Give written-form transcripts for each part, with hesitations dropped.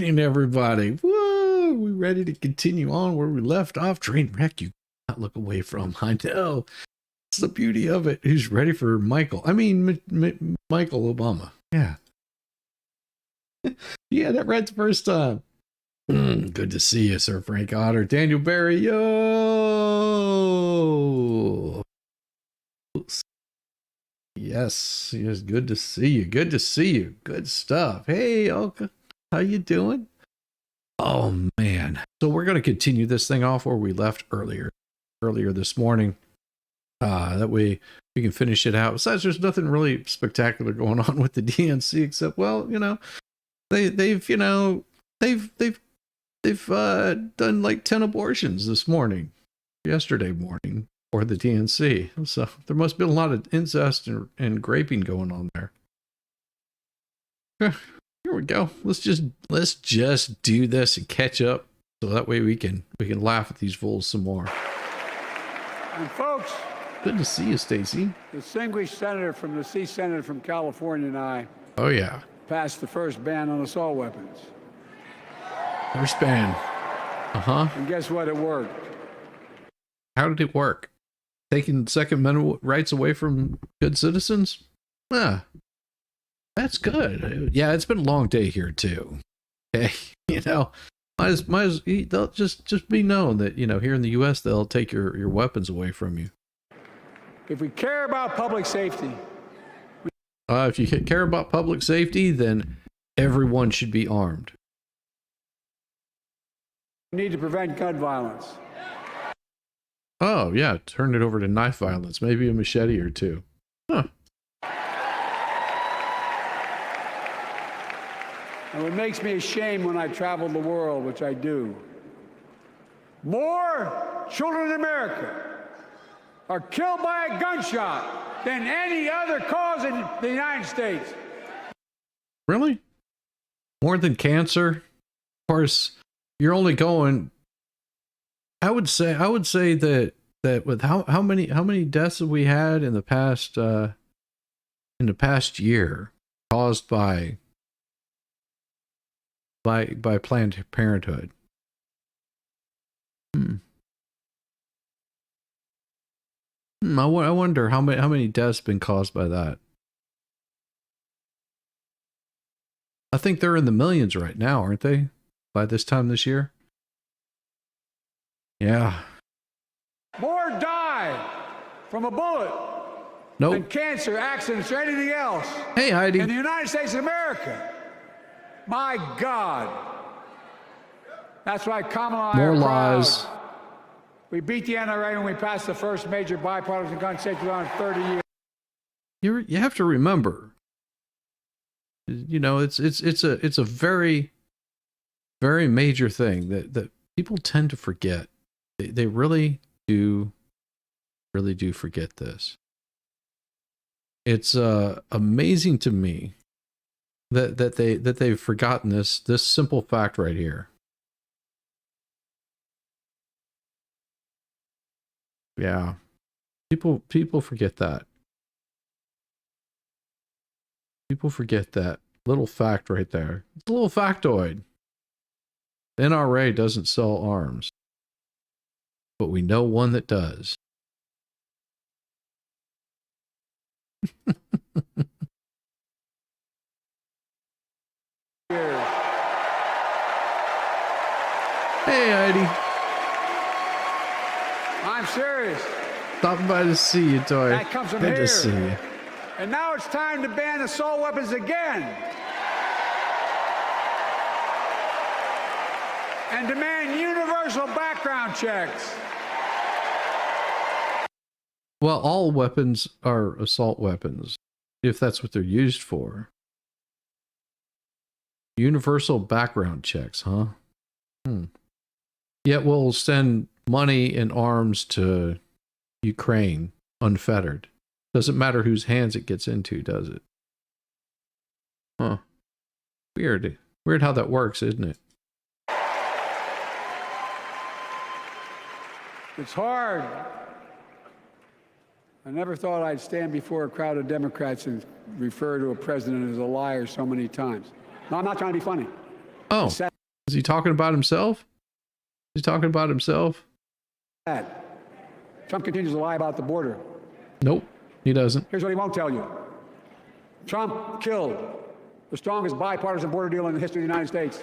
evening, everybody. Whoa, we ready to continue on where we left off? Train wreck you cannot look away from. I know. It's the beauty of it. Who's ready for Michael? I mean, Michael Obama. Yeah. Yeah, that read the first time. Good to see you, Sir Frank Otter. Daniel Barry, yo. Yes, good to see you. Good to see you. Good stuff. Hey, Olka, how you doing? Oh, man. So we're going to continue this thing off where we left earlier this morning. That way we can finish it out. Besides, there's nothing really spectacular going on with the DNC except, well, you know, they've done like 10 abortions yesterday morning. Or the DNC. So there must have been a lot of incest and raping going on there. Here we go. Let's just do this and catch up, so that way we can laugh at these fools some more. And folks, good to see you, Stacy. Distinguished senator from the C Senate from California and I. Oh yeah. Passed the first ban on assault weapons. First ban. And guess what? It worked. How did it work? Taking Second Amendment rights away from good citizens? That's good. Yeah, it's been a long day here too. Okay, you know, they'll just be known that, you know, here in the U.S. they'll take your weapons away from you. If we care about public safety, if you care about public safety, then everyone should be armed. we need to prevent gun violence. Oh, yeah, turn it over to knife violence, maybe a machete or two. Huh. And it makes me ashamed when I travel the world, which I do. More children in America are killed by a gunshot than any other cause in the United States. Really? More than cancer? Of course, you're only going... I would say that with how many deaths have we had in the past year caused by Planned Parenthood. I wonder how many deaths have been caused by that. I think they're in the millions right now, aren't they? By this time this year. Yeah. More die from a bullet than cancer, accidents, or anything else. Hey, Heidi. In the United States of America. My God. That's why Kamala More and I lies. Proud. We beat the NRA when we passed the first major bipartisan gun safety law in 30 years. You have to remember, you know, it's a very, very major thing that people tend to forget. They really do forget this. It's amazing to me that they've forgotten this simple fact right here. Yeah, people forget that. People forget that little fact right there. It's a little factoid. The NRA doesn't sell arms. But we know one that does. Hey, Heidi. I'm serious. Stopping by to see you, Toy. That comes from Good here. to see you. And now it's time to ban assault weapons again. And demand universal background checks. Well, all weapons are assault weapons, if that's what they're used for. Universal background checks, huh? Yet we'll send money and arms to Ukraine unfettered. Doesn't matter whose hands it gets into, does it? Huh. Weird. Weird how that works, isn't it? It's hard. I never thought I'd stand before a crowd of Democrats and refer to a president as a liar so many times. No, I'm not trying to be funny. Oh, is he talking about himself? Is he talking about himself? Trump continues to lie about the border. Nope, he doesn't. Here's what he won't tell you. Trump killed the strongest bipartisan border deal in the history of the United States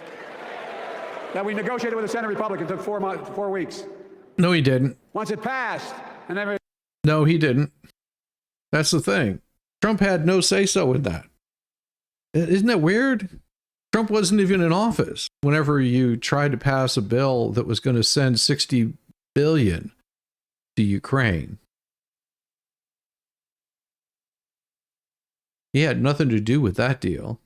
that we negotiated with the Senate Republican. It took 4 weeks. No, he didn't. Once it passed, and then... No, he didn't. That's the thing. Trump had no say-so in that. Isn't that weird? Trump wasn't even in office whenever you tried to pass a bill that was going to send $60 billion to Ukraine. He had nothing to do with that deal.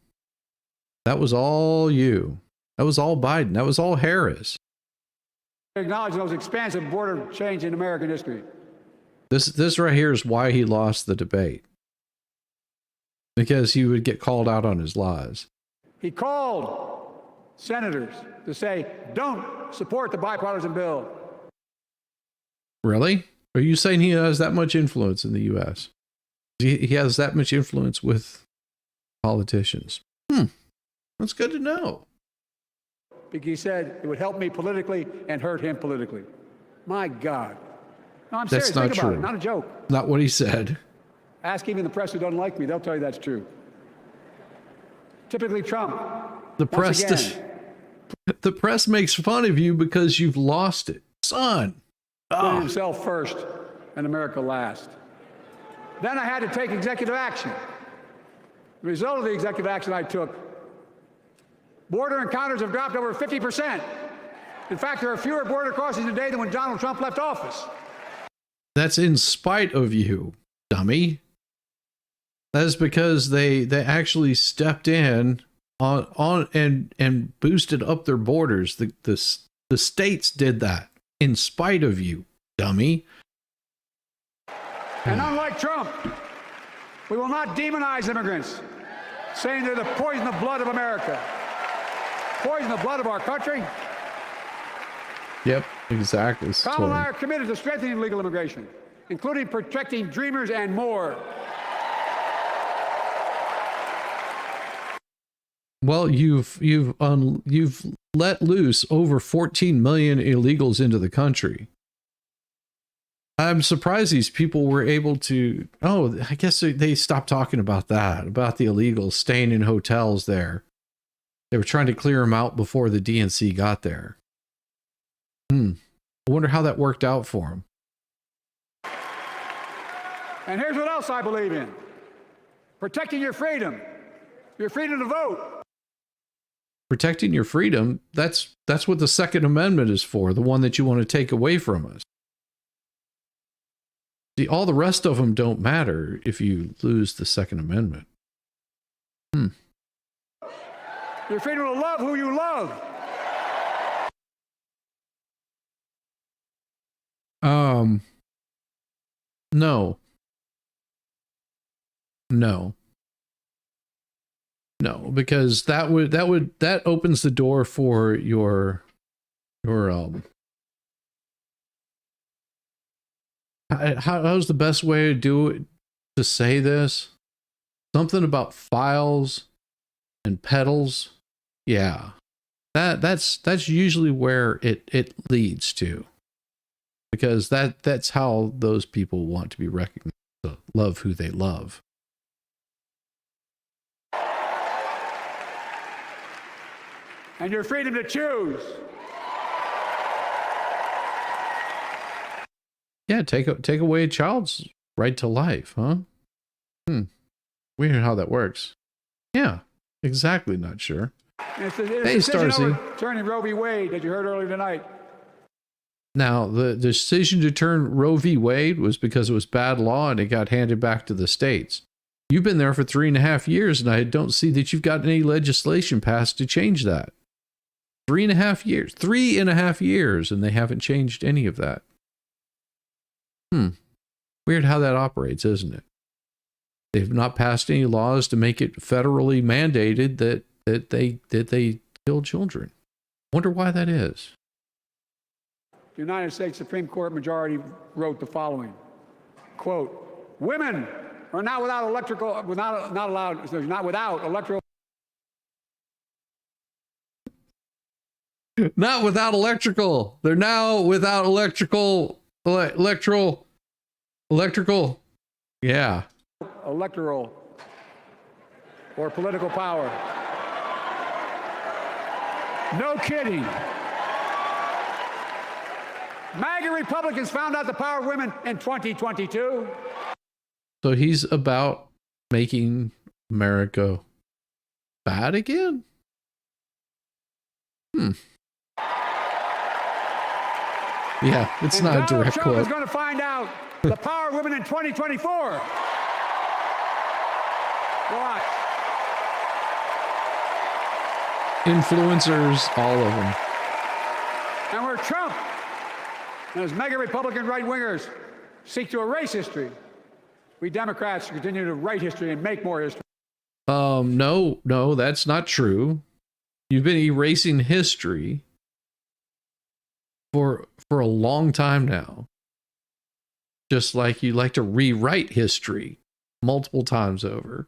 That was all you. That was all Biden. That was all Harris. Acknowledge those expansive border change in American history. This right here is why he lost the debate. Because he would get called out on his lies. He called senators to say, don't support the bipartisan bill. Really? Are you saying he has that much influence in the U.S.? He has that much influence with politicians? That's good to know. Because he said it would help me politically and hurt him politically. My God. No, I'm serious. That's not Think about true. it. Not a joke. Not what he said. Ask even the press who doesn't like me. They'll tell you that's true. Typically Trump. The press makes fun of you because you've lost it. Son. Put himself first and America last. Then I had to take executive action. The result of the executive action I took, border encounters have dropped over 50%. In fact, there are fewer border crossings today than when Donald Trump left office. That's in spite of you, dummy. That is because they actually stepped in on and boosted up their borders. The states did that in spite of you, dummy. And unlike Trump, we will not demonize immigrants, saying they're the poison of blood of America. Poison the blood of our country. Yep, exactly. Kamala and I are committed to strengthening legal immigration, including protecting dreamers and more. Well, you've let loose over 14 million illegals into the country. I'm surprised these people were able to. Oh, I guess they stopped talking about that, about the illegals staying in hotels there. They were trying to clear them out before the DNC got there. I wonder how that worked out for them. And here's what else I believe in. Protecting your freedom to vote. Protecting your freedom, that's what the Second Amendment is for, the one that you want to take away from us. See, all the rest of them don't matter if you lose the Second Amendment. Your freedom to love who you love. No, because that opens the door for your how's the best way to do it, to say this? Something about files and pedals. Yeah. That's usually where it leads to. Because that's how those people want to be recognized, to love who they love. And your freedom to choose. Yeah, take away a child's right to life, huh? Weird how that works. Yeah, exactly. Not sure. It's the Hey, decision Starzy. overturning Roe v. Wade that you heard earlier tonight. Now, the decision to turn Roe v. Wade was because it was bad law and it got handed back to the states. You've been there for 3.5 years, and I don't see that you've got any legislation passed to change that. 3.5 years. 3.5 years, and they haven't changed any of that. Weird how that operates, isn't it? They've not passed any laws to make it federally mandated that they kill children. Wonder why that is. The United States Supreme Court majority wrote the following, quote, women are not without electoral Not without electrical. They're now without electrical. Yeah. Electoral or political power. No kidding. MAGA Republicans found out the power of women in 2022. So he's about making America bad again? Yeah, it's not a direct quote. Trump is going to find out the power of women in 2024. Watch. Influencers, all of them. And where Trump and his mega Republican right-wingers seek to erase history, we Democrats continue to write history and make more history. No, that's not true. You've been erasing history for a long time now. Just like you like to rewrite history multiple times over.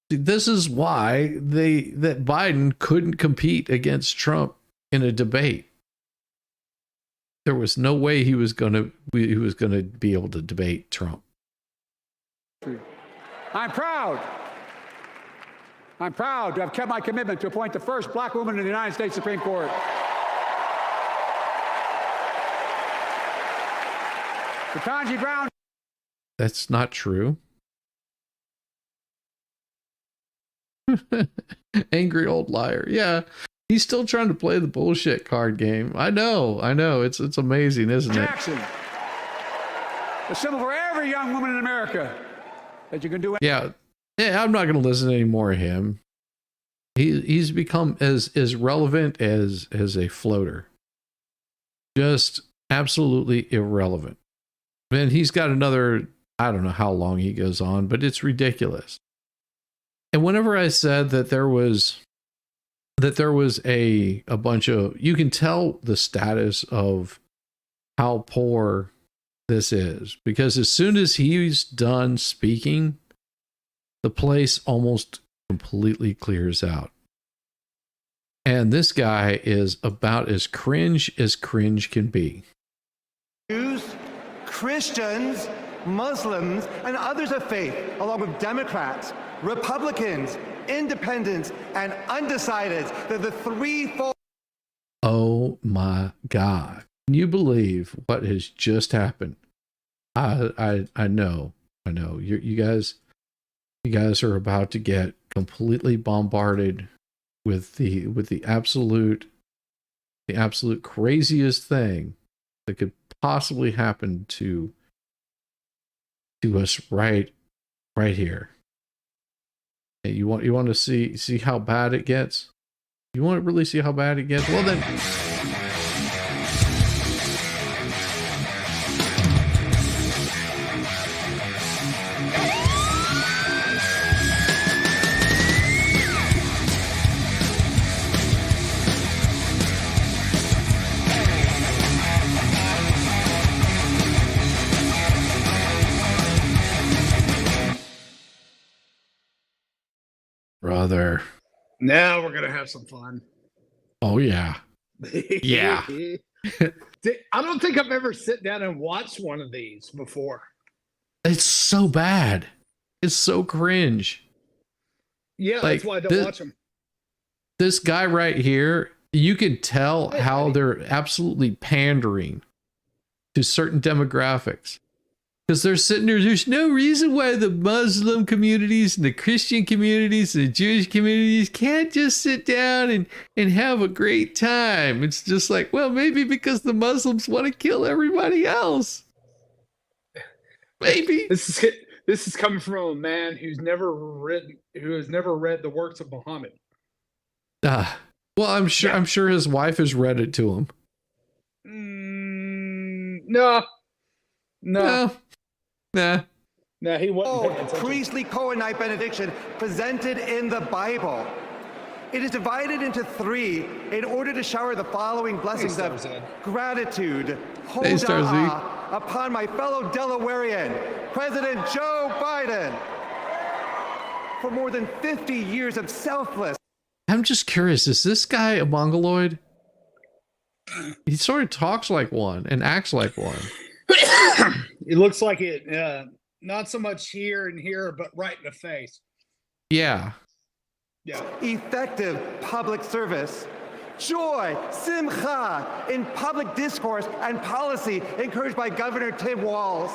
This is why that Biden couldn't compete against Trump in a debate. There was no way he was going to be able to debate Trump. I'm proud to have kept my commitment to appoint the first black woman in the United States Supreme Court. Ketanji Brown. That's not true. Angry old liar. Yeah, he's still trying to play the bullshit card game. I know. It's amazing, isn't it? Jackson, a symbol for every young woman in America that you can do. Yeah, I'm not going to listen to any more of him. He's become as relevant as a floater. Just absolutely irrelevant. And he's got another, I don't know how long he goes on, but it's ridiculous. And whenever I said that there was a bunch of, you can tell the status of how poor this is, because as soon as he's done speaking, the place almost completely clears out. And this guy is about as cringe can be. Jews, Christians, Muslims, and others of faith, along with Democrats, Republicans, independents, and undecideds. They're the threefold. Oh my God. Can you believe what has just happened? I know. You guys are about to get completely bombarded with the absolute craziest thing that could possibly happen to us right here. And you want to see how bad it gets? You want to really see how bad it gets? Well then, brother. Now we're gonna have some fun. Oh yeah. Yeah. I don't think I've ever sit down and watched one of these before. It's so bad. It's so cringe. Yeah, that's why I don't watch them. This guy right here, you can tell how they're absolutely pandering to certain demographics. Because they're sitting there, there's no reason why the Muslim communities and the Christian communities and the Jewish communities can't just sit down and have a great time. It's just like, well, maybe because the Muslims want to kill everybody else. Maybe. This is coming from a man who has never read the works of Muhammad. Well, I'm sure his wife has read it to him. No. Nah. No, he wasn't. Priestly Cohenite benediction presented in the Bible. It is divided into three in order to shower the following blessings of gratitude, hoda upon my fellow Delawarean, President Joe Biden. For more than 50 years of selfless. I'm just curious, is this guy a mongoloid? He sort of talks like one and acts like one. It looks like it, not so much here and here, but right in the face. Yeah. Yeah. Effective public service. Joy, simcha, in public discourse and policy encouraged by Governor Tim Walz.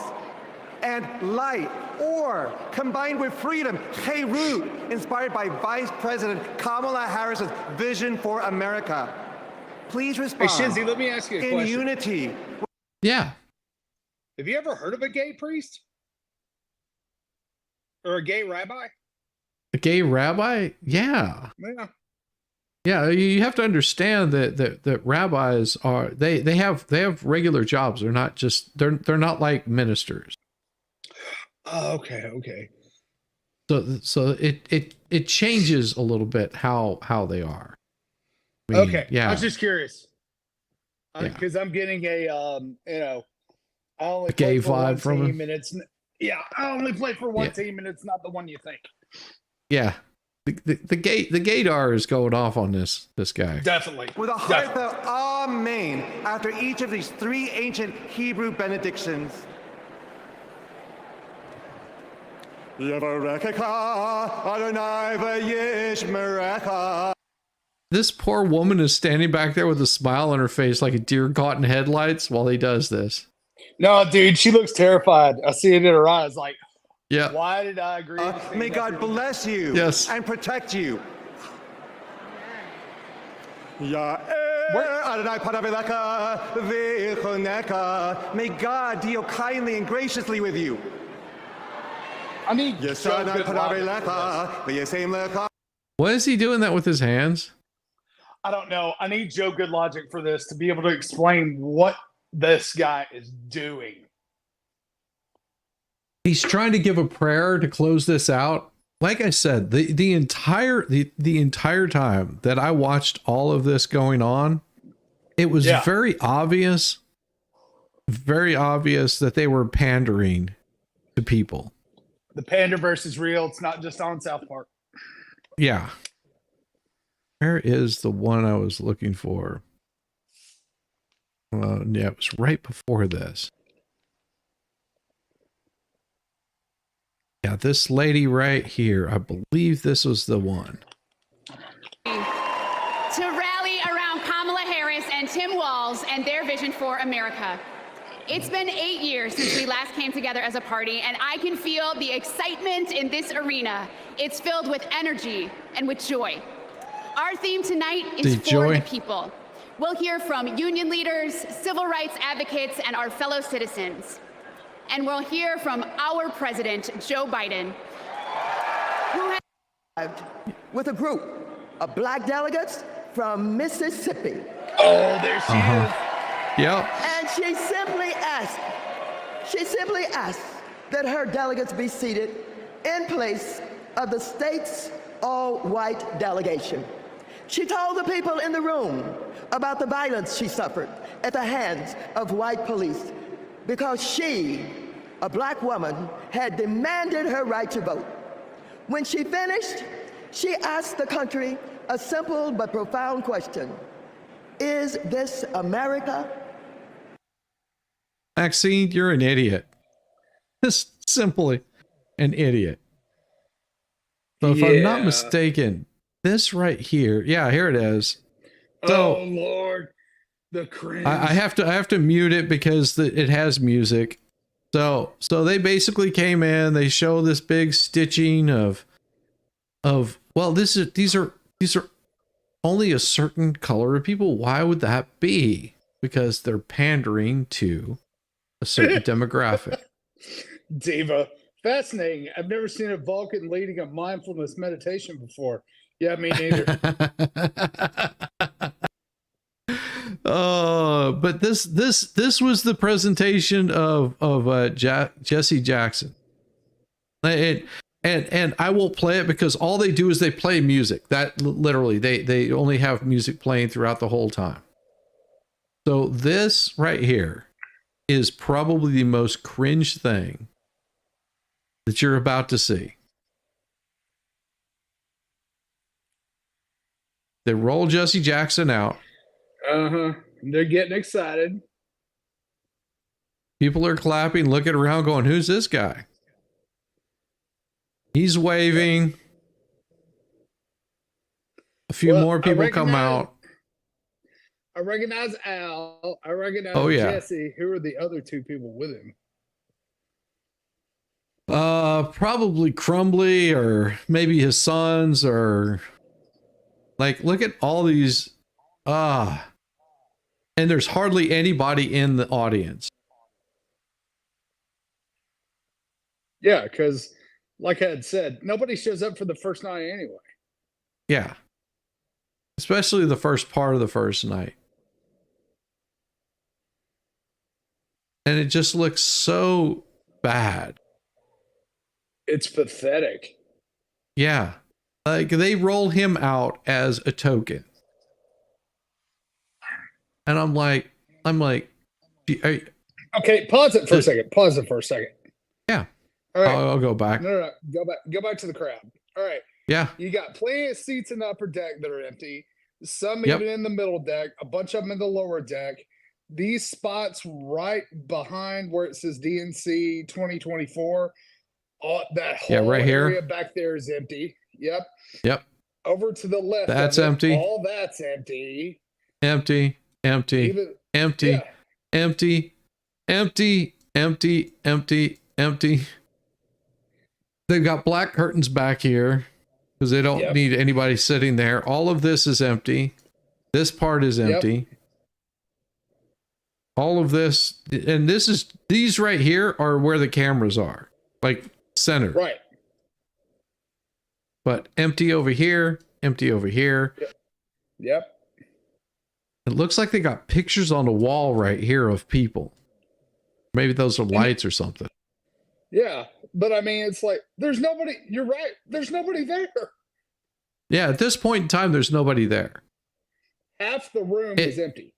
And light, or combined with freedom, Cherut, inspired by Vice President Kamala Harris's vision for America. Please respond. Hey, Shinzy, let me ask you a in question. unity. Yeah. Have you ever heard of a gay priest? Or a gay rabbi? A gay rabbi? Yeah. Yeah. Yeah, you have to understand that rabbis are they have regular jobs. They're not just they're not like ministers. Oh, okay. So it changes a little bit how they are. I mean, Okay. Yeah. I was just curious. Yeah. Because I'm getting a I only A gay play for one vibe from team him. and I only play for one team and it's not the one you think. Yeah. The gaydar is going off on this guy. Definitely. With a heartfelt Amen after each of these three ancient Hebrew benedictions. This poor woman is standing back there with a smile on her face like a deer caught in headlights while he does this. No, dude, she looks terrified. I see it in her eyes. Like, Yeah. why did I agree? May God bless you and protect you. May God deal kindly and graciously with you. I need Why is he doing that with his hands? I don't know. I need Joe Good Logic for this to be able to explain what this guy is doing. He's trying to give a prayer to close this out. Like I said, the entire time that I watched all of this going on, it was very obvious that they were pandering to people. The panderverse is real. It's not just on South Park. Yeah. Where is the one I was looking for? Yeah, it was right before this. Yeah, this lady right here. I believe this was the one. To rally around Kamala Harris and Tim Walz and their vision for America. It's been 8 years since we last came together as a party, and I can feel the excitement in this arena. It's filled with energy and with joy. Our theme tonight is for the people. We'll hear from union leaders, civil rights advocates, and our fellow citizens. And we'll hear from our president, Joe Biden, who has with a group of black delegates from Mississippi. Oh, there she is. Yep. And she simply asked that her delegates be seated in place of the state's all-white delegation. She told the people in the room about the violence she suffered at the hands of white police because she, a black woman, had demanded her right to vote. When she finished, she asked the country a simple but profound question. Is this America? Maxine, you're an idiot. Just simply an idiot. So if I'm not mistaken, this right here, yeah, here it is. So, oh Lord, the cringe. I have to mute it because it has music. So they basically came in. They show this big stitching of well, these are only a certain color of people. Why would that be? Because they're pandering to a certain demographic. Diva. Fascinating. I've never seen a Vulcan leading a mindfulness meditation before. Yeah, me neither. But this was the presentation of Jesse Jackson. And I won't play it because all they do is they play music. That literally they only have music playing throughout the whole time. So this right here is probably the most cringe thing that you're about to see. They roll Jesse Jackson out. They're getting excited. People are clapping, looking around, going, "Who's this guy?" He's waving. A few more people come out. I recognize Al. I recognize Jesse. Who are the other two people with him? Probably Crumbly, or maybe his sons, or like, look at all these. And there's hardly anybody in the audience. Yeah, because like I had said, nobody shows up for the first night anyway. Yeah. Especially the first part of the first night. And it just looks so bad. It's pathetic. Yeah. Like, they roll him out as a token. And I'm like, okay, pause it for a second. Yeah. All right. I'll go back. No. Go back to the crowd. All right. Yeah. You got plenty of seats in the upper deck that are empty. Some even in the middle deck, a bunch of them in the lower deck. These spots right behind where it says DNC 2024, that whole right here. area back there is empty. Yep. Over to the left. That's empty. All that's empty. Empty. Even, empty. Yeah. Empty. They've got black curtains back here because they don't need anybody sitting there. All of this is empty. This part is empty. All of this, and these right here are where the cameras are, like center. Right. But empty over here, empty over here. Yep. It looks like they got pictures on the wall right here of people. Maybe those are lights or something. Yeah, but I mean, it's like, there's nobody. You're right. There's nobody there. Yeah, at this point in time, there's nobody there. Half the room is empty.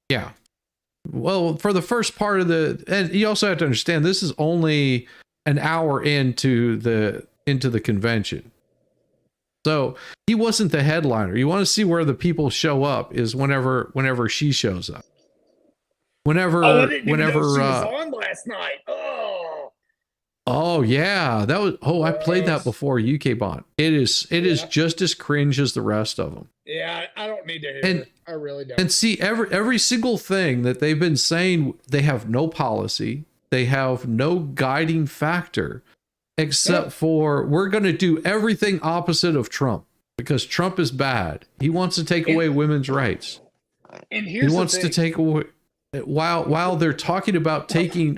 Yeah. Well, for the first part of and you also have to understand, this is only an hour into the convention. So he wasn't the headliner. You want to see where the people show up is whenever she shows up. Whenever she was on last night. Oh yeah, that was. Oh, I played that before. UK Bond. It is just as cringe as the rest of them. Yeah, I don't need to hear it. I really don't. And see, every single thing that they've been saying, they have no policy. They have no guiding factor, except for we're going to do everything opposite of Trump because Trump is bad. He wants to take away women's rights. And here's he wants to take away while they're talking about taking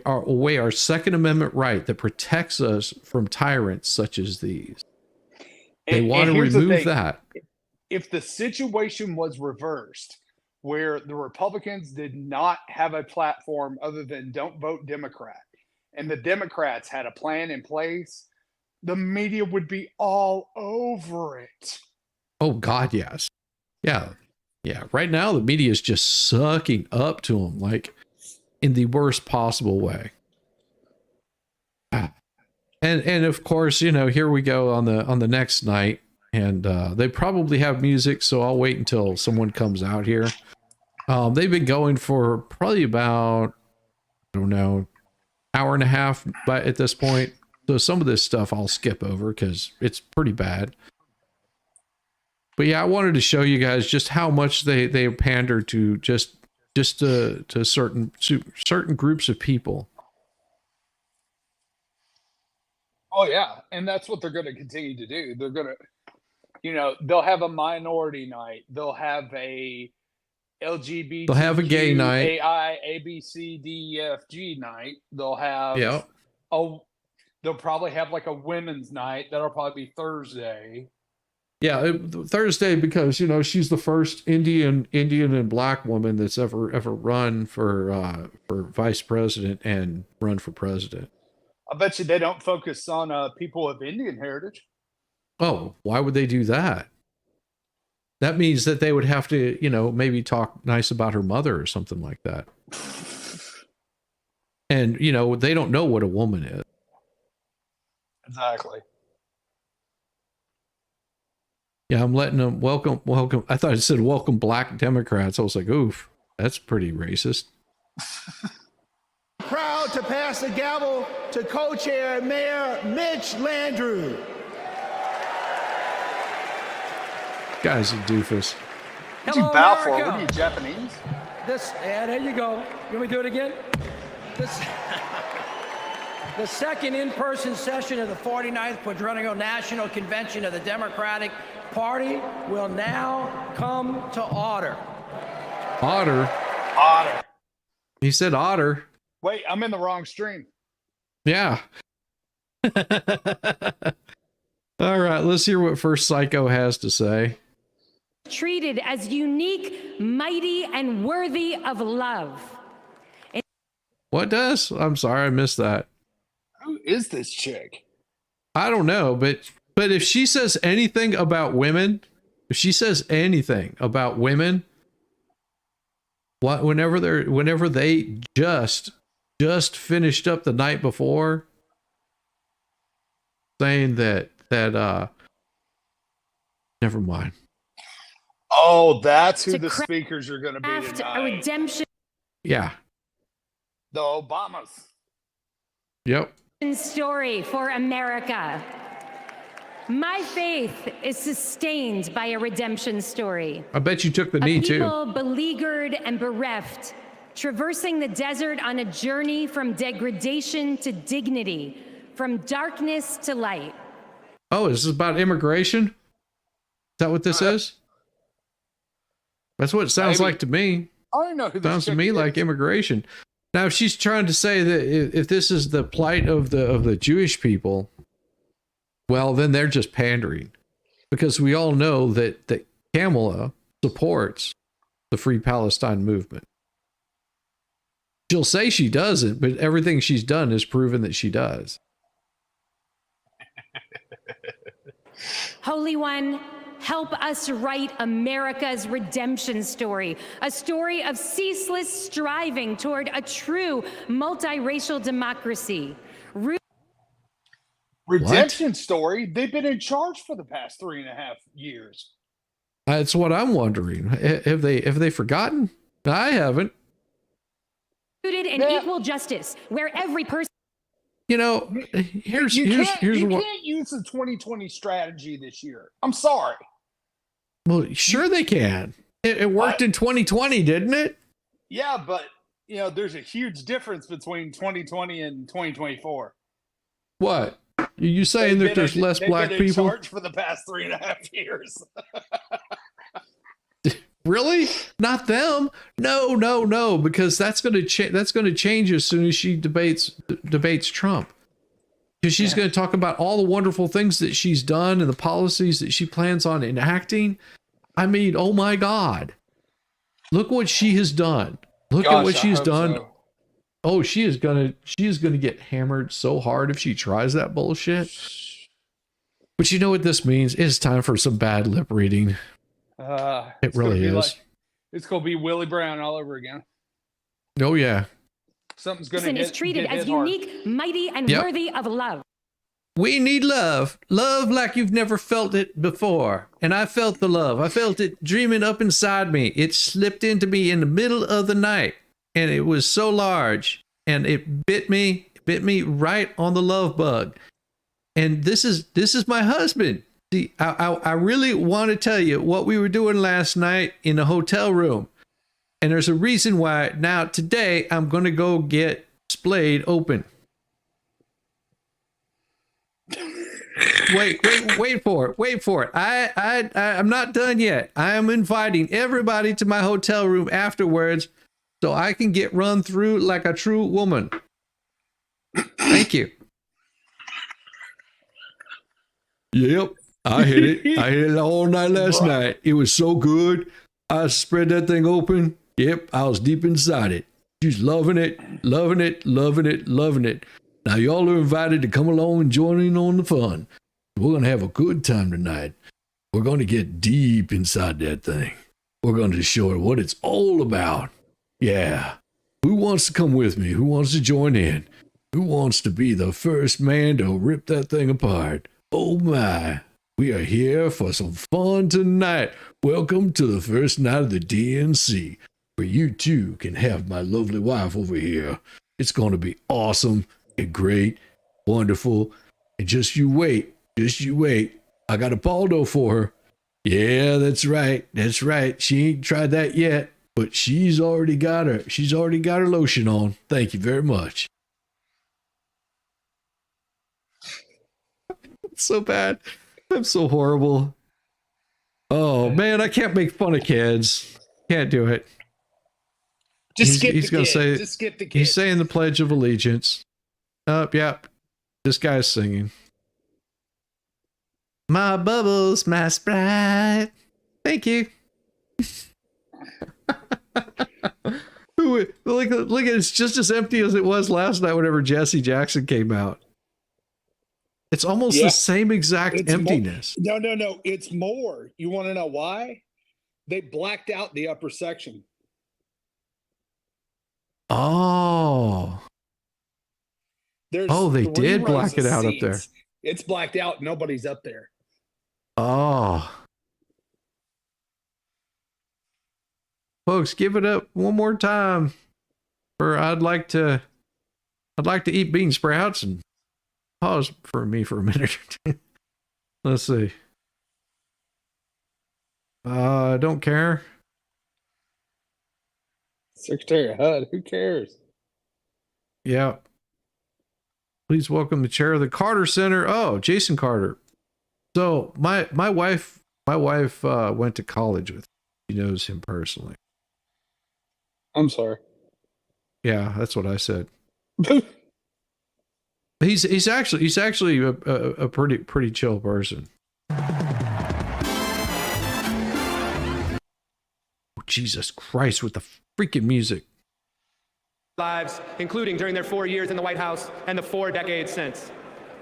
away our Second Amendment right that protects us from tyrants such as these. They want to remove that. If the situation was reversed, where the Republicans did not have a platform other than don't vote Democrat, and the Democrats had a plan in place, the media would be all over it. Oh, God, yes. Yeah. Yeah. Right now, the media is just sucking up to them, like in the worst possible way. And of course, here we go on the next night, and they probably have music, so I'll wait until someone comes out here. They've been going for probably about, I don't know, hour and a half at this point. So some of this stuff I'll skip over because it's pretty bad. But yeah, I wanted to show you guys just how much they pander to just to certain groups of people. Oh yeah, and that's what they're going to continue to do. They're going to, they'll have a minority night. They'll have a LGBT. They'll have a gay night. AI, ABCDEFG night. They'll have they'll probably have like a women's night. That'll probably be Thursday. Yeah, Thursday, because she's the first Indian and black woman that's ever run for vice president and run for president. I bet you they don't focus on people of Indian heritage. Oh, why would they do that? That means that they would have to, maybe talk nice about her mother or something like that. And, they don't know what a woman is. Exactly. Yeah, I'm letting them welcome. I thought it said welcome black Democrats. I was like, oof, that's pretty racist. Proud to pass the gavel to co-chair Mayor Mitch Landrieu. Guy's a doofus. What'd you bow for? What are you, Japanese? Yeah, there you go. You want me to do it again? The second in-person session of the 49th Quadrennial National Convention of the Democratic Party will now come to order. Otter. Otter. He said otter. Wait, I'm in the wrong stream. Yeah. All right, let's hear what First Psycho has to say. Treated as unique, mighty, and worthy of love. What does? I'm sorry, I missed that. Who is this chick? I don't know, but if she says anything about women, whenever they just finished up the night before saying that never mind. Oh, that's who the speakers are going to be tonight. A redemption. Yeah. The Obamas. Yep. Story for America. My faith is sustained by a redemption story. I bet you took the knee too. People beleaguered and bereft, traversing the desert on a journey from degradation to dignity, from darkness to light. Oh, is this about immigration? Is that what this is? That's what it sounds like to me. I don't know who this sounds to chick me is. like immigration. Now, if she's trying to say that if this is the plight of the Jewish people, well, then they're just pandering, because we all know that Kamala supports the Free Palestine movement. She'll say she doesn't, but everything she's done has proven that she does. Holy One, help us write America's redemption story, a story of ceaseless striving toward a true multiracial democracy. Redemption story? They've been in charge for the past 3.5 years. That's what I'm wondering. Have they forgotten? I haven't. Rooted in equal justice, where every person. You know, here's you what. can't use the 2020 strategy this year. I'm sorry. Well, sure they can. It worked in 2020, didn't it? Yeah, but there's a huge difference between 2020 and 2024. What? You saying that there's less black been in people? charge for the past 3.5 years. Really? Not them? No. Because that's going to change as soon as she debates Trump. Because she's going to talk about all the wonderful things that she's done and the policies that she plans on enacting. I mean, oh my God! Look what she has done. Look at what she's done. So. Oh, she is gonna get hammered so hard if she tries that bullshit. But you know what this means? It's time for some bad lip reading. It really is. It's gonna be Willie Brown all over again. Oh yeah. Something's gonna get. Is treated as unique, hard. Mighty, and worthy of love. We need love. Love like you've never felt it before. And I felt the love. I felt it dreaming up inside me. It slipped into me in the middle of the night. And it was so large. And it bit me right on the love bug. And this is my husband. See, I really want to tell you what we were doing last night in the hotel room. And there's a reason why. Now, today, I'm going to go get splayed open. Wait for it. I'm not done yet. I am inviting everybody to my hotel room afterwards so I can get run through like a true woman. Thank you. Yep, I hit it. I hit it all night last night. It was so good. I spread that thing open. Yep, I was deep inside it. She's loving it. Now, y'all are invited to come along and join in on the fun. We're going to have a good time tonight. We're going to get deep inside that thing. We're going to show her what it's all about. Yeah. Who wants to come with me? Who wants to join in? Who wants to be the first man to rip that thing apart? Oh, my. We are here for some fun tonight. Welcome to the first night of the DNC, where you too can have my lovely wife over here. It's going to be awesome and great, wonderful. And just you wait. I got a Baldo for her. Yeah, that's right. She ain't tried that yet, but she's already got her lotion on. Thank you very much. It's so bad. I'm so horrible. Oh man, I can't make fun of kids. Can't do it. Just skip the kid. He's saying the Pledge of Allegiance. Yep. This guy's singing. My bubbles, my Sprite. Thank you. Look at it. It's just as empty as it was last night whenever Jesse Jackson came out. It's almost the same exact emptiness. No. It's more. You want to know why? They blacked out the upper section. Oh. They did black it out up there. It's blacked out. Nobody's up there. Oh. Folks, give it up one more time. I'd like to eat bean sprouts and pause for me for a minute or two. Let's see. I don't care. Secretary HUD, who cares? Yeah. Please welcome the chair of the Carter Center. Oh, Jason Carter. So my wife went to college with him. She knows him personally. I'm sorry. Yeah, that's what I said. He's actually a pretty chill person. Oh, Jesus Christ, with the freaking music. Lives, including during their 4 years in the White House and the 4 decades since.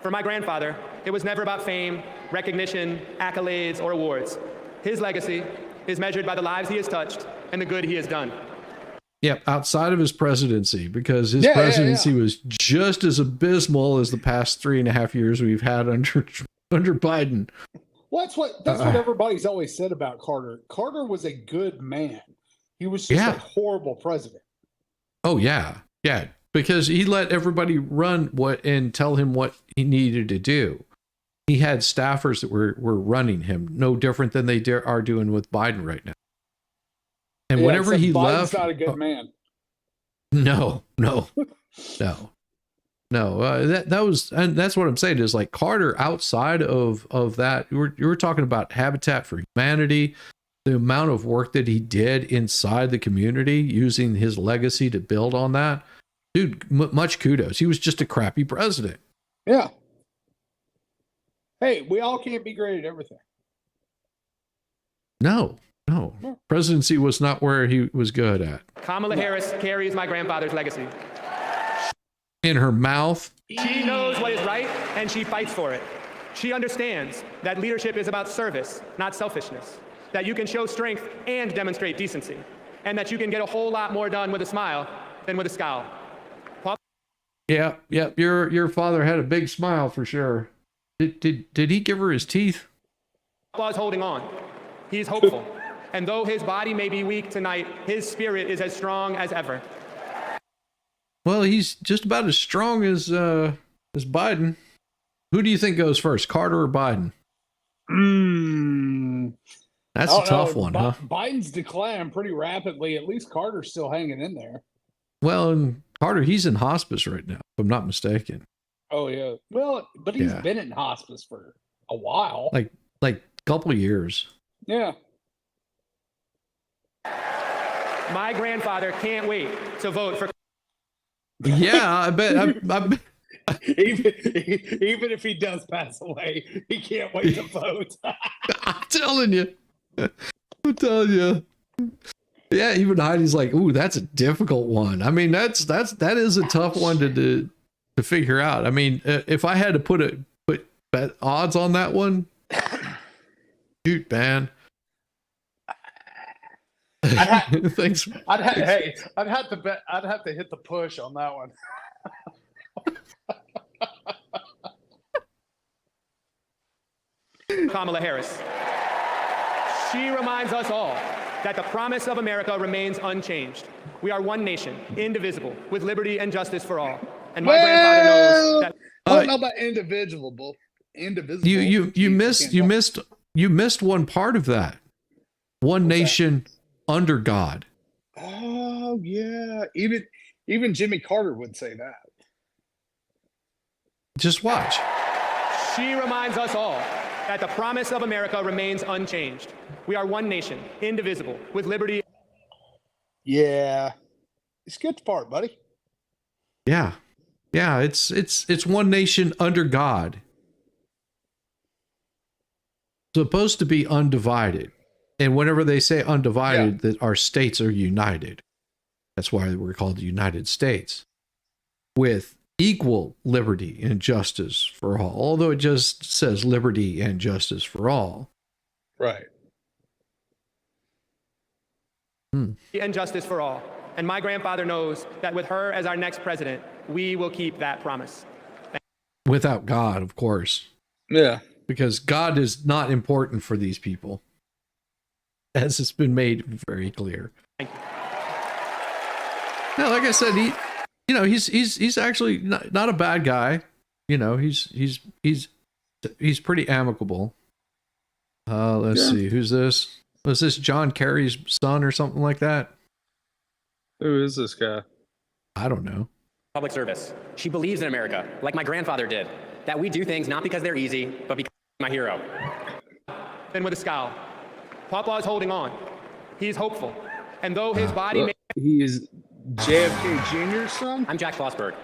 For my grandfather, it was never about fame, recognition, accolades, or awards. His legacy is measured by the lives he has touched and the good he has done. Yep, outside of his presidency, because his presidency was just as abysmal as the past 3.5 years we've had under Biden. Well, that's what everybody's always said about Carter. Carter was a good man. He was just a horrible president. Oh yeah, because he let everybody run and tell him what he needed to do. He had staffers that were running him, no different than they are doing with Biden right now. And whenever he left, not a good man. No. That was, and that's what I'm saying is like Carter. Outside of that, you were talking about Habitat for Humanity, the amount of work that he did inside the community, using his legacy to build on that. Dude, much kudos. He was just a crappy president. Yeah. Hey, we all can't be great at everything. No. Presidency was not where he was good at. Kamala Harris carries my grandfather's legacy. In her mouth. She knows what is right, and she fights for it. She understands that leadership is about service, not selfishness. That you can show strength and demonstrate decency. And that you can get a whole lot more done with a smile than with a scowl. Yeah. Your father had a big smile for sure. Did he give her his teeth? Papa's holding on. He's hopeful. And though his body may be weak tonight, his spirit is as strong as ever. Well, he's just about as strong as Biden. Who do you think goes first, Carter or Biden? That's a tough one, huh? Biden's declining pretty rapidly. At least Carter's still hanging in there. Well, and Carter, he's in hospice right now, if I'm not mistaken. Oh yeah. Well, but he's been in hospice for a while. Like a couple of years. Yeah. My grandfather can't wait to vote for. Yeah, I bet. Even if he does pass away, he can't wait to vote. I'm telling you. Yeah, even Heidi's like, ooh, that's a difficult one. I mean, that is a tough one to figure out. I mean, if I had to put bet odds on that one, shoot, man. Thanks. I'd have to hit the push on that one. Kamala Harris. She reminds us all that the promise of America remains unchanged. We are one nation, indivisible, with liberty and justice for all. And my grandfather knows that. I don't know about indivisible. Indivisible. You missed one part of that. One nation under God. Oh yeah, even Jimmy Carter would say that. Just watch. She reminds us all that the promise of America remains unchanged. We are one nation, indivisible, with liberty. Yeah, it's good part, buddy. Yeah, it's one nation under God. Supposed to be undivided, and whenever they say undivided, that our states are united. That's why we're called the United States, with equal liberty and justice for all. Although it just says liberty and justice for all. Right. And justice for all. And my grandfather knows that with her as our next president, we will keep that promise. Without God, of course. Yeah. Because God is not important for these people, as it's been made very clear. Thank you. Yeah, like I said, he's actually not a bad guy. You know, he's pretty amicable. Let's see, who's this? Was this John Kerry's son or something like that? Who is this guy? I don't know. Public service. She believes in America, like my grandfather did, that we do things not because they're easy, but because my hero. Then with a scowl, Papa is holding on. He's hopeful. And though his body may... He is JFK Jr.'s son? I'm Jack Schlossberg.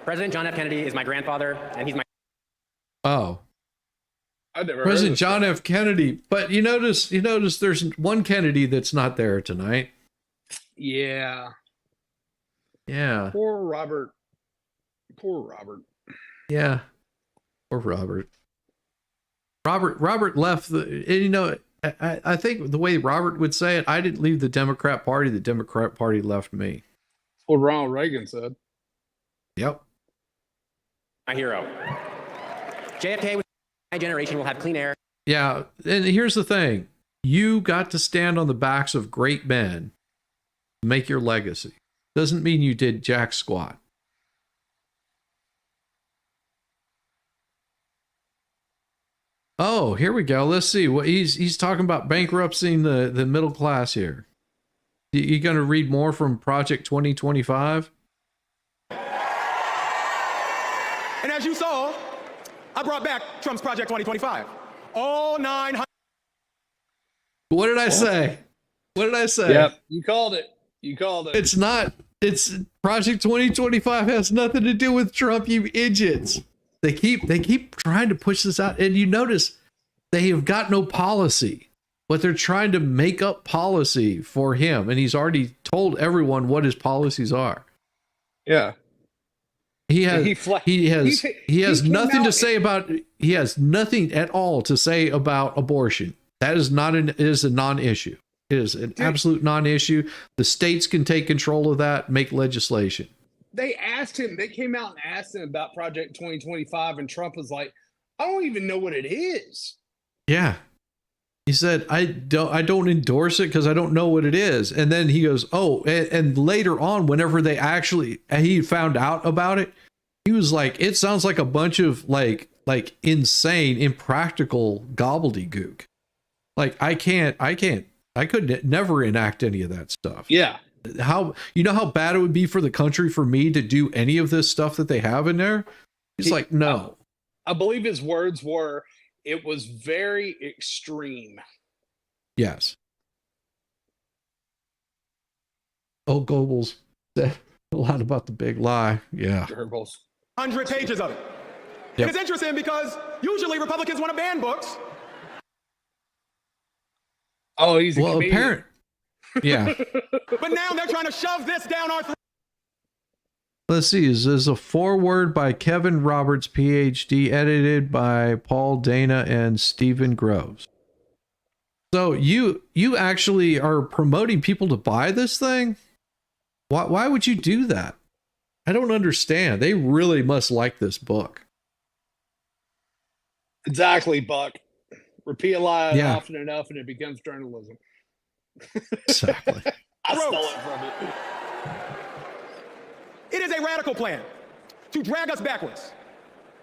President John F. Kennedy is my grandfather, and he's my... Oh. I've never President John F. Kennedy. But you notice there's one Kennedy that's not there tonight. Yeah. Yeah. Poor Robert. Yeah. Poor Robert. Robert left I think the way Robert would say it, I didn't leave the Democrat Party. The Democrat Party left me. That's what Ronald Reagan said. Yep. My hero. JFK, my generation will have clean air. Yeah. And here's the thing. You got to stand on the backs of great men to make your legacy. Doesn't mean you did jack squat. Oh, here we go. Let's see what he's talking about, bankrupting the middle class here. You going to read more from Project 2025? And as you saw, I brought back Trump's Project 2025. All 900. What did I say? What did I say? Yep, you called it. It's not. It's Project 2025 has nothing to do with Trump, you idiots. They keep trying to push this out, and you notice they have got no policy, but they're trying to make up policy for him, and he's already told everyone what his policies are. Yeah. He has nothing to say about. He has nothing at all to say about abortion. That is it is a non-issue. It is an absolute non-issue. The states can take control of that, make legislation. They came out and asked him about Project 2025, and Trump was like, I don't even know what it is. Yeah. He said, I don't endorse it because I don't know what it is. And then he goes, oh, and later on, whenever he found out about it, he was like, it sounds like a bunch of like insane, impractical gobbledygook. Like I could never enact any of that stuff. Yeah. How bad it would be for the country for me to do any of this stuff that they have in there? He's like, no. I believe his words were, it was very extreme. Yes. Oh, Goebbels said a lot about the big lie. Yeah. 100 pages of it. Yep. And it's interesting because usually Republicans want to ban books. Oh, he's a comedian. Yeah. But now they're trying to shove this down our throat. Let's see. This is a foreword by Kevin Roberts, PhD, edited by Paul Dana and Stephen Groves. So you actually are promoting people to buy this thing? Why would you do that? I don't understand. They really must like this book. Exactly, Buck. Repeat a lie Yeah. often enough, and it becomes journalism. Exactly. I stole it from you. It is a radical plan to drag us backwards,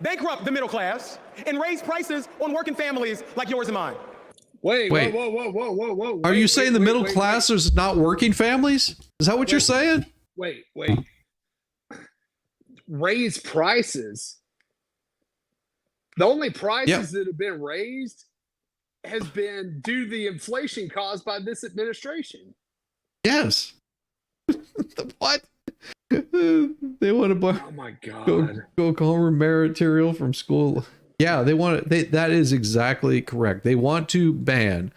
bankrupt the middle class, and raise prices on working families like yours and mine. Wait. Whoa. Are you saying the middle class is not working families? Is that what you're saying? Wait. Raise prices. The only prices that have been raised has been due to the inflation caused by this administration. Yes. What? They want to buy. Oh my God. Go home material from school. Yeah, they want it. That is exactly correct. They want to ban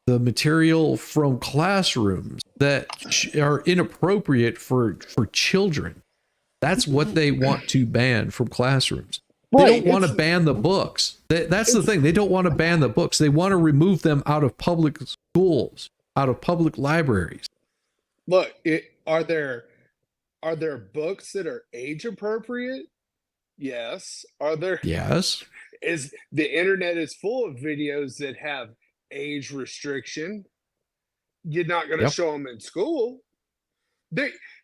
the material from classrooms that are inappropriate for children. That's what they want to ban from classrooms. They don't want to ban the books. That's the thing. They don't want to ban the books. They want to remove them out of public schools, out of public libraries. Look, are there books that are age appropriate? Yes. Are there? Yes. Is the internet is full of videos that have age restriction? You're not going to show them in school.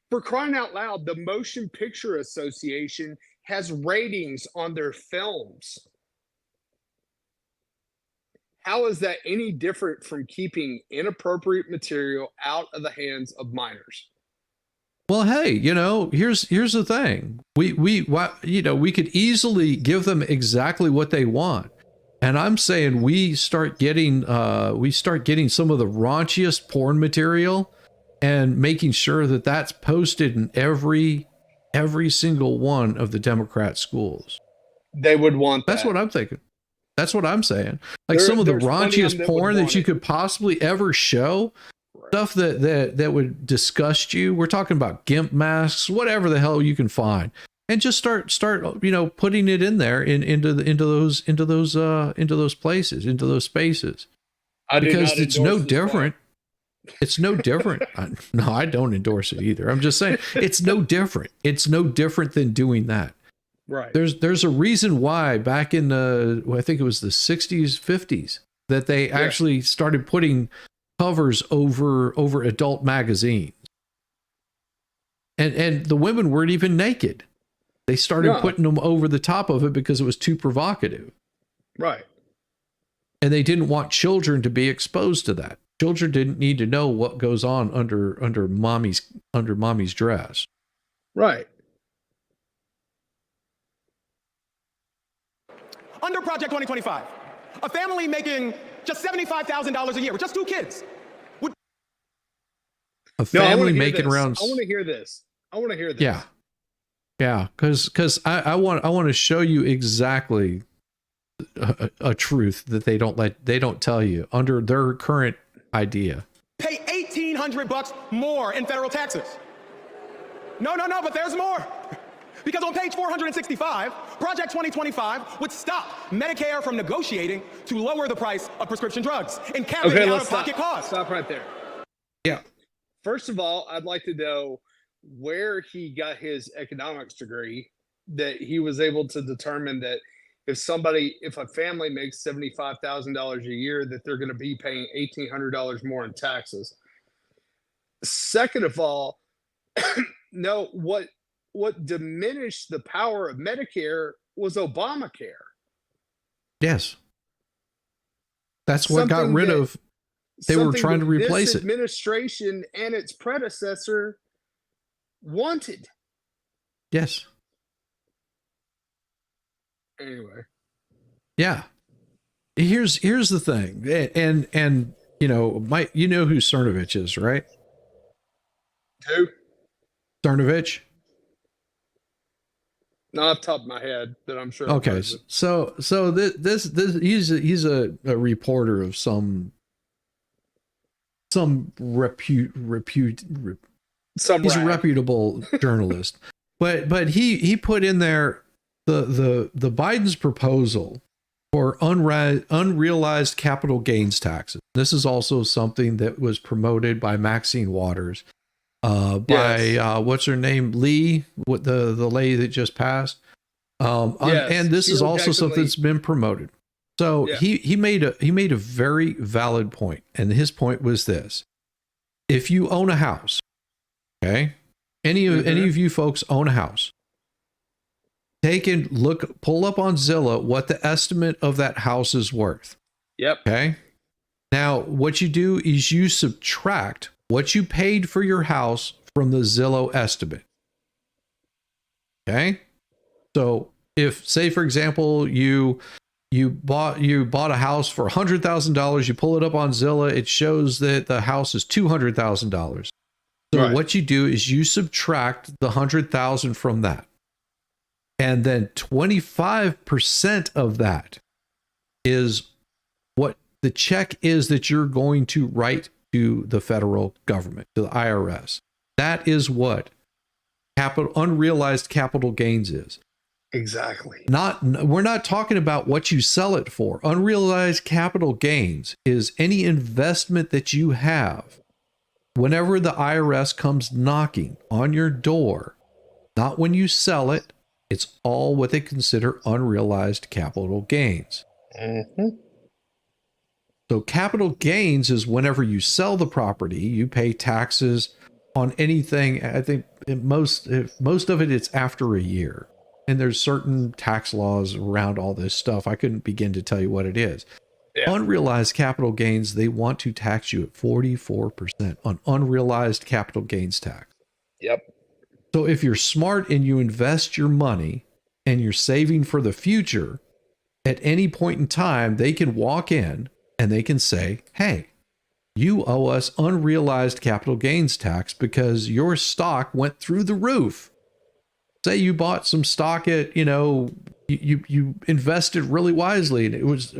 For crying out loud, the Motion Picture Association has ratings on their films. How is that any different from keeping inappropriate material out of the hands of minors? Well, hey, here's the thing. We could easily give them exactly what they want. And I'm saying we start getting some of the raunchiest porn material and making sure that that's posted in every single one of the Democrat schools. They would want that. That's what I'm thinking. That's what I'm saying. Like some of the raunchiest porn that you could possibly ever show, stuff that would disgust you. We're talking about GIMP masks, whatever the hell you can find, and just start putting it in there into those places, into those spaces, because it's no different. It's no different. No, I don't endorse it either. I'm just saying it's no different. It's no different than doing that. Right. There's a reason why back in I think it was the 60s, 50s, that they actually started putting covers over adult magazines. And the women weren't even naked. They started putting them over the top of it because it was too provocative. Right. And they didn't want children to be exposed to that. Children didn't need to know what goes on under mommy's dress. Right. Under Project 2025, a family making just $75,000 a year with just 2 kids. A family making this. around. I want to hear this. Yeah. Because I want to show you exactly a truth that they don't tell you under their current idea. Pay $1,800 more in federal taxes. No, but there's more. Because on page 465, Project 2025 would stop Medicare from negotiating to lower the price of prescription drugs and cap the out-of-pocket costs. Stop right there. Yeah. First of all, I'd like to know where he got his economics degree, that he was able to determine that if a family makes $75,000 a year, that they're going to be paying $1,800 more in taxes. Second of all, no, what diminished the power of Medicare was Obamacare. Yes. That's what got rid of. They were trying to replace it. This administration and its predecessor wanted. Yes. Anyway. Yeah. Here's the thing. And who Cernovich is, right? Who? Cernovich? Not off the top of my head, that I'm sure. Okay. So this he's a reporter of some he's a reputable journalist. But he put in there the Biden's proposal for unrealized capital gains taxes. This is also something that was promoted by Maxine Waters, by what's her name, Lee, the lady that just passed. And this is also something that's been promoted. So he made a very valid point, and his point was this: if you own a house, okay, any of you folks own a house, pull up on Zillow what the estimate of that house is worth. Yep. Okay. Now, what you do is you subtract what you paid for your house from the Zillow estimate. Okay. So if, say, for example, you bought a house for $100,000, you pull it up on Zillow, it shows that the house is $200,000. So what you do is you subtract the 100,000 from that. And then 25% of that is what the check is that you're going to write to the federal government, to the IRS. That is what unrealized capital gains is. Exactly. We're not talking about what you sell it for. Unrealized capital gains is any investment that you have. Whenever the IRS comes knocking on your door, not when you sell it, it's all what they consider unrealized capital gains. So capital gains is whenever you sell the property, you pay taxes on anything. I think most of it, it's after a year. And there's certain tax laws around all this stuff. I couldn't begin to tell you what it is. Yeah. Unrealized capital gains, they want to tax you at 44% on unrealized capital gains tax. Yep. So if you're smart and you invest your money and you're saving for the future, at any point in time, they can walk in and they can say, hey, you owe us unrealized capital gains tax because your stock went through the roof. Say you bought some stock at, you invested really wisely and it was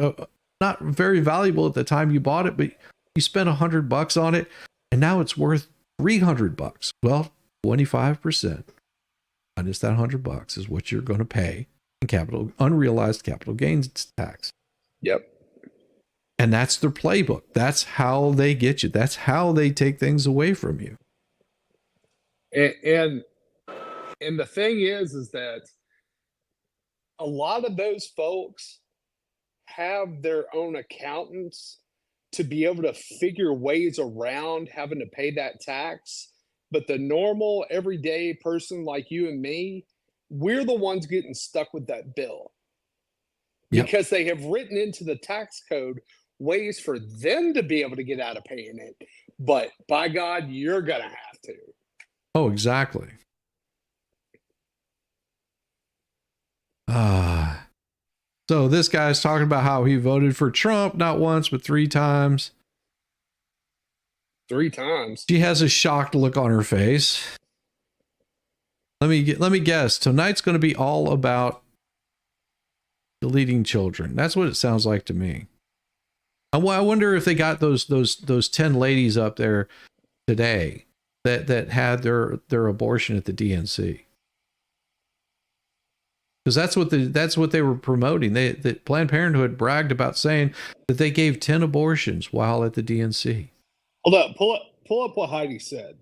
not very valuable at the time you bought it, but you spent $100 on it and now it's worth $300. Well, 25% minus that $100 is what you're going to pay in unrealized capital gains tax. Yep. And that's their playbook. That's how they get you. That's how they take things away from you. And the thing is that a lot of those folks have their own accountants to be able to figure ways around having to pay that tax. But the normal, everyday person like you and me, we're the ones getting stuck with that bill. Yep. Because they have written into the tax code ways for them to be able to get out of paying it. But by God, you're going to have to. Oh, exactly. So this guy's talking about how he voted for Trump, not once, but 3 times. 3 times. She has a shocked look on her face. Let me guess. Tonight's going to be all about deleting children. That's what it sounds like to me. I wonder if they got those 10 ladies up there today that had their abortion at the DNC. Because that's what they were promoting. That Planned Parenthood bragged about saying that they gave 10 abortions while at the DNC. Hold up, pull up what Heidi said.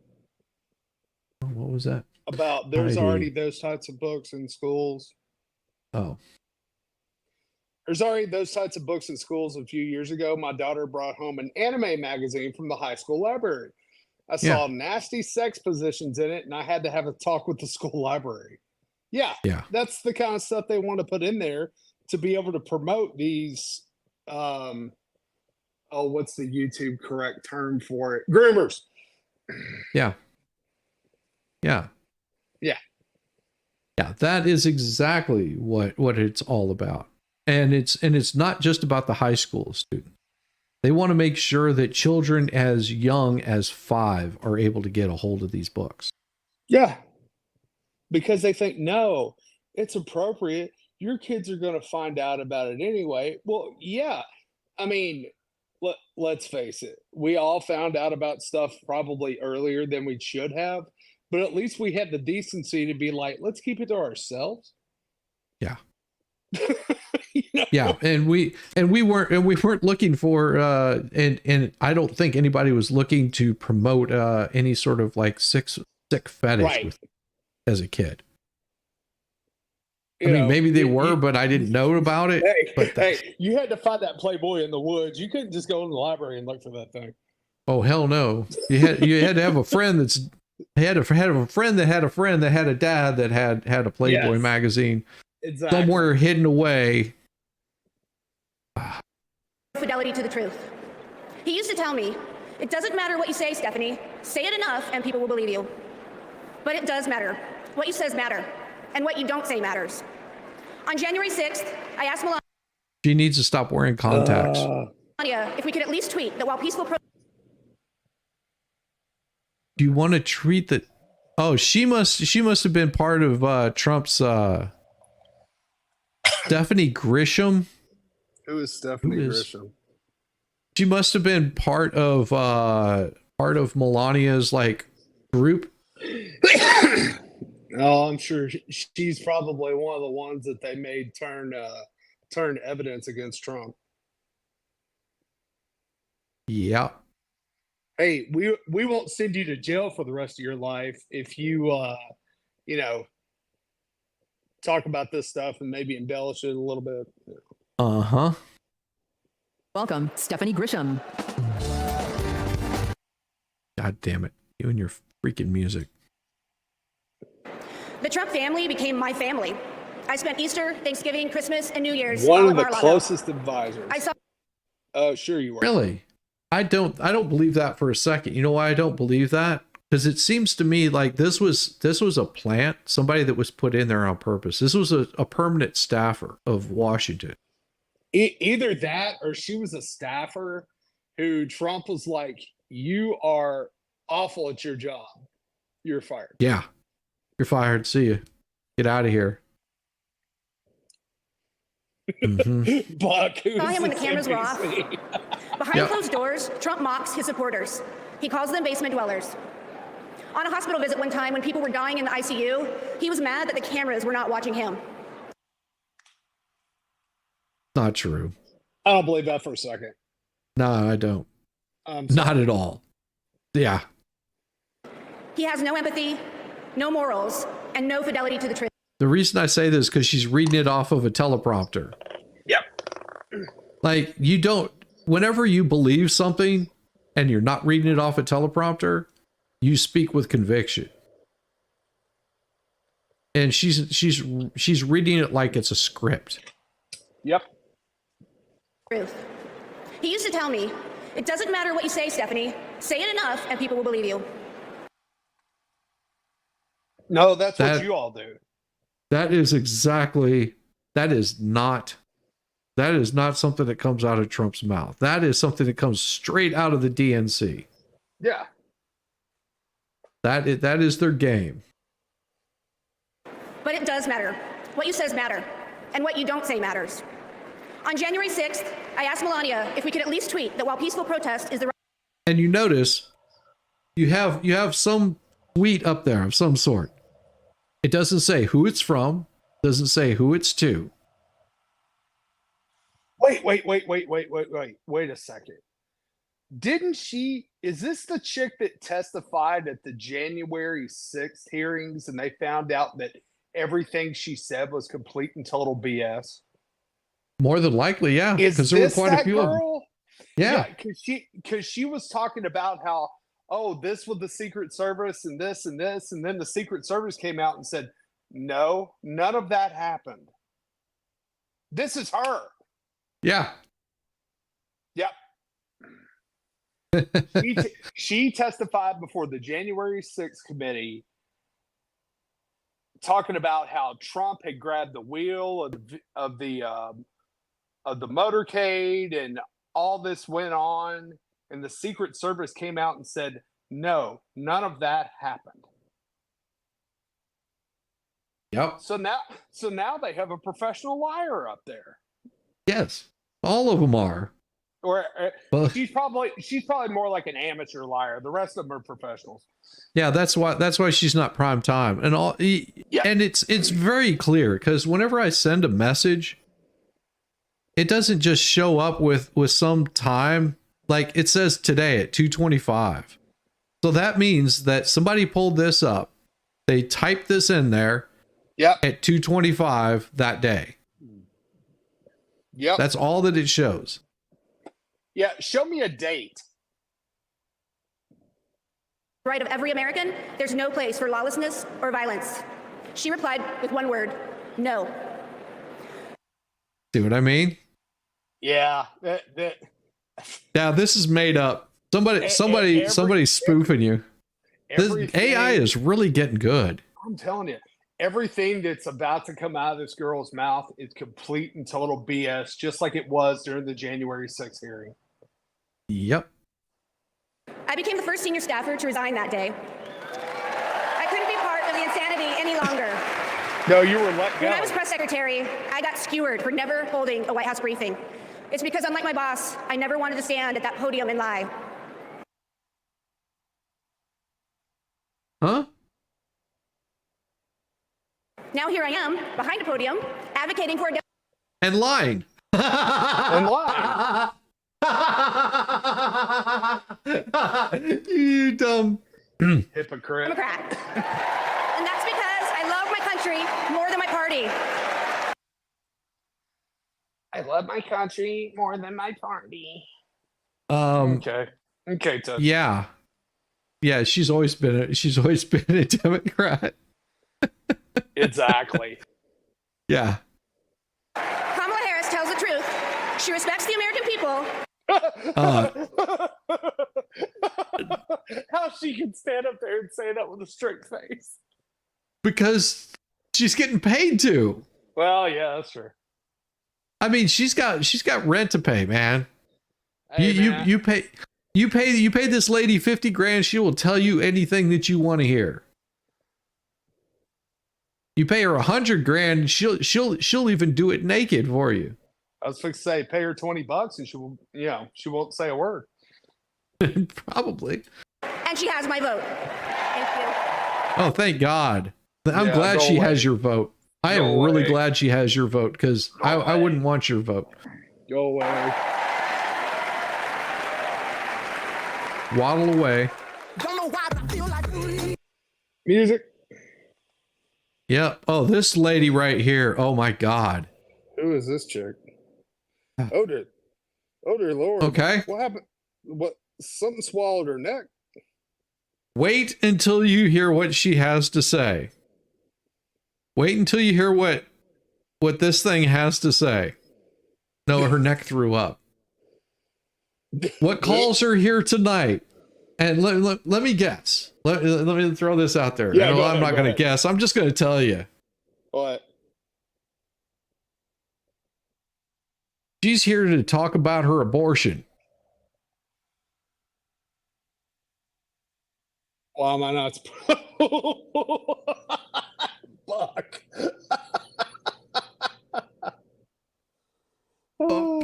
What was that? About there's already those types of books in schools. Oh. There's already those types of books in schools. A few years ago, my daughter brought home an anime magazine from the high school library. I saw nasty sex positions in it, and I had to have a talk with the school library. Yeah, that's the kind of stuff they want to put in there to be able to promote these. What's the YouTube correct term for it? Groomers. Yeah. That is exactly what it's all about. And it's not just about the high school student. They want to make sure that children as young as 5 are able to get a hold of these books. Yeah. Because they think, no, it's appropriate. Your kids are going to find out about it anyway. Well, yeah. I mean, let's face it. We all found out about stuff probably earlier than we should have. But at least we had the decency to be like, let's keep it to ourselves. Yeah. Yeah, and we weren't looking for and I don't think anybody was looking to promote any sort of like sick fetish as a kid. I mean, maybe they were, but I didn't know about it. Hey, you had to find that Playboy in the woods. You couldn't just go in the library and look for that thing. Oh, hell no. You had to have a friend had a friend that had a friend that had a dad that had a Playboy magazine somewhere hidden away. Fidelity to the truth. He used to tell me, it doesn't matter what you say, Stephanie. Say it enough and people will believe you. But it does matter. What you say matter. And what you don't say matters. On January 6th, I asked Melania. She needs to stop wearing contacts. If we could at least tweet that while peaceful Do you want to treat that? Oh, she must have been part of Trump's Stephanie Grisham. Who is Stephanie Grisham? She must have been part of Melania's like group. Oh, I'm sure she's probably one of the ones that they made turn evidence against Trump. Yeah. Hey, we won't send you to jail for the rest of your life if you talk about this stuff and maybe embellish it a little bit. Uh-huh. Welcome, Stephanie Grisham. God damn it. You and your freaking music. The Trump family became my family. I spent Easter, Thanksgiving, Christmas, and New Year's. One of the closest advisors. I saw. Oh, sure you were. Really? I don't believe that for a second. You know why I don't believe that? Because it seems to me like this was a plant, somebody that was put in there on purpose. This was a permanent staffer of Washington. Either that or she was a staffer who Trump was like, you are awful at your job. You're fired. Yeah. You're fired. See you. Get out of here. Mm-hmm. Buck, saw him when the cameras were off. Behind closed doors, Trump mocks his supporters. He calls them basement dwellers. On a hospital visit one time when people were dying in the ICU, he was mad that the cameras were not watching him. Not true. I don't believe that for a second. No, I don't. Not at all. Yeah. He has no empathy, no morals, and no fidelity to the truth. The reason I say this is because she's reading it off of a teleprompter. Yep. Like, you don't, whenever you believe something and you're not reading it off a teleprompter, you speak with conviction. And she's reading it like it's a script. Yep. Truth. He used to tell me, it doesn't matter what you say, Stephanie. Say it enough and people will believe you. No, that's what you all do. That is not something that comes out of Trump's mouth. That is something that comes straight out of the DNC. Yeah. That is their game. But it does matter. What you say matter. And what you don't say matters. On January 6th, I asked Melania if we could at least tweet that while peaceful protest is the right. And you notice you have some tweet up there of some sort. It doesn't say who it's from, doesn't say who it's to. Wait a second. Is this the chick that testified at the January 6th hearings and they found out that everything she said was complete and total BS? More than likely, yeah. Because there were quite a few of them. Yeah. Because she was talking about how, oh, this was the Secret Service and this, and then the Secret Service came out and said, no, none of that happened. This is her. Yeah. Yep. She testified before the January 6th committee talking about how Trump had grabbed the wheel of the motorcade and all this went on, and the Secret Service came out and said, no, none of that happened. Yep. So now they have a professional liar up there. Yes. All of them are. Or she's probably more like an amateur liar. The rest of them are professionals. Yeah, that's why she's not prime time. And and it's very clear because whenever I send a message, it doesn't just show up with some time. Like it says today at 2:25. So that means that somebody pulled this up. They typed this in there Yep. At 2:25 that day. Yep. That's all that it shows. Yeah. Show me a date. Right of every American, there's no place for lawlessness or violence. She replied with one word, no. See what I mean? Yeah. Now this is made up. Somebody's spoofing you. This AI is really getting good. I'm telling you, everything that's about to come out of this girl's mouth is complete and total BS, just like it was during the January 6th hearing. Yep. I became the first senior staffer to resign that day. I couldn't be part of the insanity any longer. No, you were let go. When I was press secretary, I got skewered for never holding a White House briefing. It's because, unlike my boss, I never wanted to stand at that podium and lie. Huh? Now here I am, behind a podium, advocating for a... And lying. And lying. You dumb hypocrite. Democrat. And that's because I love my country more than my party. I love my country more than my party. Okay. Okay, Ted. Yeah. Yeah, she's always been a Democrat. Exactly. Yeah. Kamala Harris tells the truth. She respects the American people. How she can stand up there and say that with a straight face. Because she's getting paid to. Well, yeah, that's true. I mean, she's got rent to pay, man. Hey, you pay this lady 50 grand, she will tell you anything that you want to hear. You pay her 100 grand, she'll even do it naked for you. I was fixed to say, pay her $20 and she won't say a word. Probably. And she has my vote. Thank you. Oh, thank God. I'm glad she has your vote. I am really glad she has your vote, because I wouldn't want your vote. Go away. Waddle away. Music. Yeah. Oh, this lady right here. Oh my God. Who is this chick? Oh dear Lord. Okay. What happened? What? Something swallowed her neck. Wait until you hear what she has to say. Wait until you hear what this thing has to say. No, her neck threw up. What calls her here tonight? And let me guess. Let me throw this out there. Yeah, No, I'm not going to guess. I'm just going to tell you. What? She's here to talk about her abortion. Why am I not? Fuck.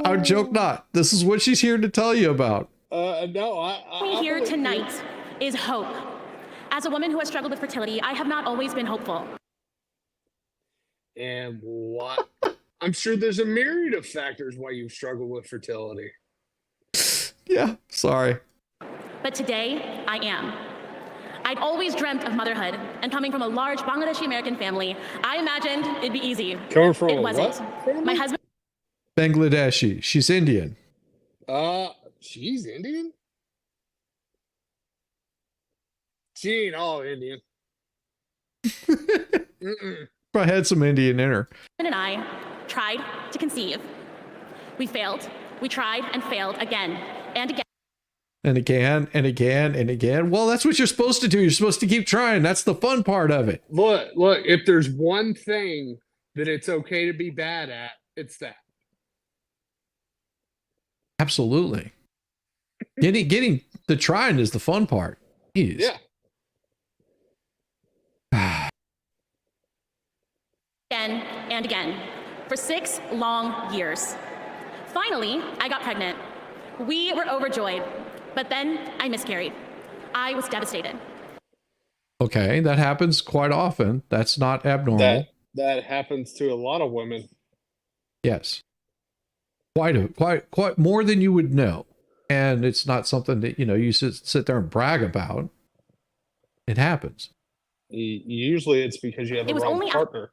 I joke not. This is what she's here to tell you about. No, Here tonight is hope. As a woman who has struggled with fertility, I have not always been hopeful. And what? I'm sure there's a myriad of factors why you've struggled with fertility. Yeah, sorry. But today, I am. I'd always dreamt of motherhood, and coming from a large Bangladeshi American family, I imagined it'd be easy. Coming from it wasn't. What? My husband. Bangladeshi. She's Indian. She's Indian? She ain't all Indian. Probably had some Indian in her. And I tried to conceive. We failed. We tried and failed again and again. And again and again and again. Well, that's what you're supposed to do. You're supposed to keep trying. That's the fun part of it. Look, if there's one thing that it's okay to be bad at, it's that. Absolutely. Getting the trying is the fun part. Jeez. Yeah. Again and again for 6 long years. Finally, I got pregnant. We were overjoyed, but then I miscarried. I was devastated. Okay, that happens quite often. That's not abnormal. That happens to a lot of women. Yes. Quite more than you would know. And it's not something that, you sit there and brag about. It happens. Usually it's because you have the wrong partner.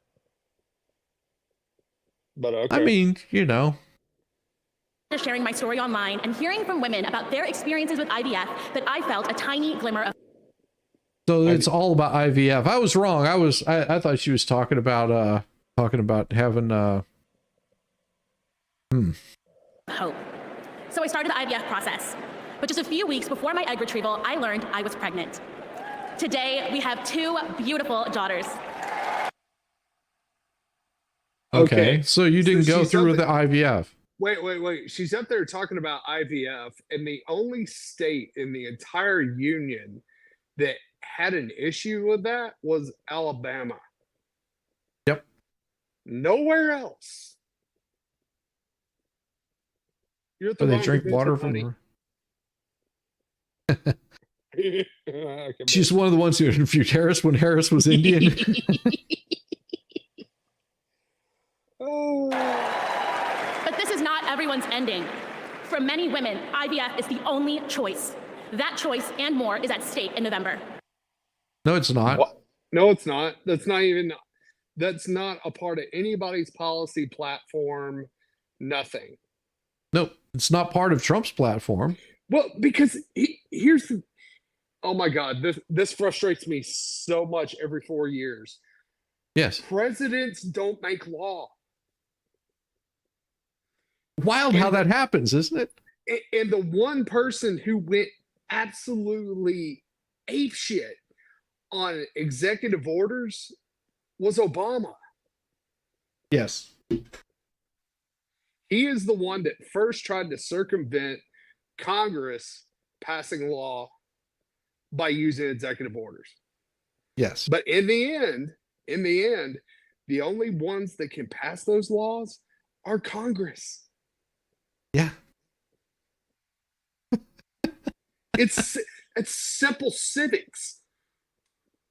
But okay. I mean, you know. Sharing my story online and hearing from women about their experiences with IVF that I felt a tiny glimmer of. So it's all about IVF. I was wrong. I thought she was talking about having hope. So I started the IVF process. But just a few weeks before my egg retrieval, I learned I was pregnant. Today, we have 2 beautiful daughters. Okay. So you didn't go through with the IVF. Wait. She's up there talking about IVF, and the only state in the entire union that had an issue with that was Alabama. Yep. Nowhere else. You're at the They wrong drink water convention, from buddy. her. She's one of the ones who interviewed Harris when Harris was Indian. But this is not everyone's ending. For many women, IVF is the only choice. That choice and more is at stake in November. No, it's not. What? No, it's not. That's not a part of anybody's policy platform. Nothing. Nope. It's not part of Trump's platform. Well, because here's the, oh my God, this frustrates me so much every 4 years. Yes. Presidents don't make law. Wild how that happens, isn't it? And the one person who went absolutely apeshit on executive orders was Obama. Yes. He is the one that first tried to circumvent Congress passing law by using executive orders. Yes. But in the end, the only ones that can pass those laws are Congress. Yeah. It's simple civics.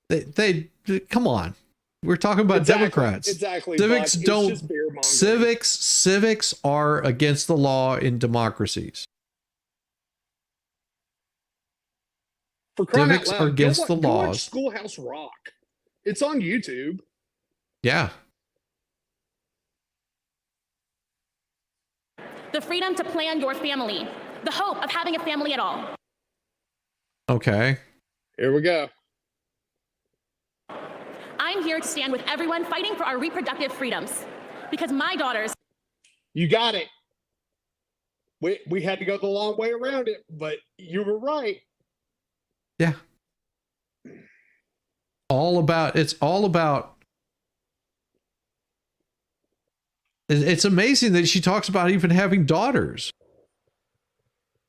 They come on. We're talking about Democrats. Exactly. Civics don't. Civics are against the law in democracies. For crying out Civics loud, are against the go watch laws. Schoolhouse Rock. It's on YouTube. Yeah. The freedom to plan your family. The hope of having a family at all. Okay. Here we go. I'm here to stand with everyone fighting for our reproductive freedoms. Because my daughters. You got it. We had to go the long way around it, but you were right. Yeah. It's all about. It's amazing that she talks about even having daughters.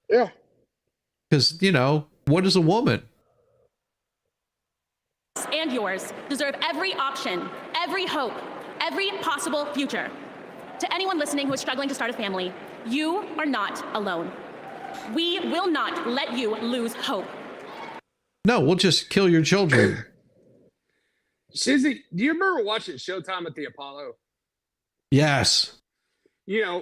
Yeah. Because, what is a woman? And yours deserve every option, every hope, every possible future. To anyone listening who is struggling to start a family, you are not alone. We will not let you lose hope. No, we'll just kill your children. Shizzy, do you remember watching Showtime at the Apollo? Yes.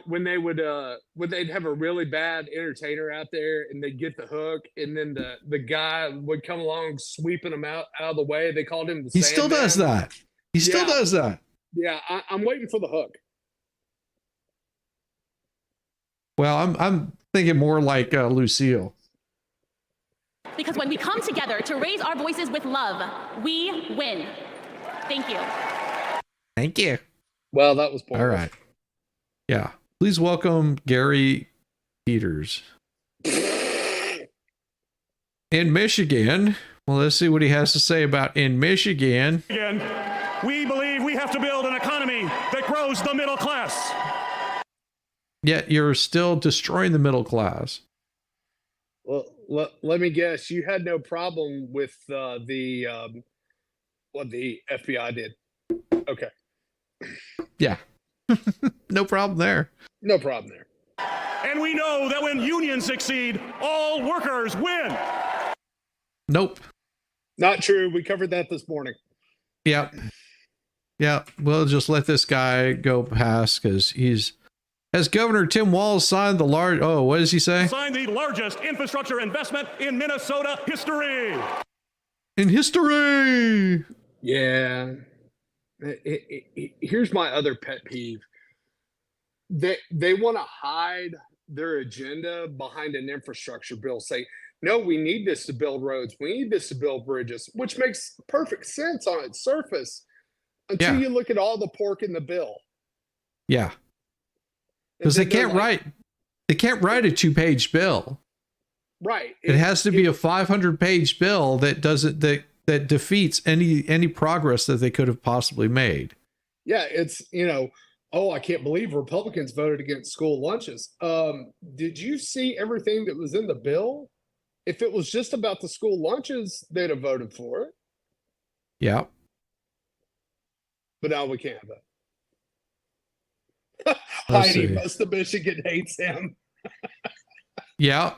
When they'd have a really bad entertainer out there and they'd get the hook, and then the guy would come along sweeping them out of the way. They called him the He still does that. He still does that. Yeah, I'm waiting for the hook. Well, I'm thinking more like Lucille. Because when we come together to raise our voices with love, we win. Thank you. Thank you. Well, that was pointless. All right. Yeah. Please welcome Gary Peters. In Michigan. Well, let's see what he has to say about in Michigan. We believe we have to build an economy that grows the middle class. Yet you're still destroying the middle class. Well, let me guess. You had no problem with what the FBI did. Okay. Yeah. No problem there. No problem there. And we know that when unions succeed, all workers win. Nope. Not true. We covered that this morning. Yep. Yeah. We'll just let this guy go past because has Governor Tim Walz signed the large, what does he say? Signed the largest infrastructure investment in Minnesota history. In history. Yeah. Here's my other pet peeve. they want to hide their agenda behind an infrastructure bill. Say, no, we need this to build roads. We need this to build bridges, which makes perfect sense on its surface until you look at all the pork in the bill. Yeah. Because they can't write a 2-page bill. Right. It has to be a 500-page bill that doesn't that defeats any progress that they could have possibly made. Yeah, it's, oh, I can't believe Republicans voted against school lunches. Did you see everything that was in the bill? If it was just about the school lunches, they'd have voted for it. Yeah. But now we can't have it. Heidi, most of Michigan hates him. Yeah.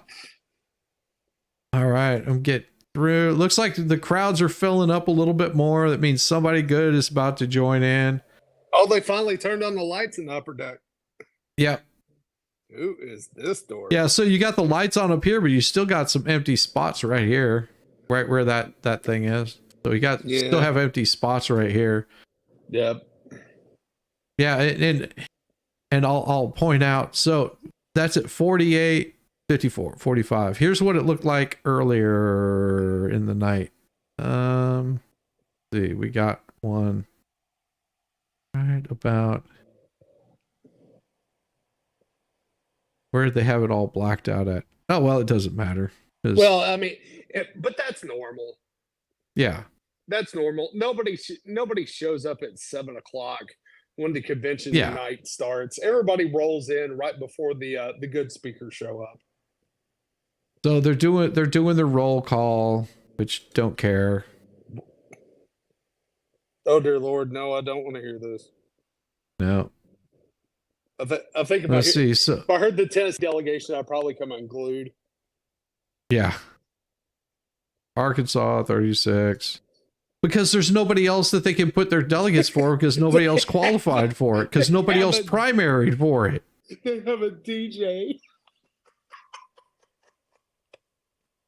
All right. I'm getting through. Looks like the crowds are filling up a little bit more. That means somebody good is about to join in. Oh, they finally turned on the lights in the upper deck. Yep. Who is this door? Yeah, so you got the lights on up here, but you still got some empty spots right here, right where that thing is. So you got still have empty spots right here. Yep. Yeah, and I'll point out. So that's at 48, 54, 45. Here's what it looked like earlier in the night. See, we got one right about. Where did they have it all blacked out at? Oh, well, it doesn't matter. Well, I mean, but that's normal. Yeah. That's normal. Nobody shows up at 7 o'clock when the convention night starts. Everybody rolls in right before the good speakers show up. So they're doing the roll call, which don't care. Oh dear Lord, no, I don't want to hear this. No. I think if I heard the tennis delegation, I'd probably come unglued. Yeah. Arkansas 36. Because there's nobody else that they can put their delegates for because nobody else qualified for it because nobody else primaried for it. They have a DJ.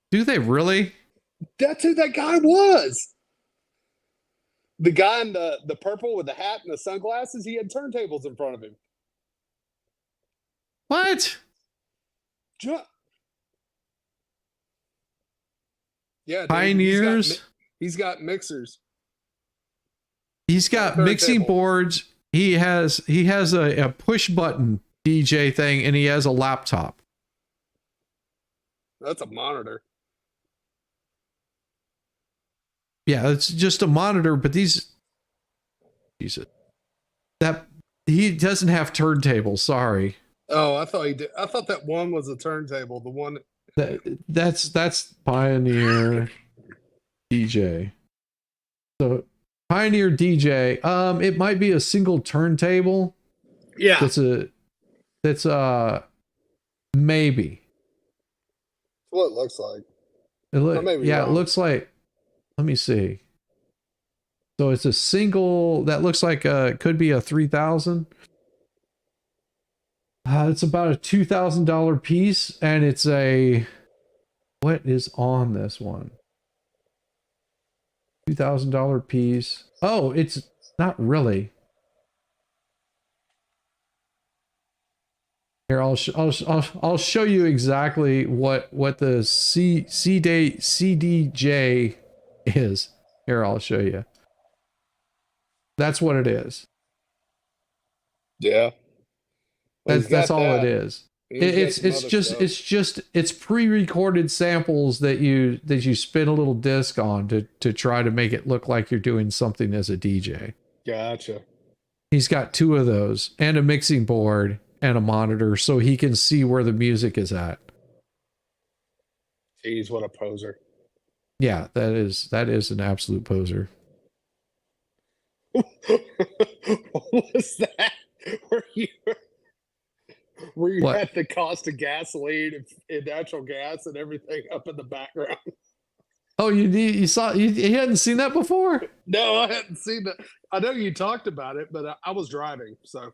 Do they really? That's who that guy was. The guy in the purple with the hat and the sunglasses, he had turntables in front of him. What? Yeah, Pioneers. He's got mixers. He's got mixing boards. He has a push button DJ thing, and he has a laptop. That's a monitor. Yeah, it's just a monitor, but that he doesn't have turntables. Sorry. Oh, I thought he did. I thought that one was a turntable. The one that's Pioneer DJ. So Pioneer DJ. It might be a single turntable. Yeah. That's maybe. That's what it looks like. It looks like. Let me see. So it's a single that looks like could be a 3,000. It's about a $2,000 piece, and it's a. What is on this one? $2,000 piece. Oh, it's not really. Here, I'll show you exactly what the CDJ is. Here, I'll show you. That's what it is. Yeah. Well, that's all it is. It's pre-recorded samples that you spin a little disc on to try to make it look like you're doing something as a DJ. Gotcha. He's got 2 of those and a mixing board and a monitor so he can see where the music is at. Jeez, what a poser. Yeah, that is an absolute poser. What was that? Where you had the cost of gasoline and natural gas and everything up in the background? Oh, you saw you hadn't seen that before? No, I hadn't seen that. I know you talked about it, but I was driving, so.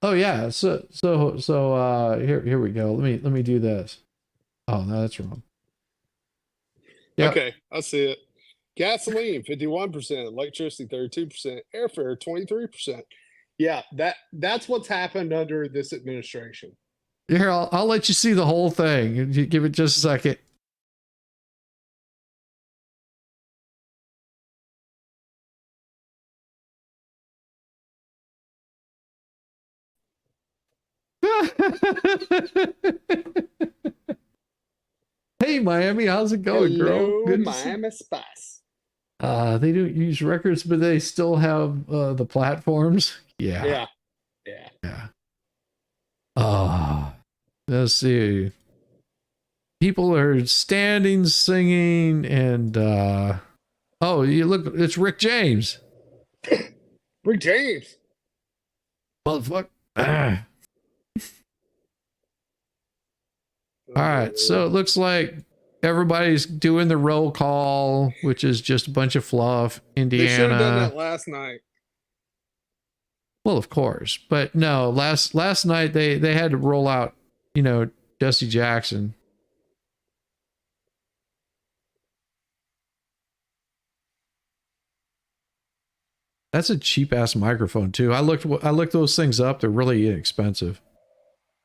Oh yeah, so here we go. Let me do this. Oh no, that's wrong. Yep. Okay, I see it. Gasoline 51%, electricity 32%, airfare 23%. Yeah, that's what's happened under this administration. Here, I'll let you see the whole thing. You give it just a second. Hey, Miami, how's it going, girl? Good Miami Spice. They don't use records, but they still have the platforms. Yeah. Let's see. People are standing, singing, and oh, you look, it's Rick James. Rick James. Motherfucker. All right, so it looks like everybody's doing the roll call, which is just a bunch of fluff. Indiana. They should have done that last night. Well, of course, but no. Last night they had to roll out, Jesse Jackson. That's a cheap ass microphone too. I looked those things up. They're really inexpensive.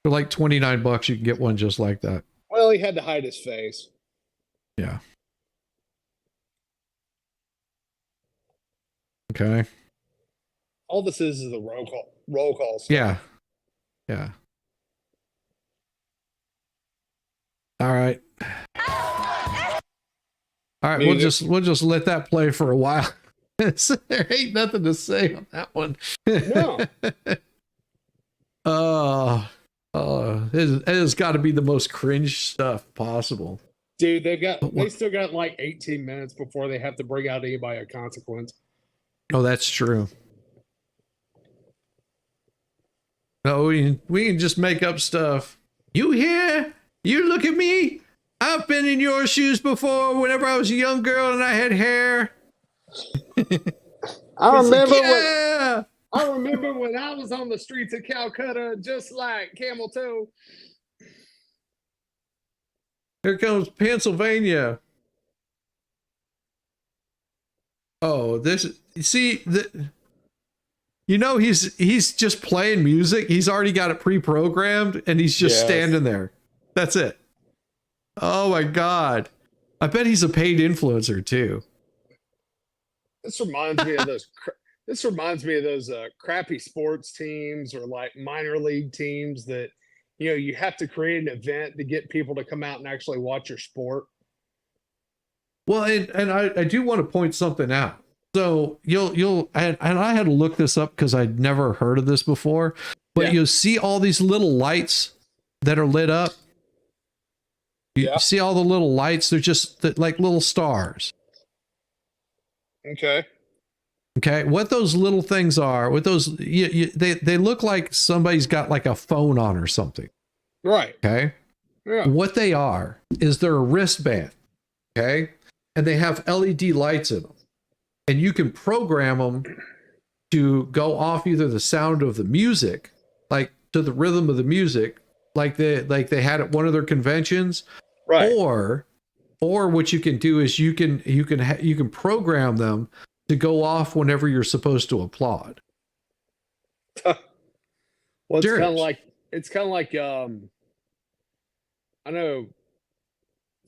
For like $29, you can get one just like that. Well, he had to hide his face. Yeah. Okay. All this is the roll call stuff. Yeah. All right. We'll just let that play for a while. There ain't nothing to say on that one. No. It has got to be the most cringe stuff possible. Dude, they still got like 18 minutes before they have to bring out anybody of consequence. Oh, that's true. No, we can just make up stuff. You here? You look at me? I've been in your shoes before whenever I was a young girl and I had hair. I remember when I was on the streets of Calcutta, just like Camel Toe. Here comes Pennsylvania. Oh, he's just playing music. He's already got it pre-programmed and he's just standing there. That's it. Oh my God. I bet he's a paid influencer too. This reminds me of those. This reminds me of those crappy sports teams or like minor league teams that, you have to create an event to get people to come out and actually watch your sport. Well, and I do want to point something out. So and I had to look this up because I'd never heard of this before, but you'll see all these little lights that are lit up. You see all the little lights. They're just like little stars. Okay. What those little things are, they look like somebody's got like a phone on or something. Right. Okay. Yeah. What they are is they're a wristband. Okay. And they have LED lights in them. And you can program them to go off either the sound of the music, like to the rhythm of the music, like they had at one of their conventions. Right. Or what you can do is you can program them to go off whenever you're supposed to applaud. Well, it's kind of like I know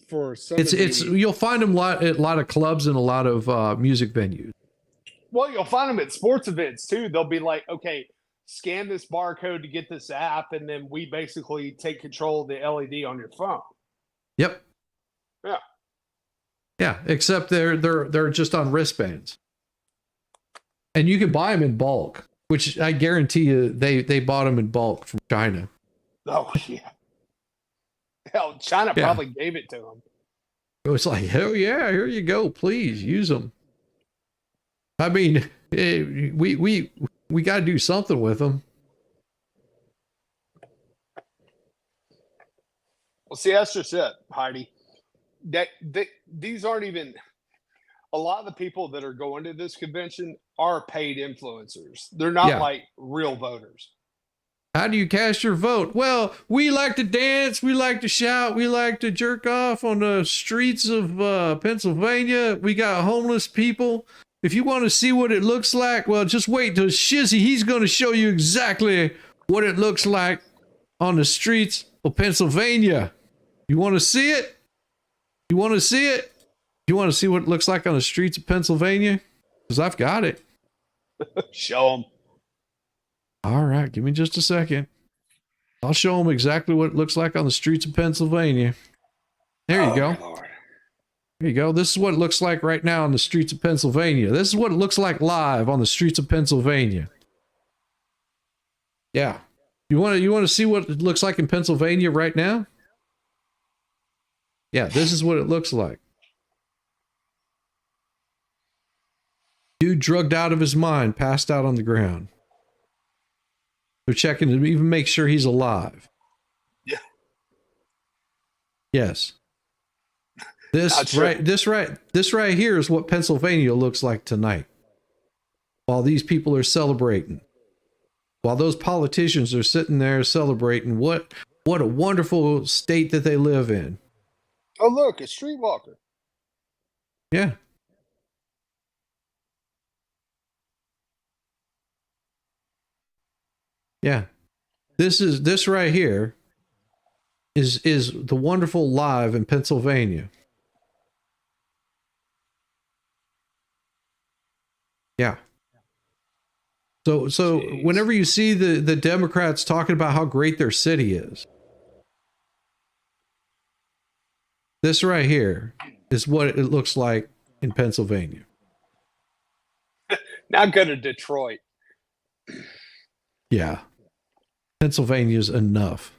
for some you'll find them at a lot of clubs and a lot of music venues. Well, you'll find them at sports events too. They'll be like, okay, scan this barcode to get this app, and then we basically take control of the LED on your phone. Yep. Yeah. Yeah, except they're just on wristbands. And you can buy them in bulk, which I guarantee you they bought them in bulk from China. Oh, yeah. Hell, China probably gave it to them. It was like, hell yeah, here you go. Please use them. I mean, we got to do something with them. Well, see, that's just it, Heidi. These aren't even... A lot of the people that are going to this convention are paid influencers. They're not like real voters. How do you cast your vote? Well, we like to dance. We like to shout. We like to jerk off on the streets of Pennsylvania. We got homeless people. If you want to see what it looks like, well, just wait till Shizzy. He's going to show you exactly what it looks like on the streets of Pennsylvania. You want to see it? You want to see it? You want to see what it looks like on the streets of Pennsylvania? Because I've got it. Show them. All right, give me just a second. I'll show them exactly what it looks like on the streets of Pennsylvania. There you go. There you go. This is what it looks like right now on the streets of Pennsylvania. This is what it looks like live on the streets of Pennsylvania. Yeah. You want to see what it looks like in Pennsylvania right now? Yeah, this is what it looks like. Dude drugged out of his mind, passed out on the ground. They're checking to even make sure he's alive. Yeah. Yes. This right here is what Pennsylvania looks like tonight. While these people are celebrating. While those politicians are sitting there celebrating what a wonderful state that they live in. Oh, look, a streetwalker. Yeah. Yeah. This right here is the wonderful live in Pennsylvania. Yeah. So Jeez. Whenever you see the Democrats talking about how great their city is, this right here is what it looks like in Pennsylvania. Now go to Detroit. Yeah. Pennsylvania's enough.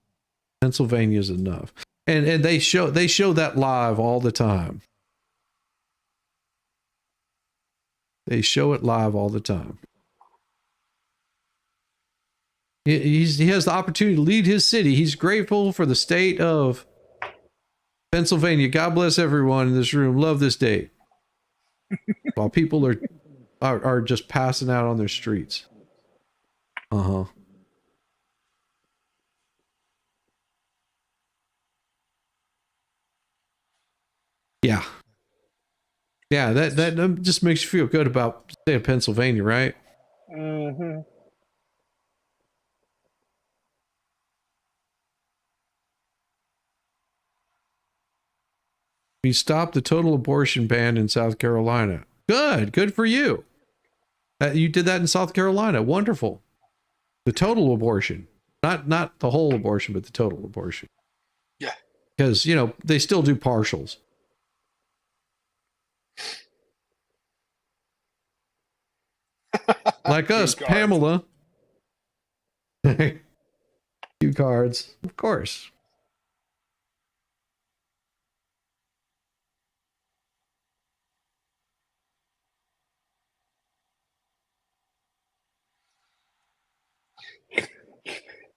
Pennsylvania's enough. And they show that live all the time. They show it live all the time. He has the opportunity to lead his city. He's grateful for the state of Pennsylvania. God bless everyone in this room. Love this day. While people are just passing out on their streets. Uh-huh. Yeah. Yeah, that just makes you feel good about the state of Pennsylvania, right? Mm-hmm. We stopped the total abortion ban in South Carolina. Good for you. You did that in South Carolina. Wonderful. The total abortion, not the whole abortion, but the total abortion. Yeah. Because they still do partials. Like us, Pamela. Cue cards, of course.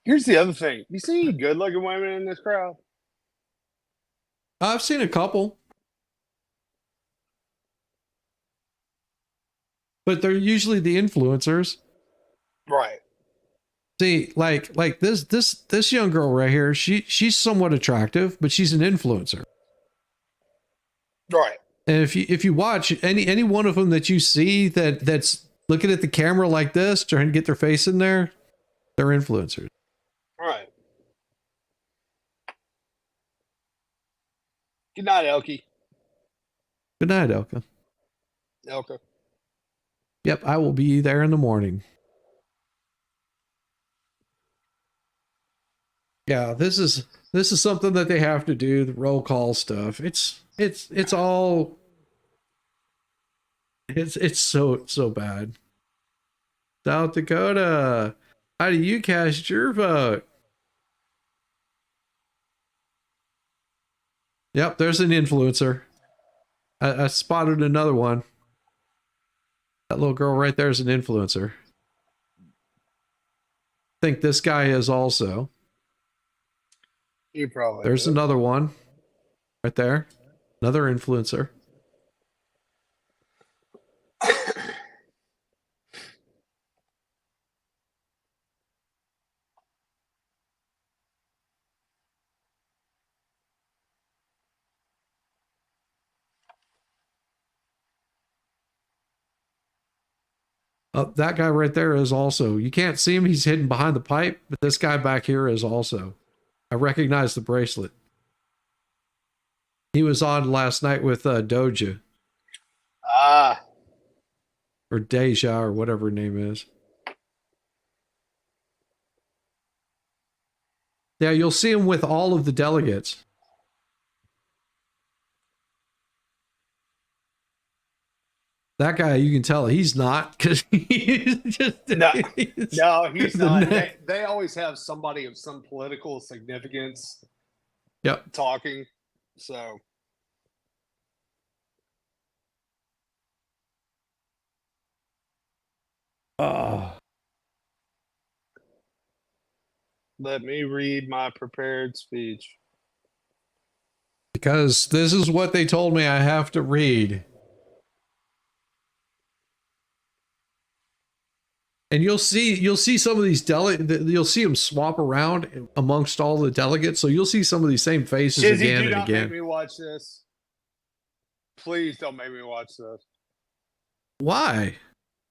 Here's the other thing. You see any good-looking women in this crowd? I've seen a couple. But they're usually the influencers. Right. See, like this young girl right here, she's somewhat attractive, but she's an influencer. Right. And if you watch any one of them that you see that's looking at the camera like this, trying to get their face in there, they're influencers. Right. Good night, Elkie. Good night, Elka. Elka. Yep, I will be there in the morning. Yeah, this is something that they have to do, the roll call stuff. It's all it's so bad. South Dakota, how do you cast your vote? Yep, there's an influencer. I spotted another one. That little girl right there is an influencer. I think this guy is also. You probably. There's another one right there. Another influencer. That guy right there is also. You can't see him. He's hidden behind the pipe, but this guy back here is also. I recognize the bracelet. He was on last night with Doja. Or Deja, or whatever her name is. Yeah, you'll see him with all of the delegates. That guy, you can tell he's not, because he's just no, he's not. They always have somebody of some political significance. Yep. Talking. So. Let me read my prepared speech. Because this is what they told me I have to read. And you'll see some of these you'll see them swap around amongst all the delegates. So you'll see some of these same faces Shizzy, again do and not again. make me watch this. Please don't make me watch this. Why?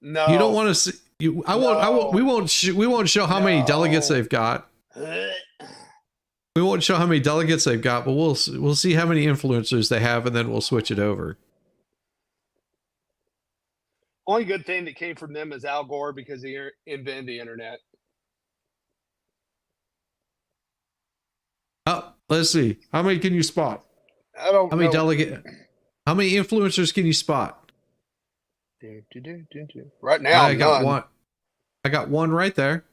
No, you don't want to see. We won't show how many delegates they've got. We won't show how many delegates they've got, but we'll see how many influencers they have, and then we'll switch it over. Only good thing that came from them is Al Gore, because he invented the internet. Oh, let's see. How many can you spot? I don't How many know. How many influencers can you spot? Right now, I got none. one. I got one right there.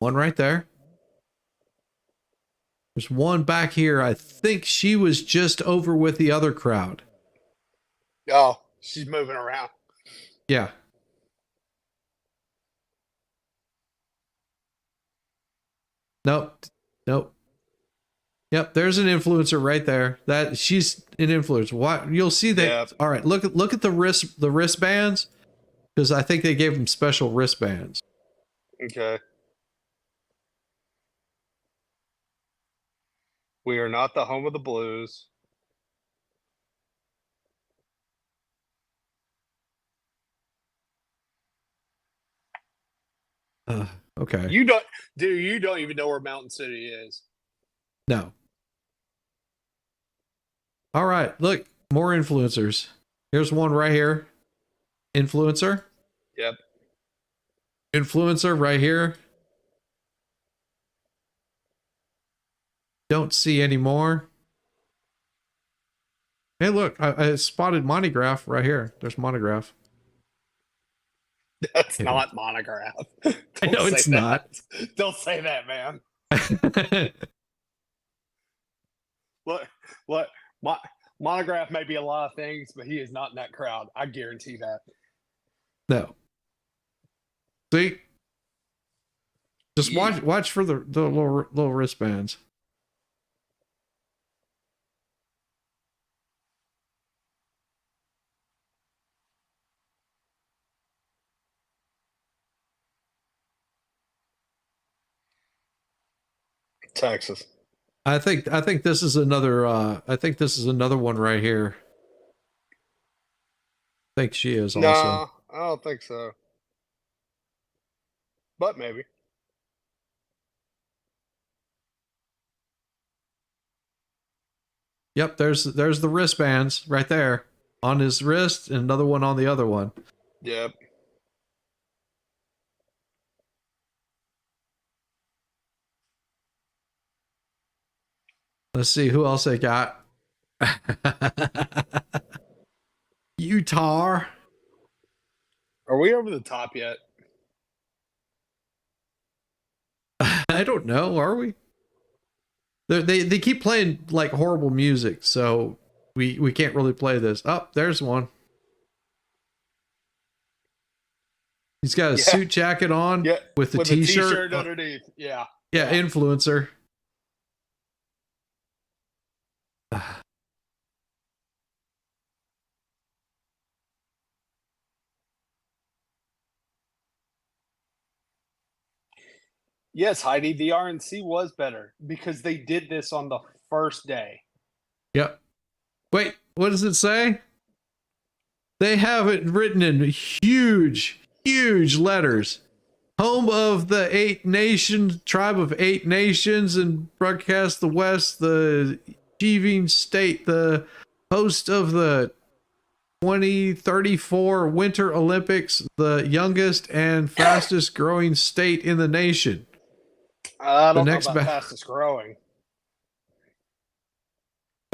One right there. There's one back here. I think she was just over with the other crowd. Oh, she's moving around. Yeah. Nope. Nope. Yep, there's an influencer right there. That she's an influencer. What you'll see that. Yep. All right, look at the wristbands, because I think they gave them special wristbands. Okay. We are not the home of the blues. Okay. You don't even know where Mountain City is. No. All right, look, more influencers. Here's one right here. Influencer. Yep. Influencer right here. Don't see any more. Hey, look, I spotted Monograph right here. There's Monograph. That's not Monograph. I know it's not. Don't say that, man. Look, Monograph may be a lot of things, but he is not in that crowd. I guarantee that. No. See? Just watch for the little wristbands. Texas. I think this is another one right here. I think she is also. No, I don't think so. But maybe. Yep, there's the wristbands right there on his wrist, and another one on the other one. Yep. Let's see who else they got. Utah. Are we over the top yet? I don't know. Are we? They keep playing like horrible music, so we can't really play this. Oh, there's one. He's got a suit jacket on with the t-shirt underneath. Yeah. Yeah, influencer. Yes, Heidi, the RNC was better because they did this on the first day. Yep. Wait, what does it say? They have it written in huge huge letters. Home of the 8 nations, tribe of 8 nations, and broadcast the West, the achieving state, the host of the 2034 Winter Olympics, the youngest and fastest growing state in the nation. I don't know about fastest growing.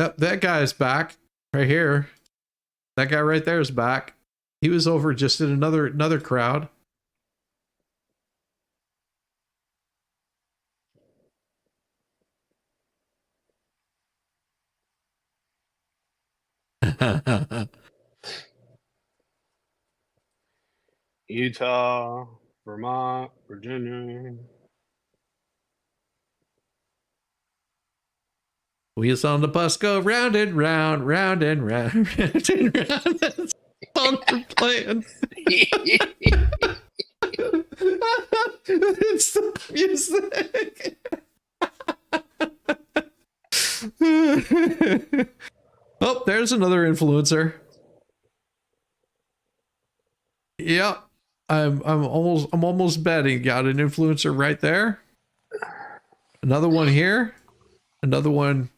Yep, that guy is back right here. That guy right there is back. He was over just in another crowd. Utah, Vermont, Virginia. Wheels on the bus go round and round, round and round, round and round. That's the song we're playing. It's the music. Oh, there's another influencer. Yep. I'm almost betting got an influencer right there. Another one here. Another one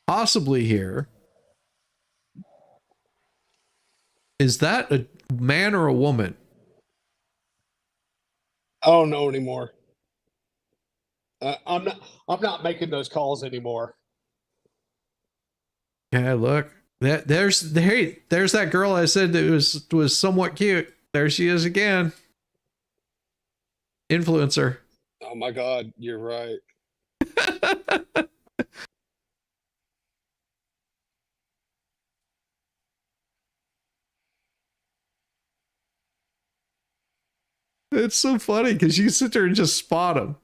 possibly here. Is that a man or a woman? I don't know anymore. I'm not making those calls anymore. Yeah, look. There's that girl I said that was somewhat cute. There she is again. Influencer. Oh my God, you're right. It's so funny because you sit there and just spot them.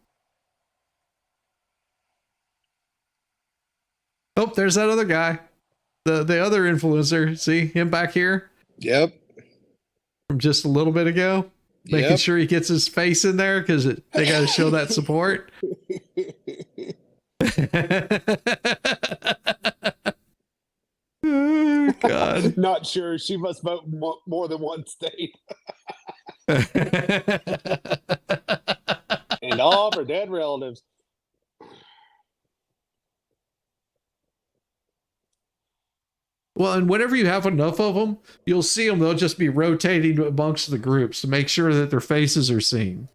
Oh, there's that other guy. The other influencer. See him back here? Yep. From just a little bit ago. Making sure he gets his face in there because they got to show that support. Oh, God. Not sure. She must vote more than one state. And all of her dead relatives. Well, and whenever you have enough of them, you'll see them. They'll just be rotating amongst the groups to make sure that their faces are seen.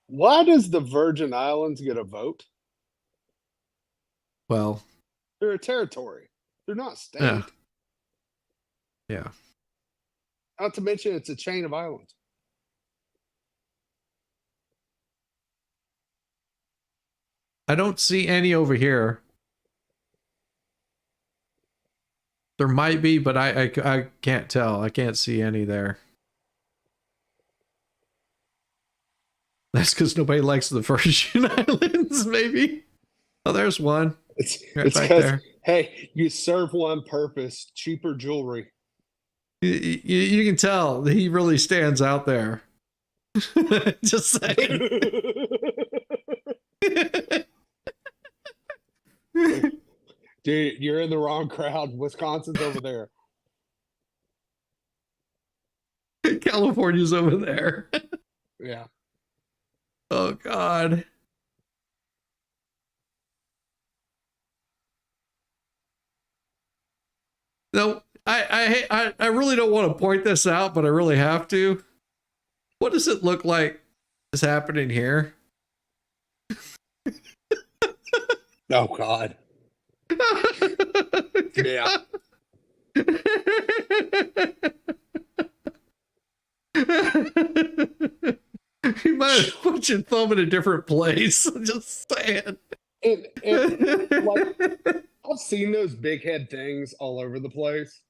Why does the Virgin Islands get a vote? Well, they're a territory. They're not state. Yeah. Not to mention it's a chain of islands. I don't see any over here. There might be, but I can't tell. I can't see any there. That's because nobody likes the Virgin Islands, maybe. Oh, there's one. It's back there. Hey, you serve one purpose: cheaper jewelry. You can tell he really stands out there. Just saying. Dude, you're in the wrong crowd. Wisconsin's over there. California's over there. Yeah. Oh, God. No, I really don't want to point this out, but I really have to. What does it look like is happening here? Oh, God. Yeah. You might have put your thumb in a different place. I'm just saying. Like, I've seen those big head things all over the place,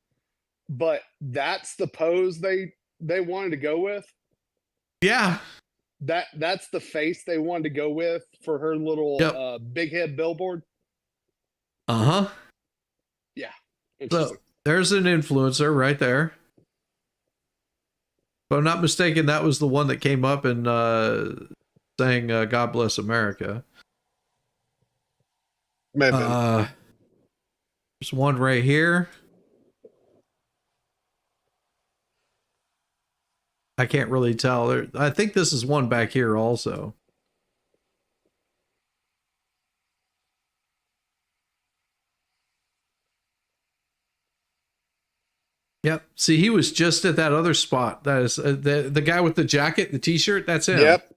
but that's the pose they wanted to go with. Yeah. That's the face they wanted to go with for her little big head billboard. Uh-huh. Yeah. So there's an influencer right there. If I'm not mistaken, that was the one that came up and saying God bless America. Maybe. There's one right here. I can't really tell. I think this is one back here also. Yep. See, he was just at that other spot. That is the guy with the jacket, the t-shirt. That's him. Yep.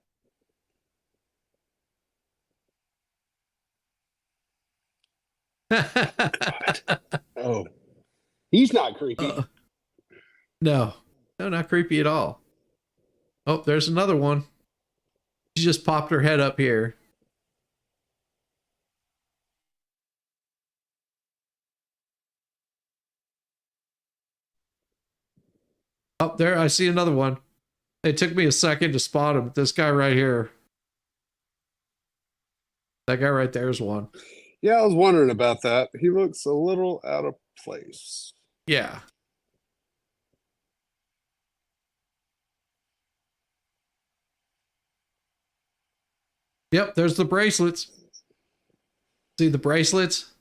Oh, he's not creepy. No, not creepy at all. Oh, there's another one. She just popped her head up here. Up there, I see another one. It took me a second to spot him. This guy right here. That guy right there is one. Yeah, I was wondering about that. He looks a little out of place. Yeah. Yep, there's the bracelets. See the bracelets?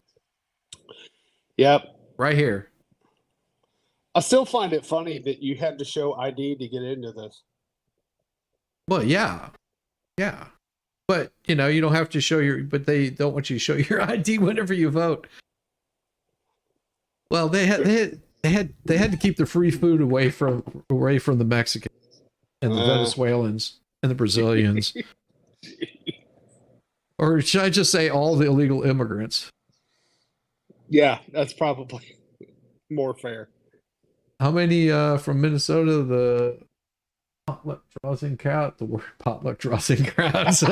Yep. Right here. I still find it funny that you had to show ID to get into this. Well, yeah. Yeah. But, you know, you don't have to show but they don't want you to show your ID whenever you vote. Well, they had to keep the free food away from the Mexicans and the Venezuelans and the Brazilians. Or should I just say all the illegal immigrants? Yeah, that's probably more fair. How many from Minnesota? The potluck draws in crowd. The word potluck draws in crowds.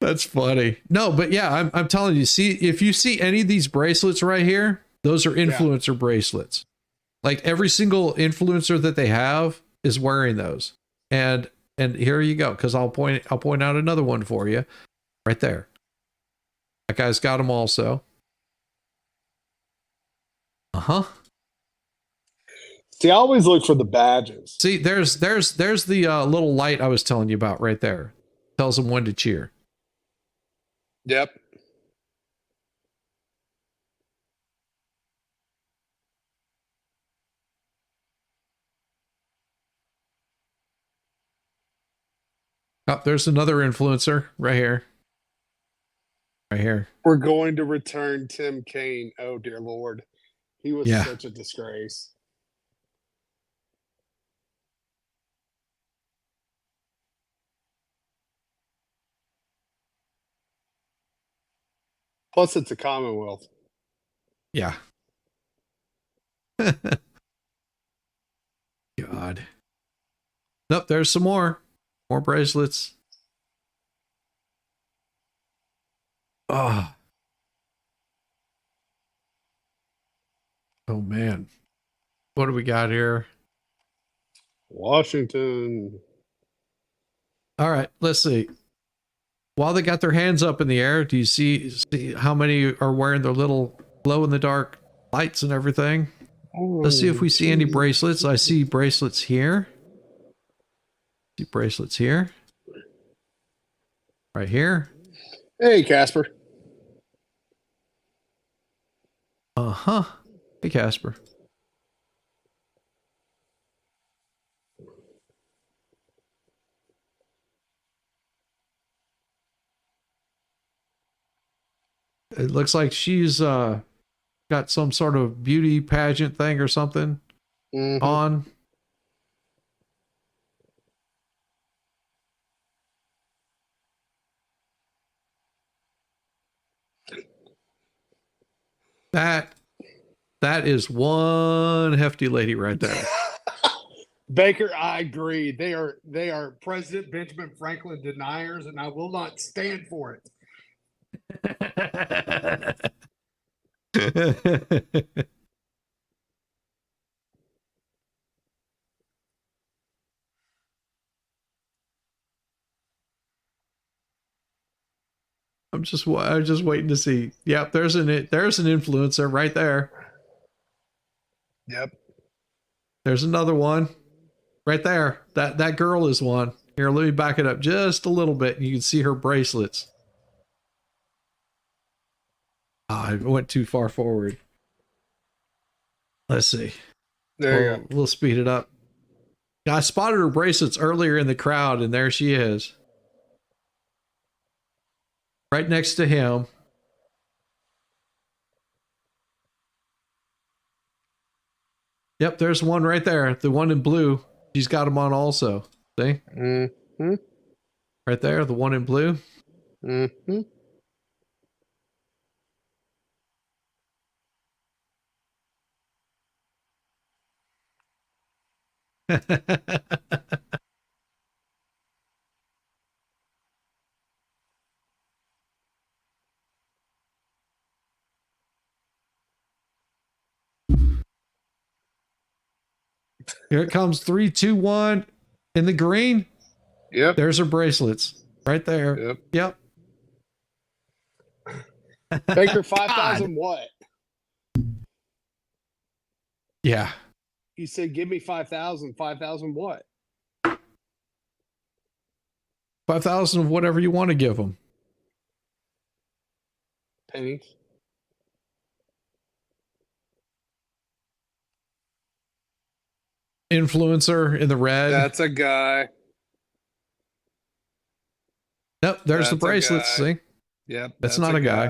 That's funny. No, but yeah, I'm telling you. See, if you see any of these bracelets right here, those are influencer bracelets. Like every single influencer that they have is wearing those. And here you go. Because I'll point out another one for you, right there. That guy's got them also. See, I always look for the badges. See, there's the little light I was telling you about right there. Tells them when to cheer. Yep. Oh, there's another influencer right here. Right here. We're going to return Tim Kaine. Oh, dear Lord. He was such a disgrace. Plus, it's a Commonwealth. Yeah. God. Nope, there's some more. More bracelets. Oh. Oh, man. What do we got here? Washington. All right, let's see. While they got their hands up in the air, do you see how many are wearing their little glow-in-the-dark lights and everything? Let's see if we see any bracelets. I see bracelets here. See bracelets here. Right here. Hey, Casper. Uh-huh. Hey, Casper. It looks like she's got some sort of beauty pageant thing or something on. That is one hefty lady right there. Baker, I agree. They are President Benjamin Franklin deniers, and I will not stand for it. I'm just waiting to see. Yep, there's an influencer right there. Yep. There's another one right there. That girl is one. Here, let me back it up just a little bit and you can see her bracelets. I went too far forward. Let's see. There you go. We'll speed it up. I spotted her bracelets earlier in the crowd, and there she is. Right next to him. Yep, there's one right there. The one in blue. She's got them on also. See? Mm-hmm. Right there, the one in blue. Mm-hmm. Here it comes. 3, 2, 1. In the green. Yep. There's her bracelets. Right there. Yep. Baker, 5,000 what? Yeah. You said, give me 5,000. 5,000 what? 5,000 of whatever you want to give them. Pennies. Influencer in the red. That's a guy. Nope, there's the That's a bracelets. guy. See? Yep. That's not a guy.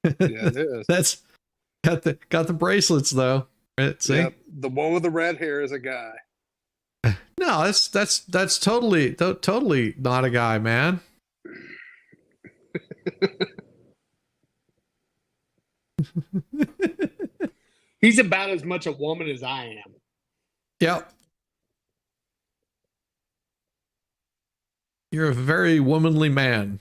Yeah, it is. That's got the bracelets though. Right? See? Yep. The one with the red hair is a guy. No, that's totally not a guy, man. He's about as much a woman as I am. Yep. You're a very womanly man.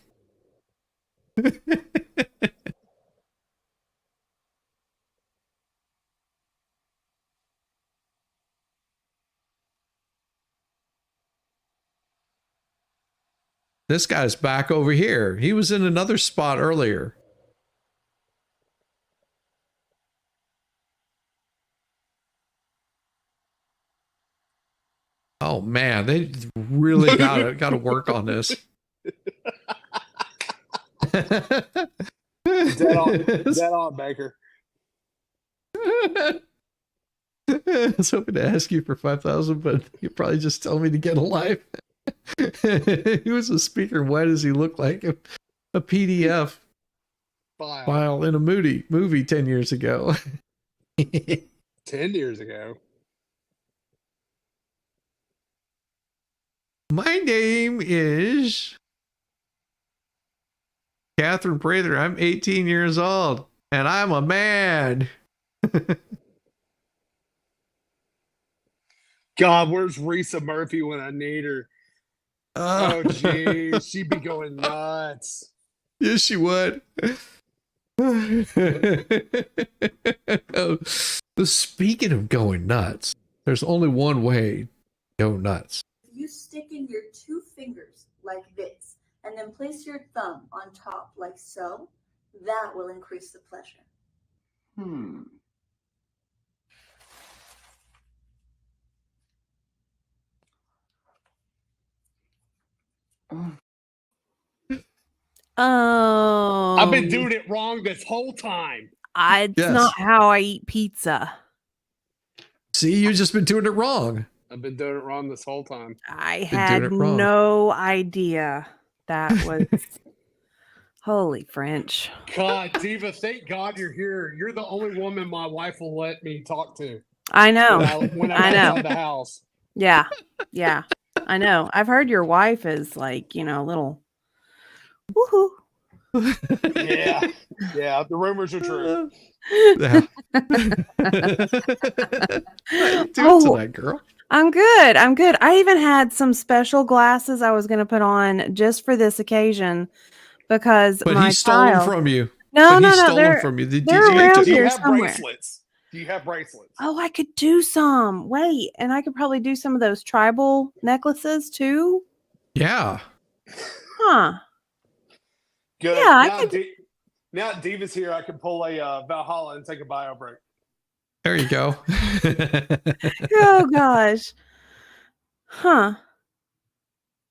This guy's back over here. He was in another spot earlier. Oh man, they really gotta work on this. Dead on, Baker. I was hoping to ask you for 5,000, but you probably just tell me to get a life. He was a speaker. Why does he look like a PDF file in a movie 10 years ago? 10 years ago. My name is Catherine Prather. I'm 18 years old, and I'm a man. God, where's Risa Murphy when I need her? Oh, geez. She'd be going nuts. Yes, she would. Oh, speaking of going nuts, there's only one way to go nuts. You stick in your 2 fingers like this, and then place your thumb on top like so. That will increase the pleasure. Oh. I've been doing it wrong this whole time. It's not how I eat pizza. See, you've just been doing it wrong. I've been doing it wrong this whole time. I had no idea that was holy French. God, Diva, thank God you're here. You're the only woman my wife will let me talk to. I know. When I'm I know. outside the house. Yeah. Yeah. I know. I've heard your wife is like, a little woohoo. Yeah. Yeah. The rumors are true. Yeah. How you doing tonight, girl? I'm good. I even had some special glasses I was going to put on just for this occasion because But my he stole them from you. No, But no, he no. stole They're them from you. they're around Do you here have somewhere. bracelets? Do you have bracelets? Oh, I could do some. Wait, and I could probably do some of those tribal necklaces too. Yeah. Huh. Good. Yeah, now, I could. Now Diva's here. I can pull a Valhalla and take a bio break. There you go. Oh gosh. Huh.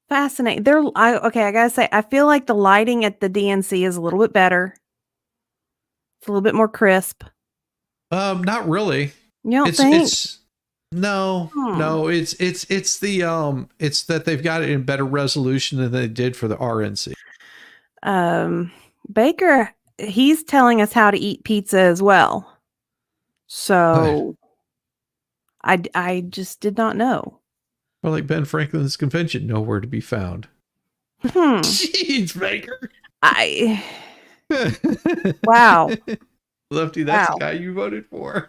Fascinating. I gotta say, I feel like the lighting at the DNC is a little bit better. It's a little bit more crisp. Not really. You don't think? No, it's that they've got it in better resolution than they did for the RNC. Baker, he's telling us how to eat pizza as well. So I just did not know. Or like Ben Franklin's convention, nowhere to be found. Jeez, Baker. Wow. Lefty, that's the guy you voted for.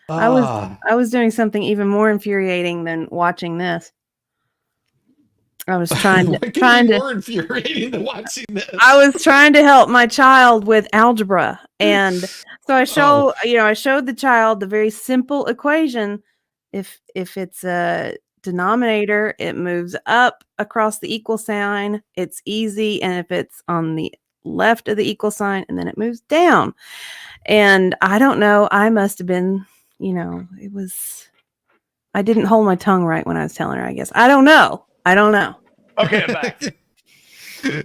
I was doing something even more infuriating than watching this. I was trying to more infuriating than watching this. I was trying to help my child with algebra, and so I showed the child the very simple equation. If it's a denominator, it moves up across the equal sign. It's easy, and if it's on the left of the equal sign, and then it moves down. And I don't know. I must have been, I didn't hold my tongue right when I was telling her. I guess I don't know. Okay, I'm back.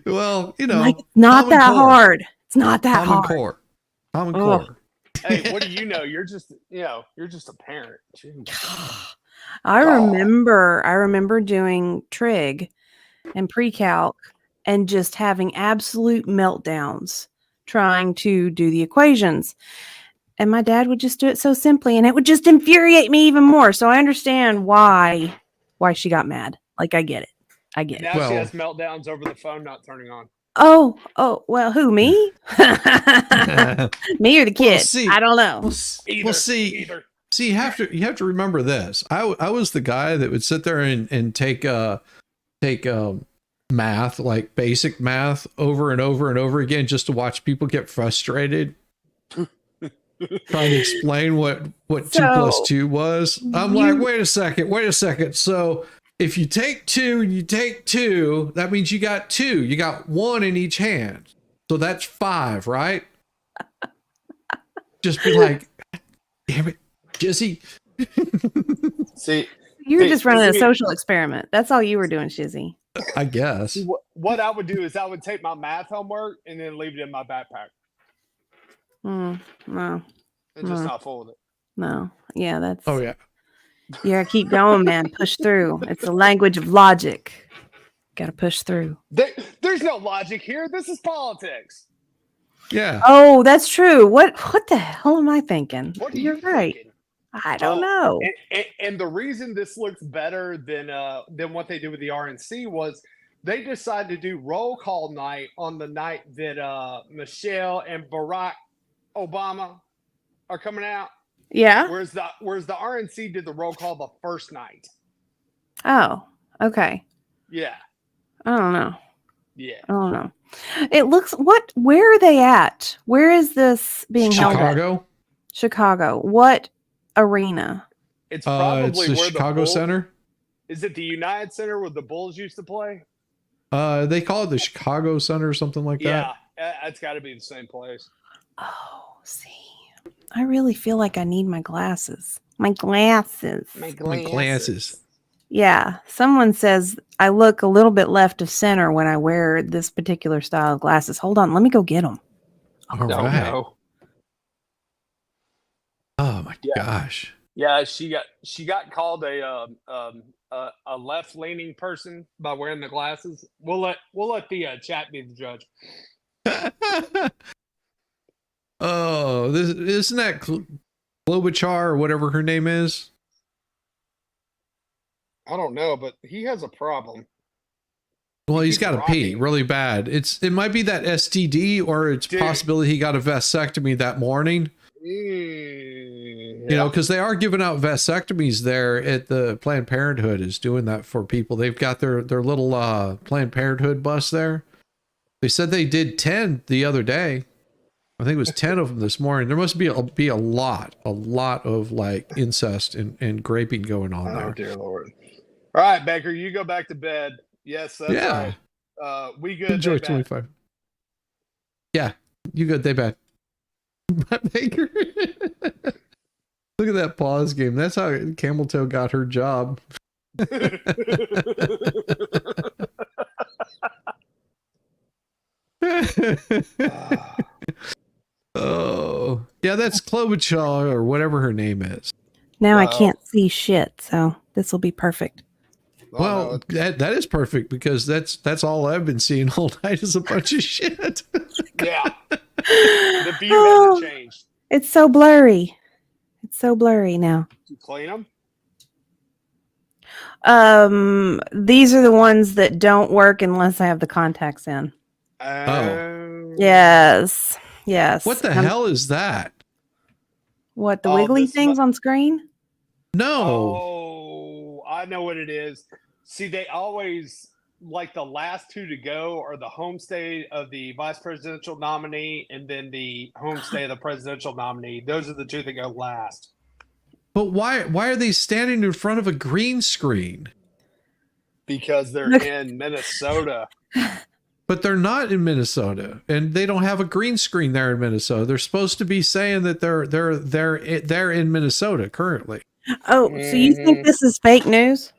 Well, like, it's not that hard. It's not that hard. Common core. Hey, what do you know? You're just a parent. Jeez. I remember doing trig and pre-calc and just having absolute meltdowns trying to do the equations. And my dad would just do it so simply, and it would just infuriate me even more. So I understand why she got mad. Like, I get it. Now she has meltdowns over the phone not turning on. Oh, well, who, me? Me or the kid? I don't know. Either. See, you have to remember this. I was the guy that would sit there and take math, like basic math, over and over and over again, just to watch people get frustrated. Trying to explain what 2 plus 2 was. I'm like, wait a second. So if you take 2 and you take 2, that means you got 2. You got 1 in each hand. So that's 5, right? Just be like, damn it, Jizzy. See, you were just running a social experiment. That's all you were doing, Shizzy. I guess. What I would do is I would take my math homework and then leave it in my backpack. No. And just not full of it. No. Yeah, that's. Oh, yeah. Yeah, keep going, man. Push through. It's a language of logic. Got to push through. There's no logic here. This is politics. Yeah. Oh, that's true. What the hell am I thinking? You're right. I don't know. And the reason this looks better than what they did with the RNC was they decided to do roll call night on the night that Michelle and Barack Obama are coming out. Yeah. Whereas the RNC did the roll call the first night. Oh, okay. Yeah. I don't know. Yeah. I don't know. It looks where are they at? Where is this being held at? Chicago. What arena? It's probably the where Chicago Center. Is it the United Center where the Bulls used to play? They call it the Chicago Center or something like that. Yeah, it's got to be the same place. Oh, see. I really feel like I need my glasses. My glasses. Yeah. Someone says I look a little bit left of center when I wear this particular style of glasses. Hold on. Let me go get them. All right. No. Oh my gosh. Yeah, she got called a left-leaning person by wearing the glasses. We'll let the chat be the judge. Oh, isn't that Klobuchar or whatever her name is? I don't know, but he has a problem. Well, he's got to pee really bad. It might be that STD, or it's possibility he got a vasectomy that morning. Yeah. Because they are giving out vasectomies there at the Planned Parenthood is doing that for people. They've got their little Planned Parenthood bus there. They said they did 10 the other day. I think it was 10 of them this morning. There must be a lot of like incest and graping going on there. Oh, dear Lord. All right, Baker, you go back to bed. Yes, that's right. We good. Enjoy 25. Yeah, you good. They bad. Baker. Look at that pause game. That's how Camel Toe got her job. Oh, yeah, that's Klobuchar or whatever her name is. Now I can't see shit, so this will be perfect. Well, that is perfect because that's all I've been seeing all night is a bunch of shit. Yeah. The view hasn't changed. It's so blurry. It's so blurry now. You clean them? These are the ones that don't work unless I have the contacts in. Oh. Yes. Yes. What the hell is that? What, the wiggly things on screen? No. Oh, I know what it is. See, they always, like the last two to go are the homestay of the vice presidential nominee and then the homestay of the presidential nominee. Those are the two that go last. But why are they standing in front of a green screen? Because they're in Minnesota. But they're not in Minnesota, and they don't have a green screen there in Minnesota. They're supposed to be saying that they're in Minnesota currently. Oh, so you think this is fake news?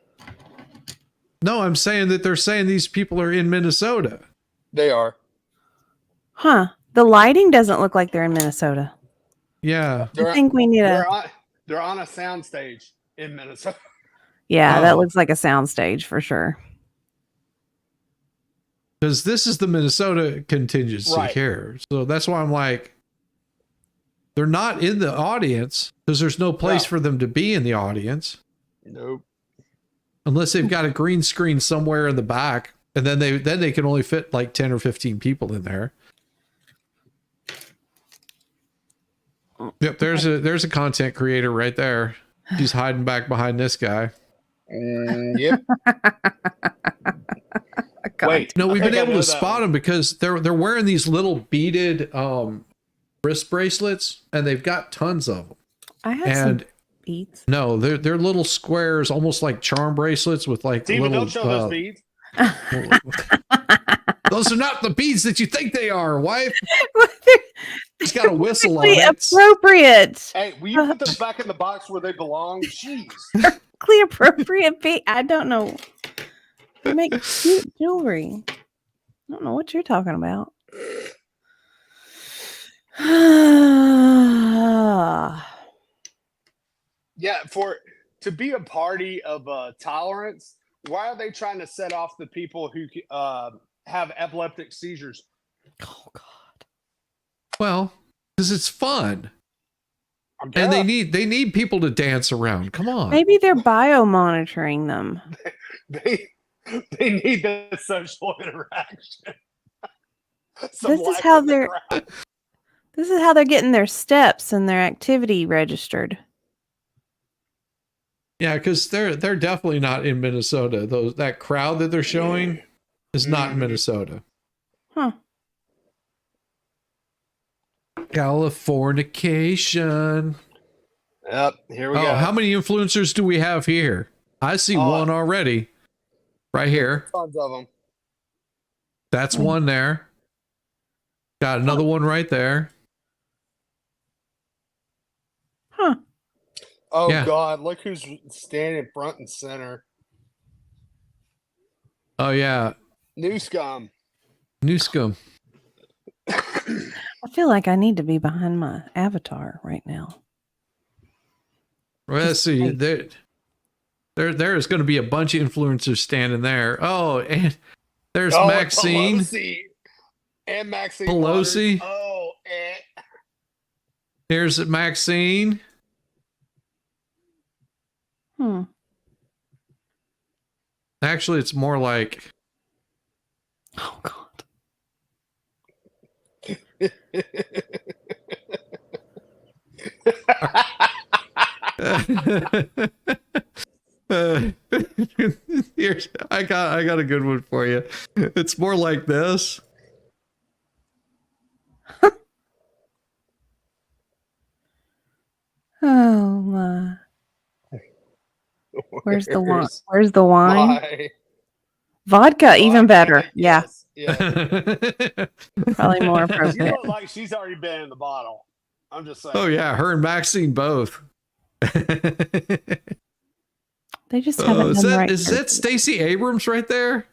No, I'm saying that they're saying these people are in Minnesota. They are. Huh. The lighting doesn't look like they're in Minnesota. Yeah. I think we need They're on a soundstage in Minnesota. Yeah, that looks like a soundstage for sure. Because this is the Minnesota contingency Right. here. So that's why I'm like, they're not in the audience because there's no place for them to be in the audience. Nope. Unless they've got a green screen somewhere in the back, and then they can only fit like 10 or 15 people in there. Yep, there's a content creator right there. She's hiding back behind this guy. Yep. Wait, no, we've been able to spot them because they're wearing these little beaded wrist bracelets, and they've got tons of them. I have some beads. No, they're little squares, almost like charm bracelets with like Steven, little. don't show those beads. Those are not the beads that you think they are, wife. He's got a whistle on Perfectly it. appropriate. Hey, will you put them back in the box where they belong? Jeez. Perfectly appropriate bead. I don't know. They make cute jewelry. I don't know what you're talking about. Yeah, to be a party of tolerance, why are they trying to set off the people who have epileptic seizures? Oh God. Well, because it's fun. And they need people to dance around. Come on. Maybe they're bio-monitoring them. They need the social interaction. This is how they're getting their steps and their activity registered. Yeah, because they're definitely not in Minnesota. That crowd that they're showing is not in Minnesota. Huh. Californication. Yep, here we go. How many influencers do we have here? I see one already. Right here. Tons of them. That's one there. Got another one right there. Huh. Oh Yeah. God, look who's standing front and center. Oh yeah. New scum. I feel like I need to be behind my avatar right now. Well, let's see. There is going to be a bunch of influencers standing there. Oh, and there's Maxine. Pelosi. And Maxine Pelosi. Waters. Oh, There's Maxine. Actually, it's more like. Oh God. Here's, I got a good one for you. It's more like this. Oh my. Where's the wine? Where's the wine? Vodka, even better. Yeah. Probably more She appropriate. looks like she's already been in the bottle. I'm just saying. Oh yeah, her and Maxine both. They just haven't done right. Is that Stacey Abrams right there?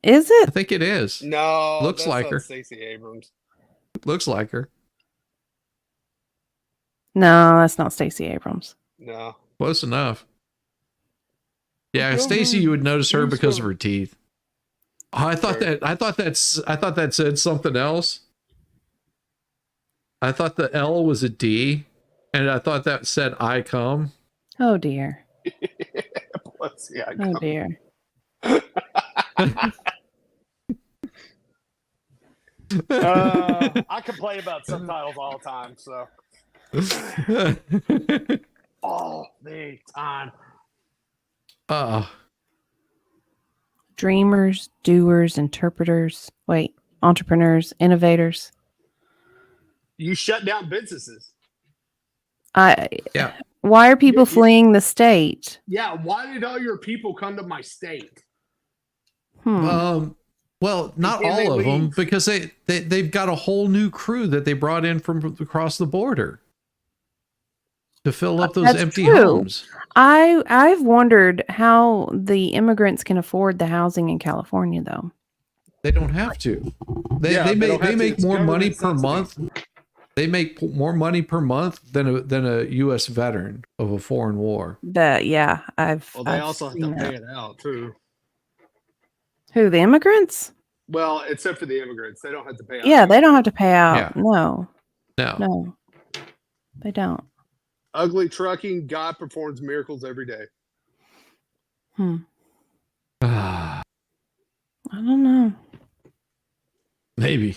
Is I it? think it is. No, Looks that's like not her. Stacey Abrams. Looks like her. No, that's not Stacey Abrams. No. Close enough. Yeah, Go Stacy, ahead. you would notice her because of Discover. her teeth. Oh, I thought that said something else. I thought the L was a D, and I thought that said I come. Oh dear. Let's see. Oh dear. I complain about subtitles all the time, so all the time. Dreamers, doers, interpreters. Wait, entrepreneurs, innovators. You shut down businesses. Yeah. Why are people fleeing the state? Yeah, why did all your people come to my state? Well, not And they all of them, leave. because they've got a whole new crew that they brought in from across the border to fill up those That's empty true. homes. I've wondered how the immigrants can afford the housing in California, though. They don't have to. They Yeah, they don't have to. make It's more money government per subsidy. month. They make more money per month than a U.S. veteran of a foreign war. But yeah, I've. Well, they I've also have seen to pay that. it out too. Who, the immigrants? Well, except for the immigrants, they don't have to pay out. Yeah, they don't have to pay out. Yeah. No, No. they don't. Ugly trucking, God performs miracles every day. I don't know. Maybe.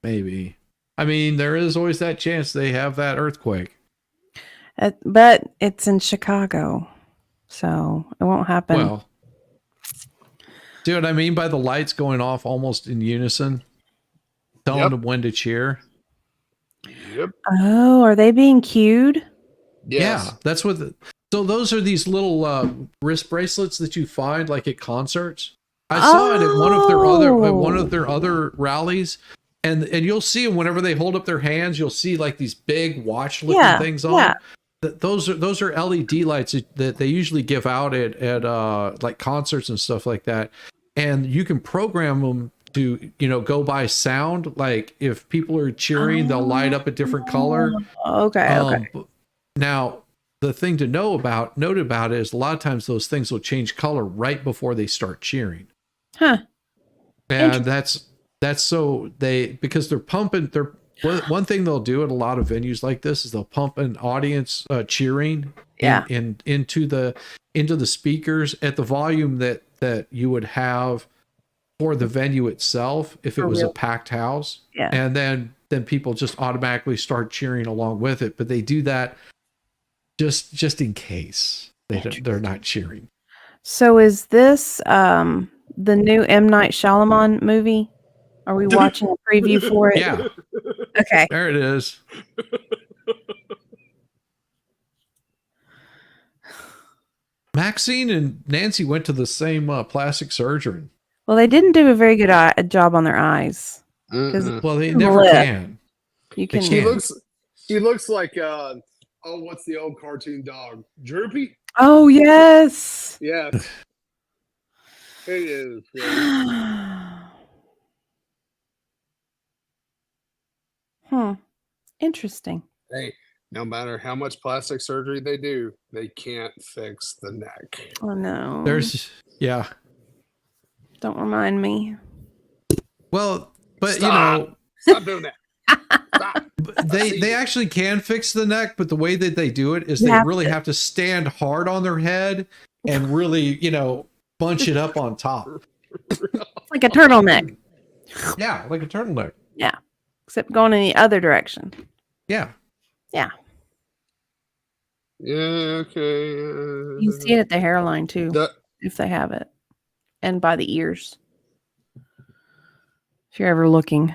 I mean, there is always that chance they have that earthquake. But it's in Chicago, so it won't happen. Well, see what I mean by the lights going off almost in unison, telling them when to cheer? Yep. Oh, are they being cued? Yeah, that's what. So those are these little wrist bracelets that you find like at concerts. I saw it at one of their other rallies, and you'll see them whenever they hold up their hands. You'll see like these big watch looking things on. Yeah. Those are LED lights that they usually give out at like concerts and stuff like that, and you can program them to go by sound. Like if people are cheering, they'll light up a different color. Okay. Now the thing to note about it is a lot of times those things will change color right before they start cheering. Huh. And that's so because they're pumping. One thing they'll do at a lot of venues like this is they'll pump an audience cheering into the speakers at the volume that you would have for the venue itself if it was a packed house. Yeah. And then people just automatically start cheering along with it. But they do that just in case they're not cheering. So is this the new M. Night Shyamalan movie? Are we watching a preview for it? Yeah. Okay. There it is. Maxine and Nancy went to the same plastic surgeon. Well, they didn't do a very good job on their eyes. 'Cause Well, they never lip, can. You can. He looks like what's the old cartoon dog? Droopy? Oh yes. Yes. It is. Interesting. Hey, no matter how much plastic surgery they do, they can't fix the neck. Oh no. Don't remind me. Well, but Stop doing that. they actually can fix the neck, but the way that they do it is they really have to stand hard on their head and really, bunch it up on top. Like a turtleneck. Yeah, like a turtleneck. Yeah. Except going in the other direction. Yeah. Yeah. Yeah, okay. You can see it at the hairline too, if they have it. And by the ears. If you're ever looking.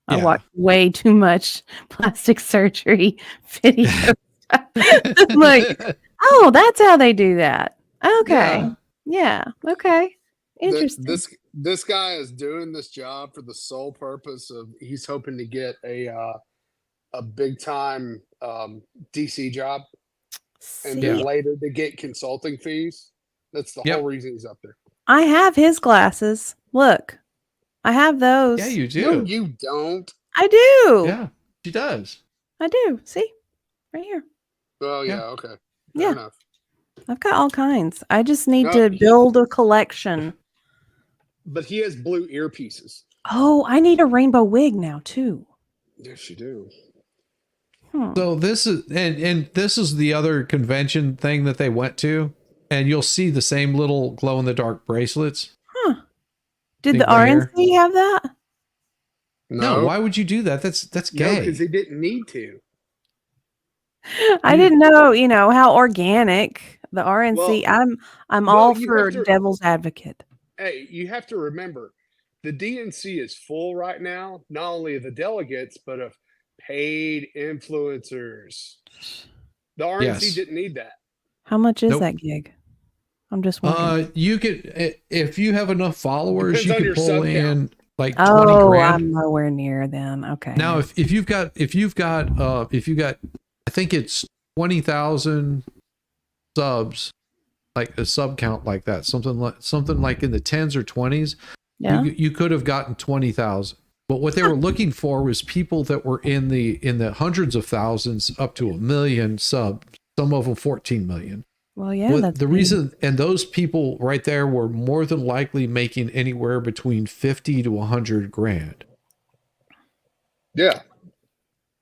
I watch way too much plastic surgery videos. I'm like, oh, that's how they do that. Okay. Yeah. Okay. Interesting. This guy is doing this job for the sole purpose of he's hoping to get a big time DC job, and then later to get consulting fees. That's the whole reason he's up there. I have his glasses. Look, I have those. Yeah, you do. No, you don't. I do. Yeah, she does. I do. See, right here. Oh yeah, Yeah. okay. Fair Yeah. enough. I've got all kinds. I just need No, to he- build a collection. But he has blue earpieces. Oh, I need a rainbow wig now too. Yes, you do. So this is and this is the other convention thing that they went to, and you'll see the same little glow in the dark bracelets. Did the Think right here. RNC have that? No, why would you do that? That's No, gay. because they didn't need to. I didn't know, how organic the RNC. Well, I'm well, all you for have to- devil's advocate. Hey, you have to remember, the DNC is full right now, not only of the delegates, but of paid influencers. The RNC Yes. didn't need that. How much is Nope. that gig? I'm just wondering. You could if you have enough followers, Depends you on could your pull sub in like 20 Oh, grand. I'm nowhere near then. Okay. Now, if you've got I think it's 20,000 subs, like a sub count like that, something like in the 10s or 20s, Yeah. you could have gotten 20,000. But what they were looking for was people that were in the hundreds of thousands up to 1 million subs, some of them 14 million. Well, yeah, Well, that's the big. reason, and those people right there were more than likely making anywhere between 50 to 100 grand. Yeah.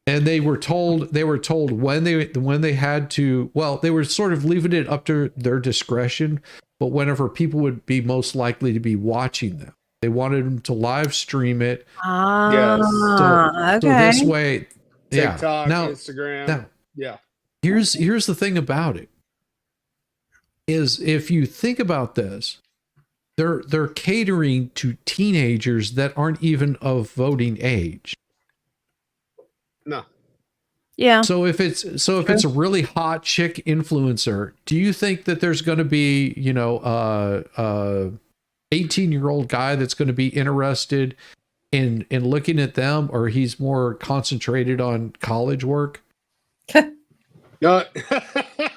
And they were told when they had to, well, they were sort of leaving it up to their discretion, but whenever people would be most likely to be watching them, they wanted them to live stream it. Ah, So okay. this way, TikTok, Now, Instagram. Yeah. here's the thing about it is if you think about this, they're catering to teenagers that aren't even of voting age. No. Yeah. So if it's a really hot chick influencer, do you think that there's going to be 18-year-old guy that's going to be interested in looking at them, or he's more concentrated on college work?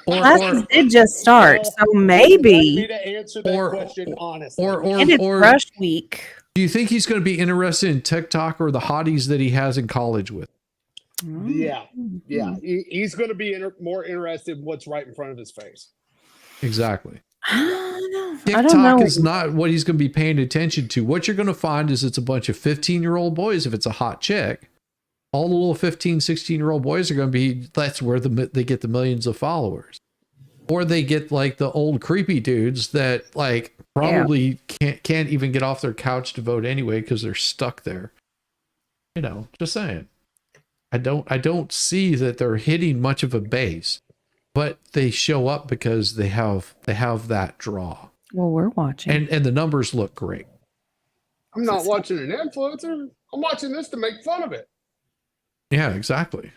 Classes did just start, so maybe. To answer that question honestly. And it's rush week. Do you think he's going to be interested in TikTok or the hotties that he has in college with? Yeah. He's going to be more interested in what's right in front of his face. Exactly. I TikTok don't know. is not what he's going to be paying attention to. What you're going to find is it's a bunch of 15-year-old boys. If it's a hot chick, all the little 15, 16-year-old boys are going to be, that's where they get the millions of followers. Or they get like the old creepy dudes that like probably can't even get off their couch to vote anyway because they're stuck there. Just saying. I don't see that they're hitting much of a base, but they show up because they have that draw. Well, we're watching. And the numbers look great. I'm not watching an influencer. I'm watching this to make fun of it. Yeah, exactly.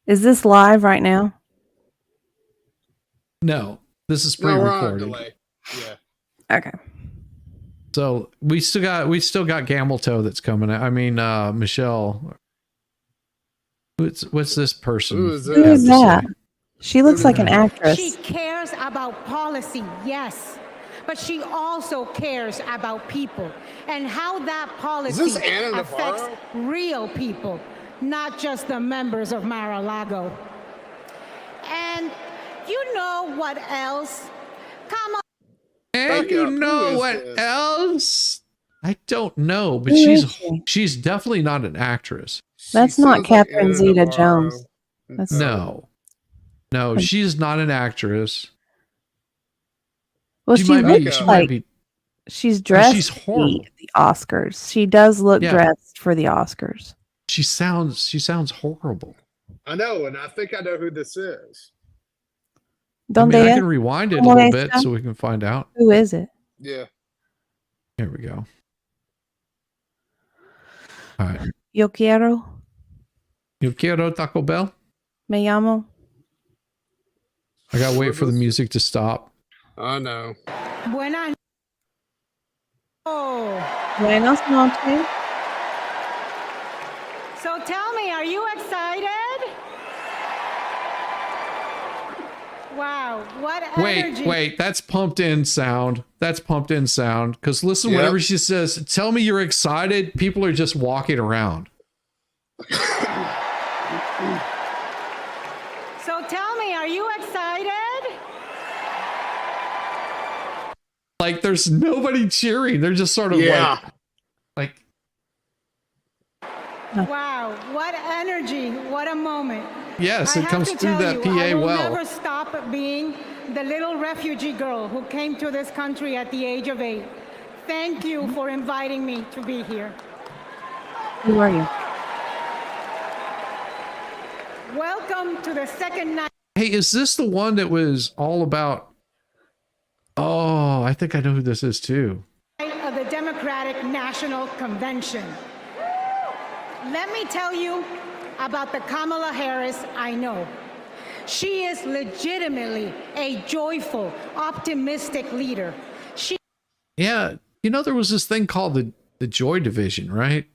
Is this live right now? No, this is No, we're on a pre-recorded. delay. Yeah. Okay. So we still got Gamble Toe that's coming out. I mean, Michelle. What's this person? Who is Who is that? She looks like an actress. She cares about policy, yes, but she also cares about people and how that policy Is this Anna affects Navarro? real people, not just the members of Mar-a-Lago. And you know what else? Come on. And you know what else? I don't know, but Who she's is she? she's definitely not an actress. That's not Catherine Zeta-Jones. That's No, she's not an actress. Well, She she might be- looks she might like be- she's dressed she's for horrible. the Oscars. She does look Yeah. dressed for the Oscars. She sounds horrible. I know, and I think I know who this is. Don't I they? can rewind it a Como little bit esta? so we can find out. Who is it? Yeah. Here we go. All right. Yo quiero, Yo quiero Taco Bell. me llamo. I gotta wait for the music to stop. I know. Buenas. Oh. Buenas noches. So tell me, are you excited? Wow, what energy. Wait, that's pumped in sound. That's pumped in sound. Because listen, whenever she says, tell me you're excited, people are just walking around. So tell me, are you excited? Like, there's nobody cheering. They're just sort of like. Wow, what energy, what a moment. Yes, it comes through that PA I will well. never stop being the little refugee girl who came to this country at the age of 8. Thank you for inviting me to be here. Who are you? Welcome to the second night. Hey, is this the one that was all about? Oh, I think I know who this is too. Of the Democratic National Convention. Let me tell you about the Kamala Harris I know. She is legitimately a joyful, optimistic leader. Yeah, you know, there was this thing called the Joy Division, right? I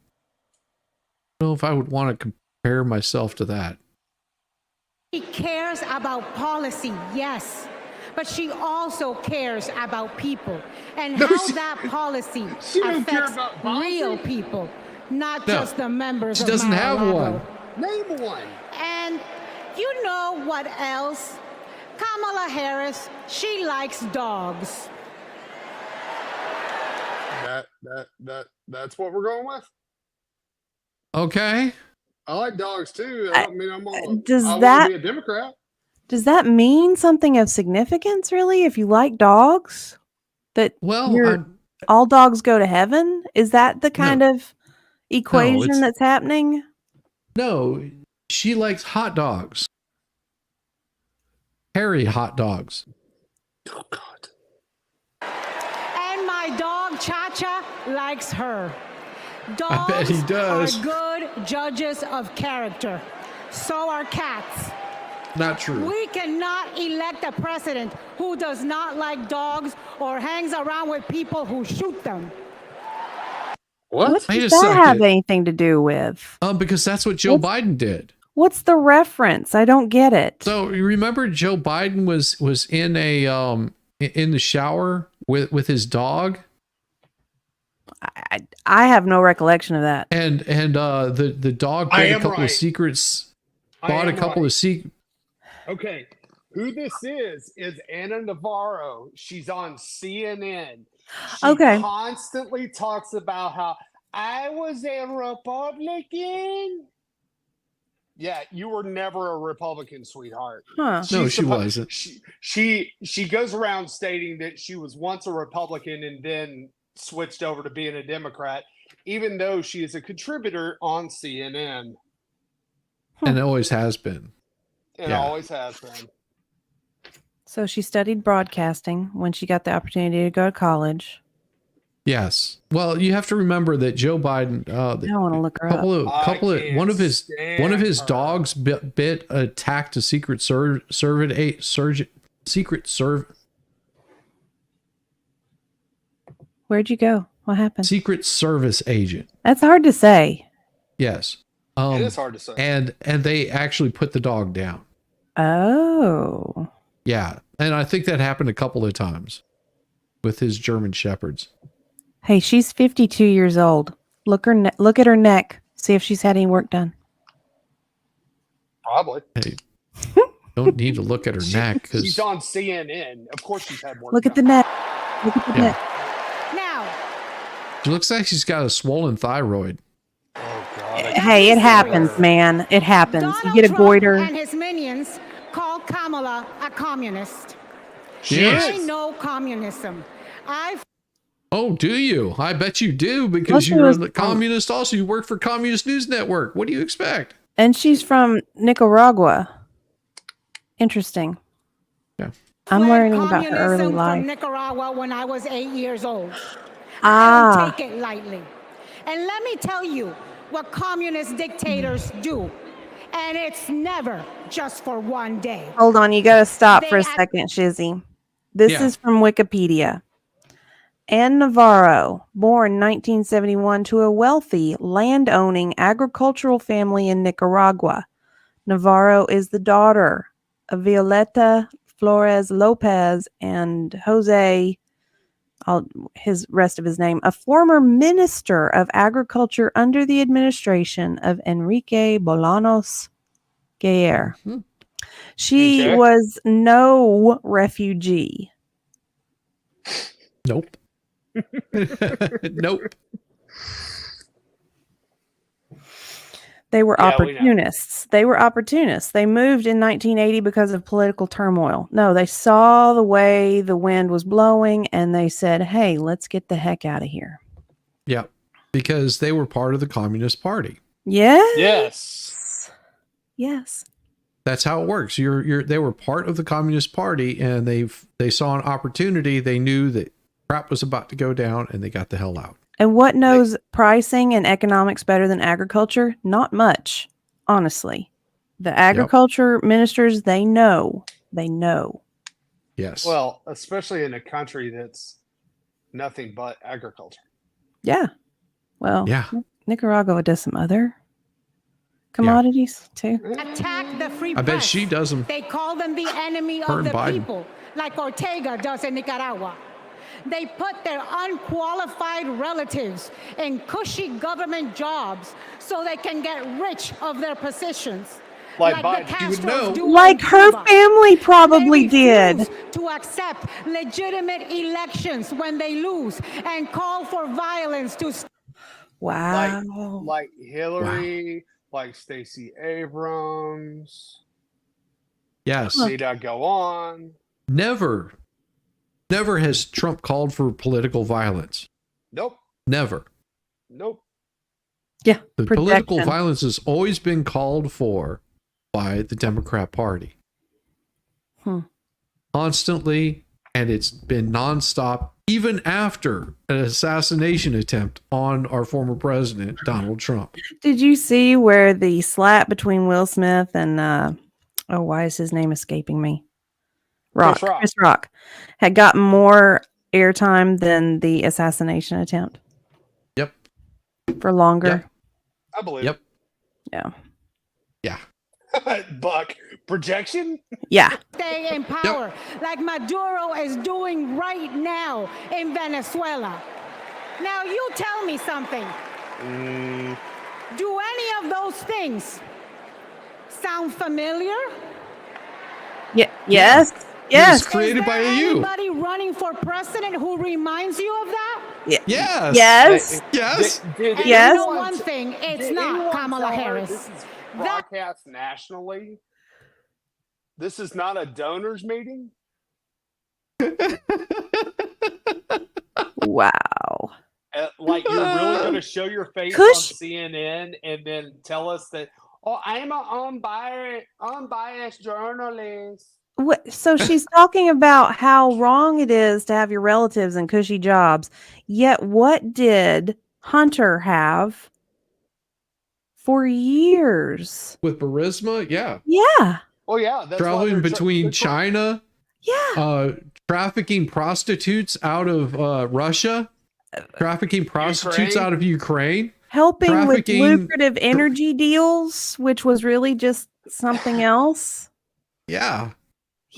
don't know if I would want to compare myself to that. She cares about policy, yes, but she also cares about people and how that policy affects real people, not just the members she of doesn't have Mar-a-Lago. one. Name one. And you know what else? Kamala Harris, she likes dogs. That's what we're going with. Okay. I like dogs too. I mean, I want Does to that be a Democrat. does that mean something of significance, really? If you like dogs, that all dogs go to heaven? Is that the kind of equation that's happening? No, she likes hot dogs. Hairy hot dogs. Oh God. And my dog Cha-Cha likes her. Dogs I bet he does. are good judges of character. So are cats. Not true. We cannot elect a president who does not like dogs or hangs around with people who shoot them. What Wait does a that have second. anything to do with? Because that's what Joe Biden did. What's the reference? I don't get it. So you remember Joe Biden was in a in the shower with his dog? I have no recollection of that. And the dog bought a couple of secrets. Bought a couple of secrets. Okay, who this is Anna Navarro. She's on CNN. She constantly talks about how I was a Republican. Yeah, you were never a Republican, sweetheart. Huh. No, she wasn't. She goes around stating that she was once a Republican and then switched over to being a Democrat, even though she is a contributor on CNN. And it always has been. And always has been. So she studied broadcasting when she got the opportunity to go to college. Yes. Well, you have to remember that Joe Biden. I want to look her up. One of his dogs attacked a Secret Service. Where'd you go? What happened? Secret Service agent. That's hard to say. Yes. It is hard to say. And they actually put the dog down. Oh. Yeah. And I think that happened a couple of times with his German Shepherds. Hey, she's 52 years old. Look at her neck. See if she's had any work done. Probably. Hey, don't need to look at her neck because she's on CNN. Of course, she's had work. Look at the neck. Look at the neck. Now, she looks like she's got a swollen thyroid. Oh God! Hey, it happens, man. It happens. You get a goiter. and his minions call Kamala a communist. Yes. I know communism. Oh, do you? I bet you do because you're a communist also. You work for Communist News Network. What do you expect? And she's from Nicaragua. Interesting. Yeah. I'm learning about her early communism life. from Nicaragua when I was 8 years old. Ah. I don't take it lightly. And let me tell you what communist dictators do. And it's never just for one day. Hold on, you got to stop for a second, Shizzy. This is from Wikipedia. Anne Navarro, born 1971 to a wealthy, land-owning agricultural family in Nicaragua. Navarro is the daughter of Violeta Flores Lopez and Jose, his rest of his name, a former minister of agriculture under the administration of Enrique Bolaños Guerre. Mm-hmm. She was no refugee. Nope. Nope. They were opportunists. They were opportunists. They moved in 1980 because of political turmoil. No, they saw the way the wind was blowing and they said, hey, let's get the heck out of here. Yeah, because they were part of the Communist Party. Yes. Yes. Yes. That's how it works. They were part of the Communist Party, and they saw an opportunity. They knew that crap was about to go down, and they got the hell out. And what knows pricing and economics better than agriculture? Not much, honestly. The agriculture ministers, they know. They know. Yes. Well, especially in a country that's nothing but agriculture. Yeah. Well, yeah. Nicaragua does some other commodities too. Attack the free I bet press. she does them. They call them the enemy Her of and the Biden. people, like Ortega does in Nicaragua. They put their unqualified relatives in cushy government jobs so they can get rich of their positions. Like the Biden, you would know. Castros do in Like her Cuba. family probably They refuse did. to accept legitimate elections when they lose and call for violence to Wow. Like Hillary, like Stacey Abrams. Yes. Need I go on? Never has Trump called for political violence. Nope. Never. Nope. Yeah. The political violence has always been called for by the Democrat Party. Constantly, and it's been nonstop, even after an assassination attempt on our former president, Donald Trump. Did you see where the slap between Will Smith and why is his name escaping me? Chris Rock had gotten more airtime than the assassination attempt. Yep. For longer. Yep. I believe. Yep. Yeah. Yeah. Buck projection. Yeah. stay in power, like Maduro is doing right now in Venezuela. Now you tell me something. Do any of those things sound familiar? Yeah. Yes. Yes. It was created by you. Anybody running for president who reminds you of that? Yeah. Yes. Yes. Yes. And Yes. you know one thing, it's not Kamala Harris. This is broadcast nationally. This is not a donors meeting. Wow. Like you're really going to show your face on CNN and then tell us that, oh, I'm an unbiased journalist. So she's talking about how wrong it is to have your relatives in cushy jobs. Yet what did Hunter have for years? With Burisma? Yeah. Yeah. Oh, yeah. That's Traveling between China. Yeah. Trafficking prostitutes out of Russia. Trafficking prostitutes out of Ukraine. Helping with lucrative energy deals, which was really just something else. Yeah.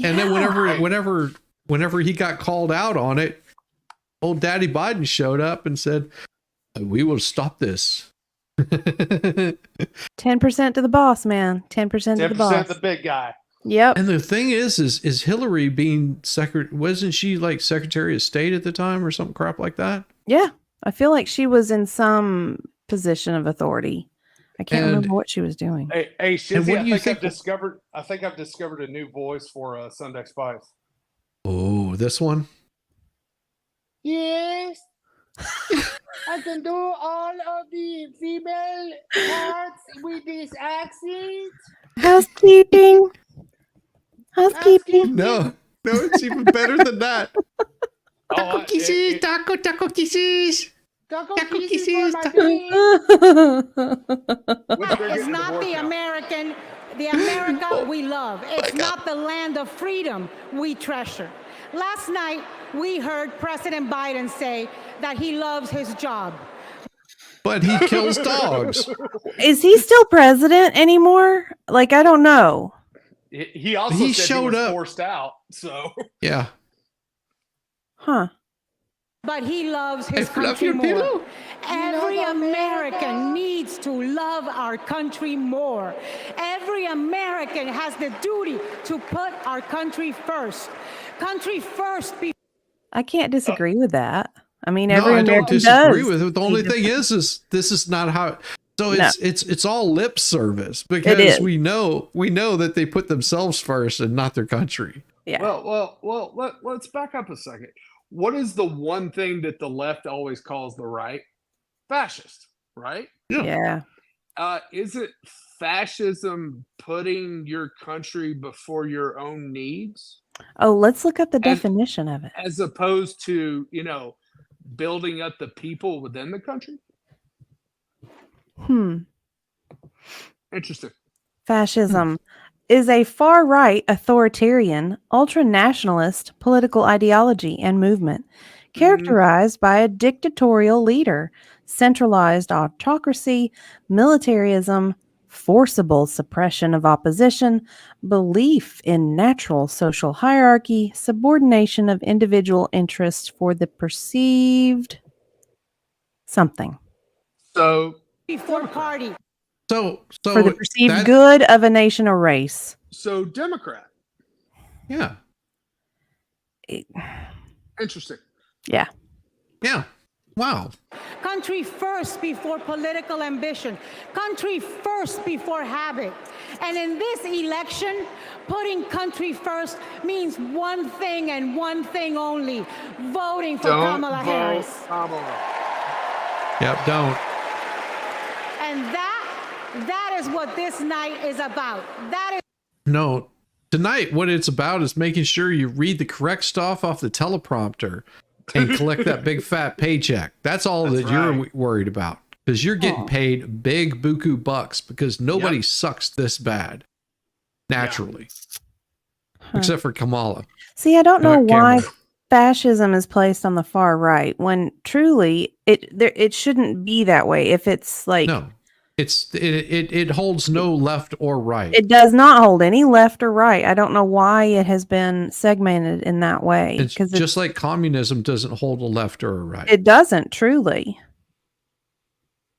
And then whenever he got called out on it, old Daddy Biden showed up and said, "We will stop this." 10% to the boss, man. 10% to the boss. 10% the big guy. Yep. And the thing is Hillary being wasn't she like Secretary of State at the time or something crap like that? Yeah. I feel like she was in some position of authority. I can't remember what she was doing. Hey, Shizzy, I think I've discovered a new voice for Sunday Spice. Oh, this one? Yes. I can do all of the female parts with this accent. Housekeeping. No, it's even better than that. Taco kisses, taco kisses. Taco kisses for my That is not the America we love. It's not the land of freedom we treasure. Last night, we heard President Biden say that he loves his job. But he kills dogs. Is he still president anymore? Like, I don't know. He also He said showed he was up. forced out. So Yeah. Huh. But he loves I his fluff country your more. pillow. Every American needs to love our country more. Every American has the duty to put our country first. Country first. I can't disagree with that. I mean, No, every I don't American disagree does with it. The only need to thing is this is not how. So it's all lip service is. because we know that they put themselves first and not their country. Yeah. Well. Let's back up a second. What is the one thing that the left always calls the right? Fascist, right? Yeah. Is it fascism putting your country before your own needs? Oh, let's look up the definition of it. As opposed to, building up the people within the country? Interesting. Fascism is a far-right, authoritarian, ultra-nationalist political ideology and movement characterized by a dictatorial leader, centralized autocracy, militarism, forcible suppression of opposition, belief in natural social hierarchy, subordination of individual interests for the perceived something. So Before party. So for the perceived good of a nation or race. So Democrat. Yeah. Interesting. Yeah. Yeah. Wow. Country first before political ambition. Country first before habit. And in this election, putting country first means one thing and one thing only: voting for Kamala Harris. Yep, don't. And that is what this night is about. That is No. Tonight, what it's about is making sure you read the correct stuff off the teleprompter and collect that big fat paycheck. That's all that you're worried about, because you're getting paid big buku bucks because nobody sucks this bad naturally, except for Kamala. See, I don't know why Kamala. fascism is placed on the far right when truly it shouldn't be that way. If it's like it holds no left or right. it does not hold any left or right. I don't know why it has been segmented in that way. It's just like communism doesn't hold a left or a right. It doesn't truly.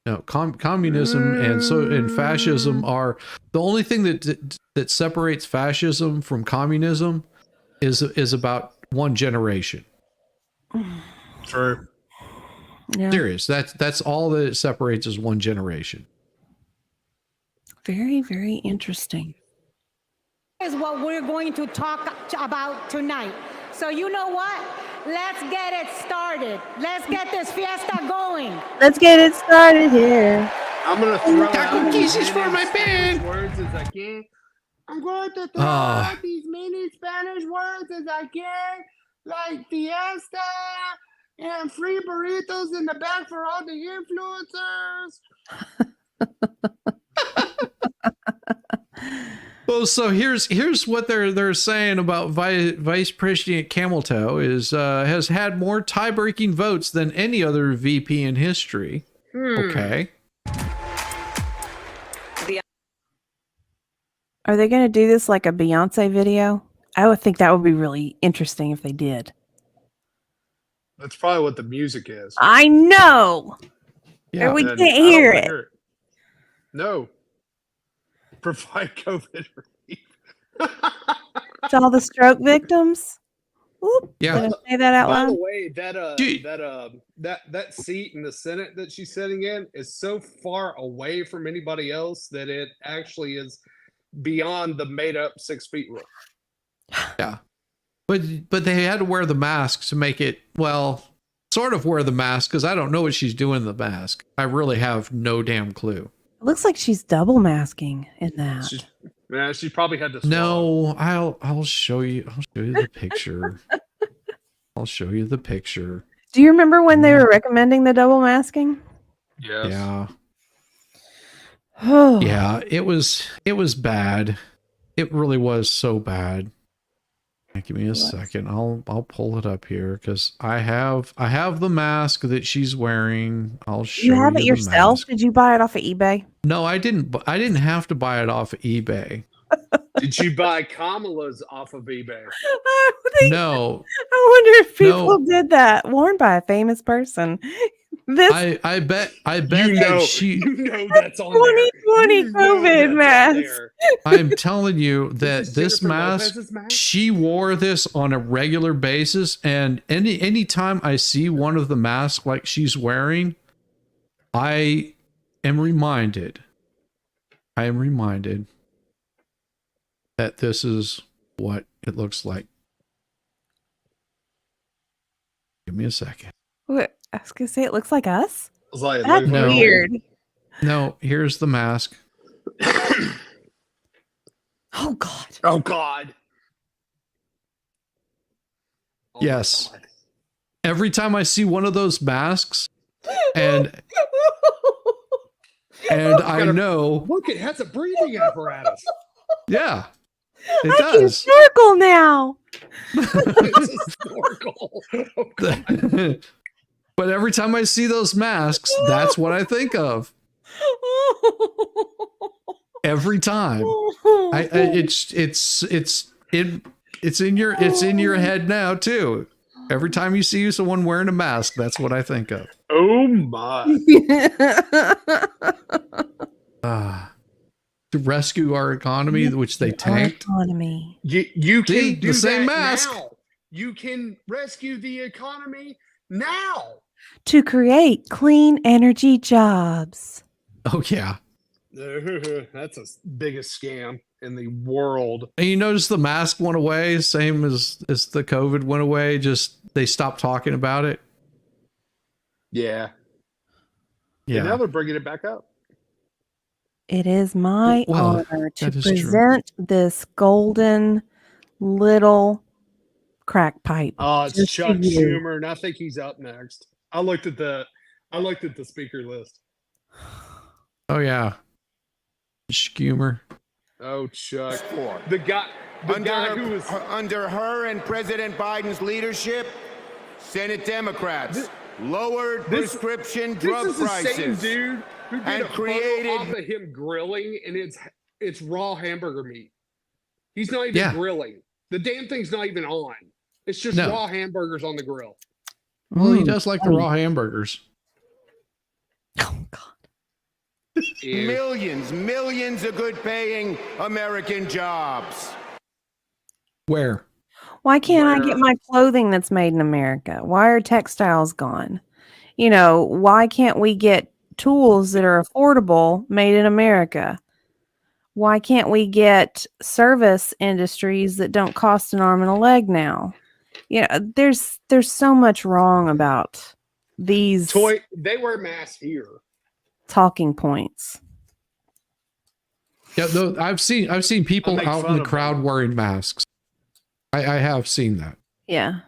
No, communism and fascism are the only thing that separates fascism from communism is about one generation. True. Yeah. Serious. That's all that it separates is one generation. Very, very interesting. is what we're going to talk about tonight. So you know what? Let's get it started. Let's get this fiesta going. Let's get it started here. I'm gonna throw Taco out Jesus as for many my Spanish band. words as I can. I'm going to throw out these many Spanish words as I can, like fiesta and free burritos in the back for all the influencers. Well, so here's what they're saying about Vice President Kamala Harris has had more tie-breaking votes than any other VP in history. Okay. Are they going to do this like a Beyonce video? I would think that would be really interesting if they did. That's probably what the music is. I know. Yeah, Or we And can't I don't hear wanna it. No. Provide COVID relief. It's all the stroke victims. Oop, Yeah. did I say that out By the loud? way, that seat in the Senate that she's sitting in is so far away from anybody else that it actually is beyond the made up 6 feet rule. Yeah. But they had to wear the mask to make it, well, sort of wear the mask, because I don't know what she's doing in the mask. I really have no damn clue. It looks like she's double masking in that. She probably had to. No, I'll show you. I'll show you the picture. I'll show you the picture. Do you remember when they were recommending the double masking? Yes. Yeah. Oh. Yeah, it was bad. It really was so bad. Give me a second. I'll pull it up here because I have the mask that she's wearing. I'll show you. You have it the yourself? mask. Did you buy it off of eBay? No, I didn't have to buy it off of eBay. Did you buy Kamala's off of eBay? No. I wonder if people did that. Worn by a famous person. This I bet You that know, she. you know that's on there. 2020 You know COVID that's mask. on there. I'm telling you that is this Jennifer mask, Lopez's mask? she wore this on a regular basis, and any time I see one of the masks like she's wearing, I am reminded that this is what it looks like. Give me a second. What? I was gonna say it looks like us. I was like, That's No. weird. No, here's the mask. Oh God. Oh God. Oh, Yes. God. Every time I see one of those masks, and I know, Look, it has a breathing apparatus. yeah, it I can does. snorkel now. It's a snorkel. Oh, God. But every time I see those masks, that's what I think of. Every time. It's in your head now too. Every time you see someone wearing a mask, that's what I think of. Oh my. To rescue our economy, which they tanked. Economy. You can See, do the same that mask. now. You can rescue the economy now. To create clean energy jobs. Oh yeah. That's the biggest scam in the world. And you notice the mask went away, same as the COVID went away. Just they stopped talking about it. Yeah. Yeah. And now they're bringing it back up. It is my Well, honor to that is true. present this golden little crack pipe. Oh, it's just to Chuck you. Schumer, and I think he's up next. I looked at the speaker list. Oh yeah. Schumer. Oh, Chuck. The guy who was Under her and President Biden's leadership, Senate Democrats lowered prescription drug this is prices. the same dude who did and a created- photo off of him grilling, and it's raw hamburger meat. He's not even Yeah. grilling. The damn thing's not even on. It's just No. raw hamburgers on the grill. Well, he does like the raw hamburgers. Oh God. Millions of good paying American jobs. Where? Why can't I get my clothing that's made in America? Why are textiles gone? You know, why can't we get tools that are affordable made in America? Why can't we get service industries that don't cost an arm and a leg now? You know, there's so much wrong about these They wear masks here. talking points. Yeah, no, I've seen people make out fun in the of crowd them. wearing masks. I have seen that. Yeah.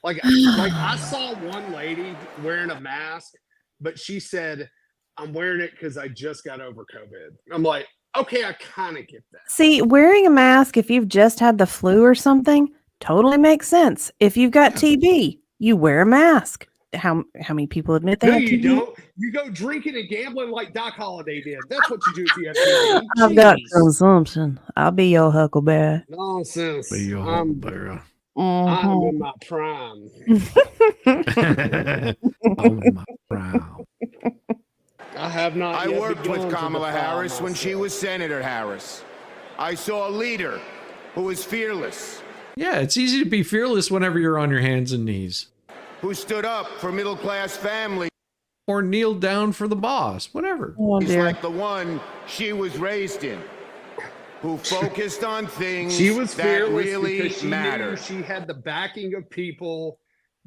Like I saw one lady wearing a mask, but she said, "I'm wearing it because I just got over COVID." I'm like, okay, I kind of get that. See, wearing a mask if you've just had the flu or something totally makes sense. If you've got TB, you wear a mask. How many people admit they No, have you TB? don't. You go drinking and gambling like Doc Holliday did. That's what you do if you have TB. I've got Jeez. consumption. I'll be your huckleberry. Nonsense. Be your I'm Mhm. in my prime. I'm in my brow. I have not. I yet worked begun with to Kamala defile Harris when she myself. was Senator Harris. I saw a leader who was fearless, Yeah, it's easy to be fearless whenever you're on your hands and knees. who stood up for middle-class families Or kneel down for the boss, whatever. Oh dear. like the one she was raised in, who focused on things She was that fearless really because she matter. knew she had the backing of people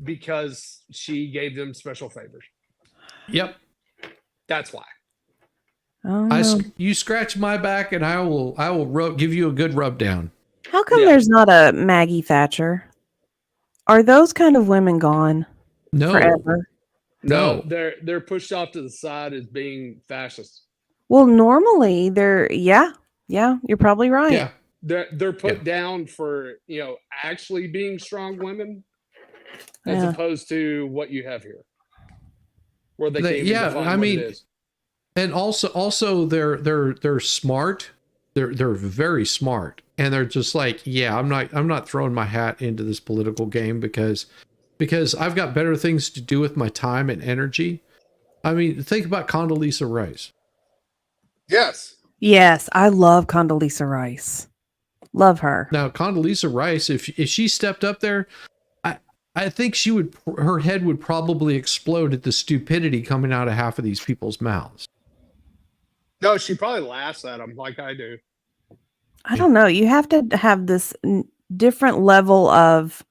because she gave them special favors. Yep. That's why. You scratch my back and I will give you a good rub down. How come there's not a Maggie Thatcher? Are those kind of women gone No. forever? No. They're pushed off to the side as being fascist. Well, normally they're you're probably right. Yeah. They're put down for actually being strong women, as Yeah. opposed to what you have here, where they They- can't even yeah, define I what mean, it is. And also they're smart. They're very smart, and they're just like, yeah, I'm not throwing my hat into this political game because I've got better things to do with my time and energy. I mean, think about Condoleezza Rice. Yes. Yes, I love Condoleezza Rice. Love her. Now, Condoleezza Rice, if she stepped up there, I think her head would probably explode at the stupidity coming out of half of these people's mouths. No, she probably laughs at them like I do. I don't know. You have to have this different level of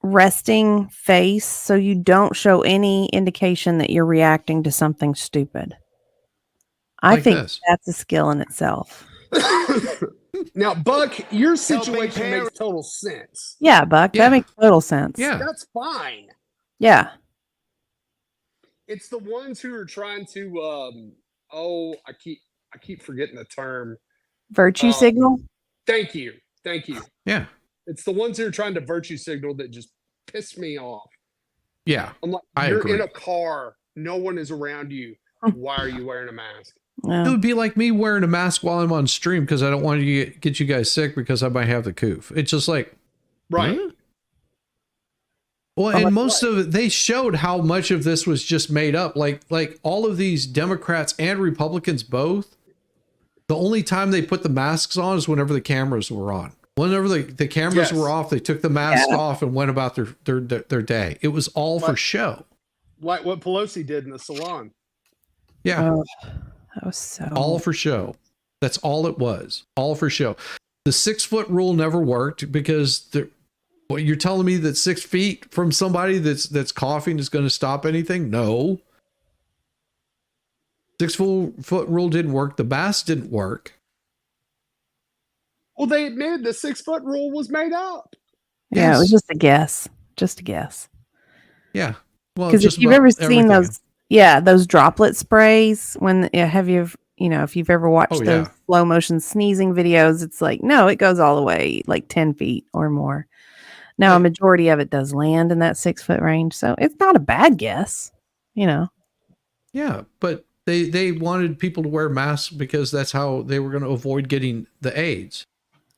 resting face so you don't show any indication that you're reacting to something stupid. I think that's a skill in itself. Now, Buck, your situation makes total sense. Yeah, Buck, that makes total sense. Yeah. That's fine. Yeah. It's the ones who are trying to I keep forgetting the term. Virtue signal? Thank you. Yeah. It's the ones who are trying to virtue signal that just piss me off. Yeah. I'm like, you're in a car, no one is around you. Why are you wearing a mask? It would be like me wearing a mask while I'm on stream because I don't want to get you guys sick because I might have the coof. It's just like, right. Huh? Well, and most of it, they showed how much of this was just made up. Like all of these Democrats and Republicans both, the only time they put the masks on is whenever the cameras were on. Whenever the cameras were off, they took the mask off and went about their day. It was all for show. Like what Pelosi did in the salon. Yeah. That was so all for show. That's all it was. All for show. The 6-foot rule never worked because what you're telling me that 6 feet from somebody that's coughing is going to stop anything? No. 6-foot rule didn't work. The mask didn't work. Well, they admitted the 6-foot rule was made up. Yeah, it was just a guess. Just a guess. Yeah. Well, because if you've ever seen those droplet sprays, if you've ever watched those slow motion sneezing videos, it's like, no, it goes all the way like 10 feet or more. Now, a majority of it does land in that 6-foot range. So it's not a bad guess, Yeah. But they wanted people to wear masks because that's how they were going to avoid getting the AIDS.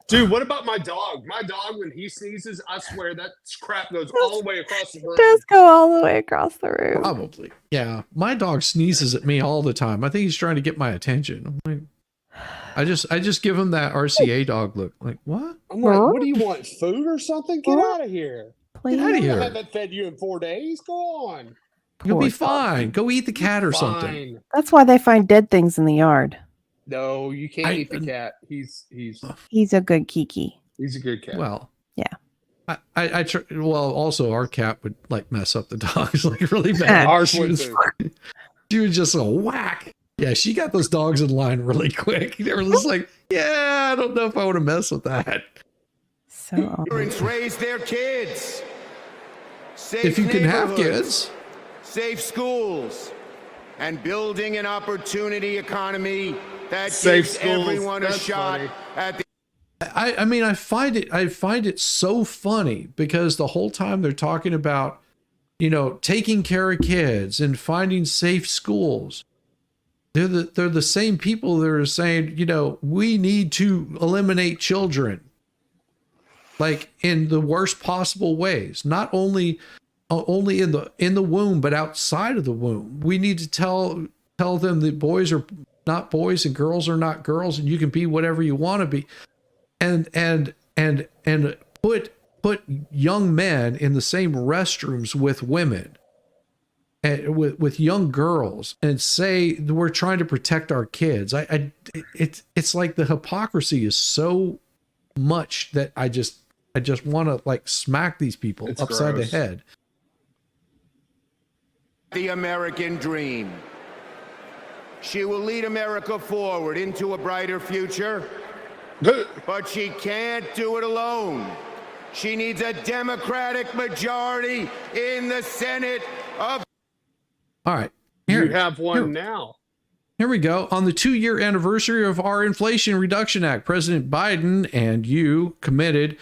Dude, what about my dog? My dog, when he sneezes, I swear that crap goes all the way across the room. It does go all the way across the room. Probably. Yeah. My dog sneezes at me all the time. I think he's trying to get my attention. I'm like, I just give him that RCA dog look. Like, what? I'm like, what do you want? Food or something? Get out of here. Get out of here. I haven't fed you in 4 days. Go on. You'll be fine. Go eat the cat or something. That's why they find dead things in the yard. No, you can't eat the cat. He's a good Kiki. He's a good cat. Well, yeah. Well, also our cat would like mess up the dogs like really bad. Ours would too. She was just a whack. Yeah, she got those dogs in line really quick. They were just like, yeah, I don't know if I want to mess with that. So parents raise their kids. Safe if you can have neighborhoods, kids, safe schools, and building an opportunity economy that Safe gives schools. everyone a That's shot funny. at the. I mean, I find it so funny because the whole time they're talking about, taking care of kids and finding safe schools. They're the same people that are saying, we need to eliminate children, like in the worst possible ways, not only in the womb, but outside of the womb. We need to tell them that boys are not boys and girls are not girls, and you can be whatever you want to be, and put young men in the same restrooms with women and with young girls and say we're trying to protect our kids. It's like the hypocrisy is so much that I just want to like smack these people upside the head. The American dream. She will lead America forward into a brighter future, but she can't do it alone. She needs a Democratic majority in the Senate of. All right. You have one now. Here we go. On the 2-year anniversary of our Inflation Reduction Act, President Biden and you committed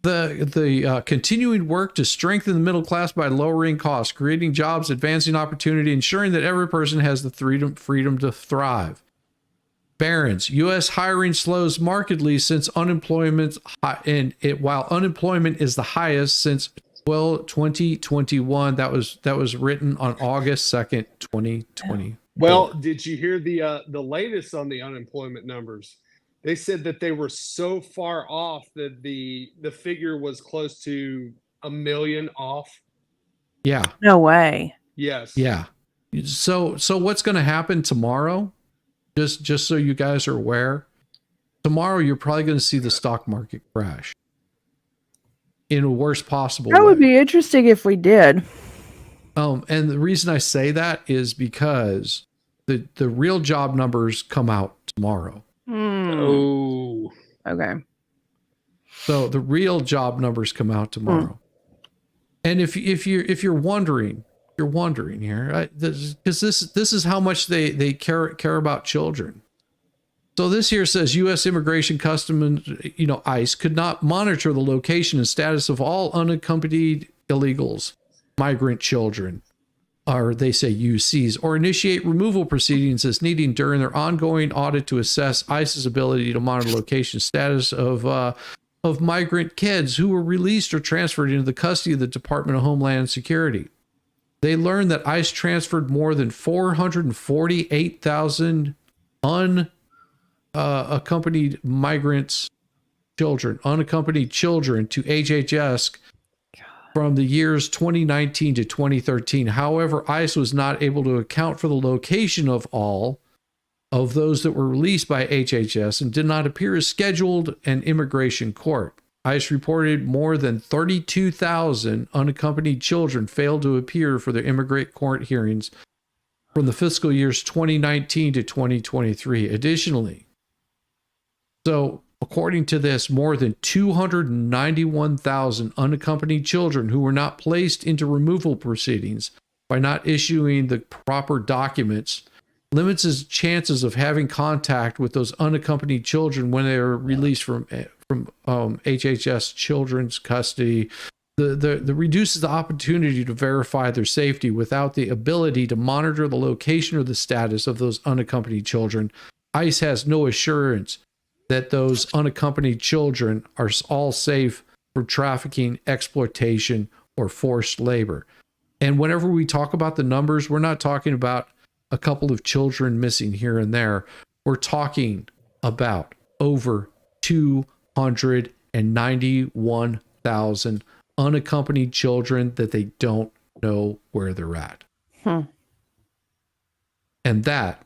The continuing work to strengthen the middle class by lowering costs, creating jobs, advancing opportunity, ensuring that every person has the freedom to thrive. Barron's, U.S. hiring slows markedly since unemployment, while unemployment is the highest since 2021. That was written on August 2nd, 2020. Well, did you hear the latest on the unemployment numbers? They said that they were so far off that the figure was close to 1 million off. Yeah. No way. Yes. Yeah. So what's going to happen tomorrow? Just so you guys are aware, tomorrow you're probably going to see the stock market crash in a worst possible way. That would be interesting if we did. And the reason I say that is because the real job numbers come out tomorrow. Oh, okay. So the real job numbers come out tomorrow. And if you're wondering here, right? Because this is how much they care about children. So this here says U.S. Immigration Customs, ICE could not monitor the location and status of all unaccompanied illegals, migrant children, or they say UCs, or initiate removal proceedings as needing during their ongoing audit to assess ICE's ability to monitor location status of migrant kids who were released or transferred into the custody of the Department of Homeland Security. They learned that ICE transferred more than 448,000 unaccompanied children to HHS from the years 2019 to 2013. However, ICE was not able to account for the location of all of those that were released by HHS and did not appear as scheduled in immigration court. ICE reported more than 32,000 unaccompanied children failed to appear for their immigrant court hearings from the fiscal years 2019 to 2023. Additionally, so according to this, more than 291,000 unaccompanied children who were not placed into removal proceedings by not issuing the proper documents limits his chances of having contact with those unaccompanied children when they are released from HHS children's custody. The reduces the opportunity to verify their safety without the ability to monitor the location or the status of those unaccompanied children. ICE has no assurance that those unaccompanied children are all safe from trafficking, exploitation, or forced labor. And whenever we talk about the numbers, we're not talking about a couple of children missing here and there. We're talking about over 291,000 unaccompanied children that they don't know where they're at. And that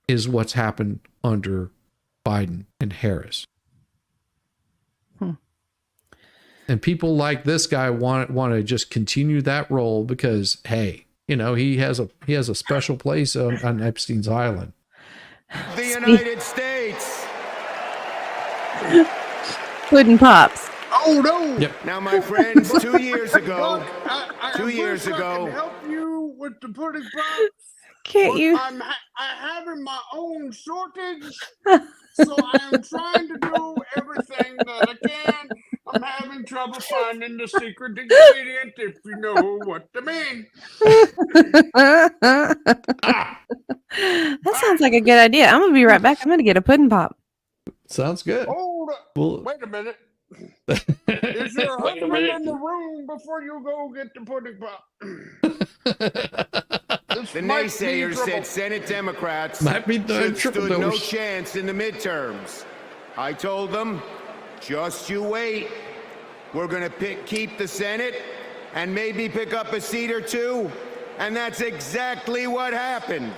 is what's happened under Biden and Harris. And people like this guy want to just continue that role because, hey, he has a special place on Epstein's Island. The United States. Pudding pops. Oh no! Yep. Now, my friends, 2 years ago, Look, I can help you with the pudding pops. Can't you? I'm having my own shortage, so I am trying to do everything that I can. I'm having trouble finding the secret ingredient, if you know what I mean. That sounds like a good idea. I'm gonna be right back. I'm gonna get a pudding pop. Sounds good. Hold up. Well, wait a minute. Is your husband in the room before you go get the pudding pop? The naysayers said Senate Democrats might be stood no chance in the midterms. I told them, just you wait. We're going to keep the Senate and maybe pick up a seat or two. And that's exactly what happened.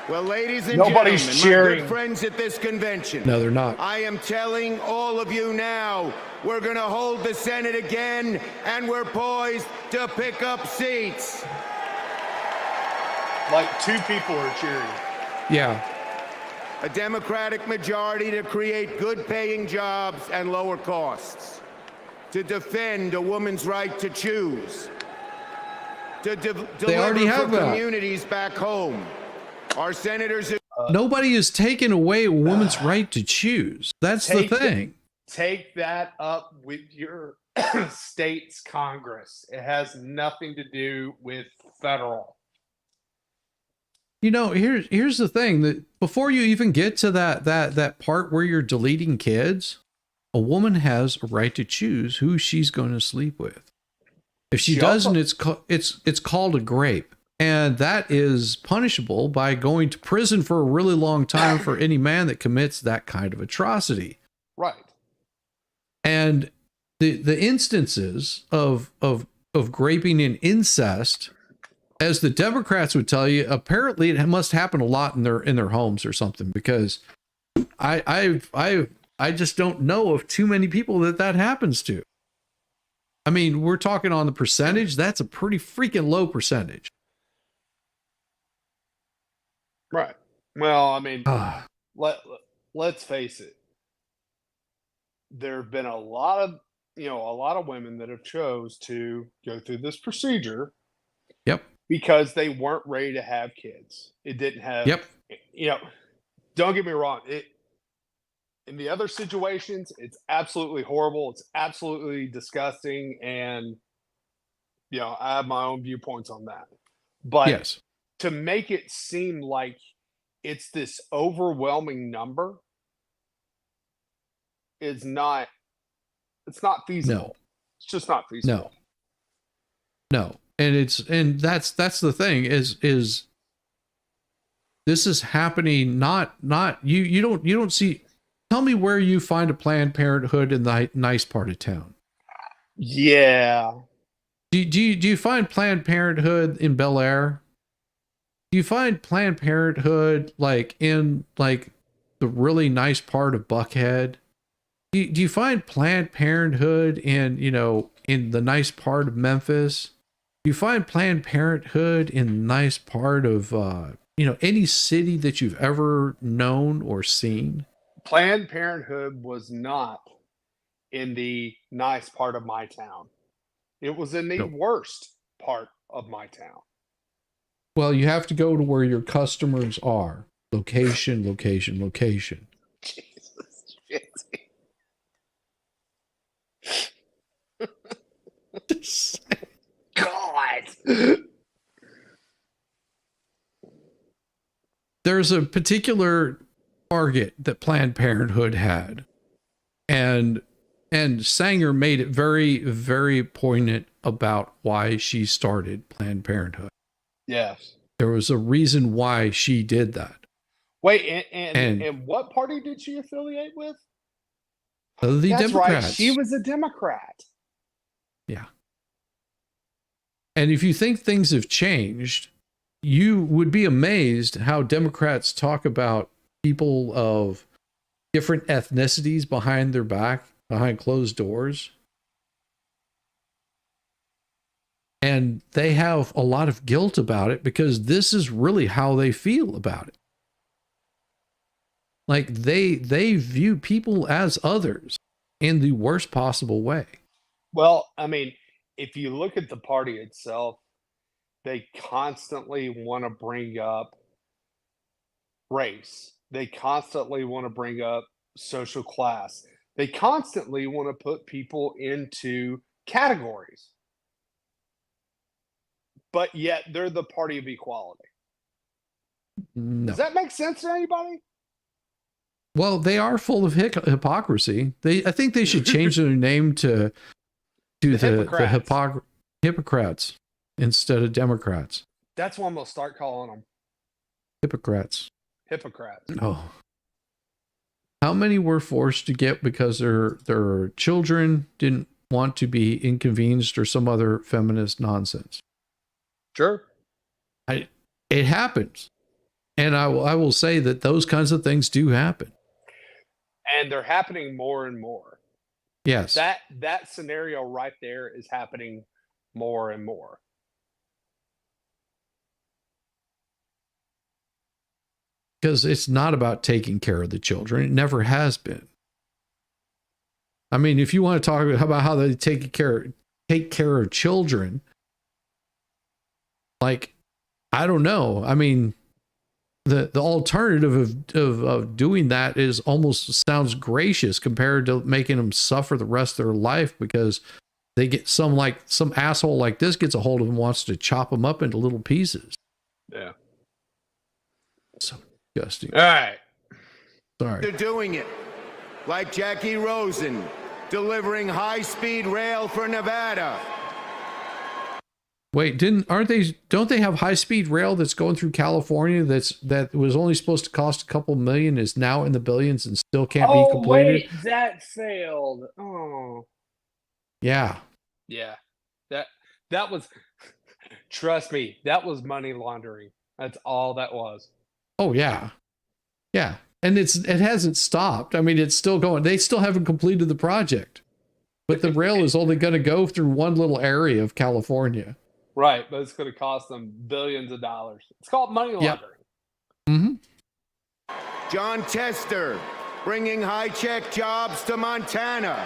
Well, ladies and Nobody's gentlemen, cheering. my good friends at this convention. No, they're not. I am telling all of you now, we're going to hold the Senate again, and we're poised to pick up seats. Like 2 people are cheering. Yeah. A Democratic majority to create good-paying jobs and lower costs, to defend a woman's right to choose, to deliver have for that. communities back home. Our senators... Nobody is taking away a woman's right to choose. That's the thing. Take that up with your state's Congress. It has nothing to do with federal. You know, here's the thing, that before you even get to that part where you're deleting kids, a woman has a right to choose who she's going to sleep with. If she doesn't, it's called a grape, and that is punishable by going to prison for a really long time for any man that commits that kind of atrocity. Right. And the instances of graping and incest, as the Democrats would tell you, apparently it must happen a lot in their homes or something, because I just don't know of too many people that happens to. I mean, we're talking on the percentage. That's a pretty freaking low percentage. Right. Well, I mean, let's face it. There have been a lot of women that have chose to go through this procedure. Yep. Because they weren't ready to have kids. It didn't have. Yep. Don't get me wrong. In the other situations, it's absolutely horrible. It's absolutely disgusting, and I have my own viewpoints on that. But yes, to make it seem like it's this overwhelming number is not. It's not feasible. No. It's just not feasible. No. And that's the thing is this is happening. Not you don't see. Tell me where you find a Planned Parenthood in the nice part of town. Yeah. Do you find Planned Parenthood in Bel Air? Do you find Planned Parenthood in the really nice part of Buckhead? Do you find Planned Parenthood in the nice part of Memphis? Do you find Planned Parenthood in the nice part of any city that you've ever known or seen? Planned Parenthood was not in the nice part of my town. It was in the worst part of my town. Well, you have to go to where your customers are. Location, location, location. Jesus shit. God. There's a particular target that Planned Parenthood had, and Sanger made it very, very poignant about why she started Planned Parenthood. Yes. There was a reason why she did that. Wait, and what party did she affiliate with? The That's Democrats. right. She was a Democrat. Yeah. And if you think things have changed, you would be amazed how Democrats talk about people of different ethnicities behind their back, behind closed doors. And they have a lot of guilt about it because this is really how they feel about it. Like they view people as others in the worst possible way. Well, I mean, if you look at the party itself, they constantly want to bring up race. They constantly want to bring up social class. They constantly want to put people into categories. But yet they're the party of equality. No. Does that make sense to anybody? Well, they are full of hypocrisy. I think they should change their name to the hypocrites instead of Democrats. That's what I'm going to start calling them. Hypocrites. Hypocrites. Oh. How many were forced to get because their children didn't want to be inconvenienced or some other feminist nonsense? Sure. It happens. And I will say that those kinds of things do happen. And they're happening more and more. Yes. That scenario right there is happening more and more. Because it's not about taking care of the children. It never has been. I mean, if you want to talk about how they take care of children, like, I don't know. I mean, the alternative of doing that is almost sounds gracious compared to making them suffer the rest of their life because they get some asshole like this gets a hold of them, wants to chop them up into little pieces. Yeah. So disgusting. All right. Sorry. They're doing it. Like Jackie Rosen delivering high-speed rail for Nevada. Wait, don't they have high-speed rail that's going through California that was only supposed to cost a couple million, is now in the billions and still can't be completed? Wait, that failed. Oh. Yeah. Yeah. That was trust me, that was money laundering. That's all that was. Oh yeah. Yeah. And it hasn't stopped. I mean, it's still going. They still haven't completed the project. But the rail is only going to go through one little area of California. Right, but it's going to cost them billions of dollars. It's called money laundering. Yep. Mm-hmm. John Tester bringing high-check jobs to Montana.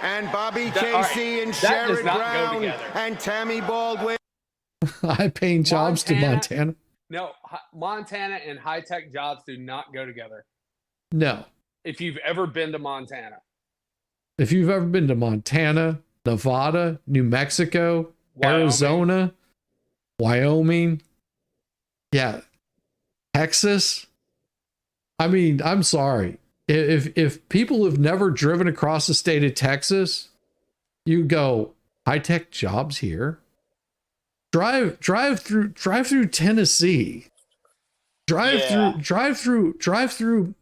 And Bobby Casey and Sherrod Brown and Tammy Baldwin. High-paying jobs to Montana. No, Montana and high-tech jobs do not go together. No. If you've ever been to Montana. If you've ever been to Montana, Nevada, New Mexico, Arizona, Wyoming, yeah, Texas. I mean, I'm sorry. If people have never driven across the state of Texas, you go, high-tech jobs here. Drive through Tennessee. Drive through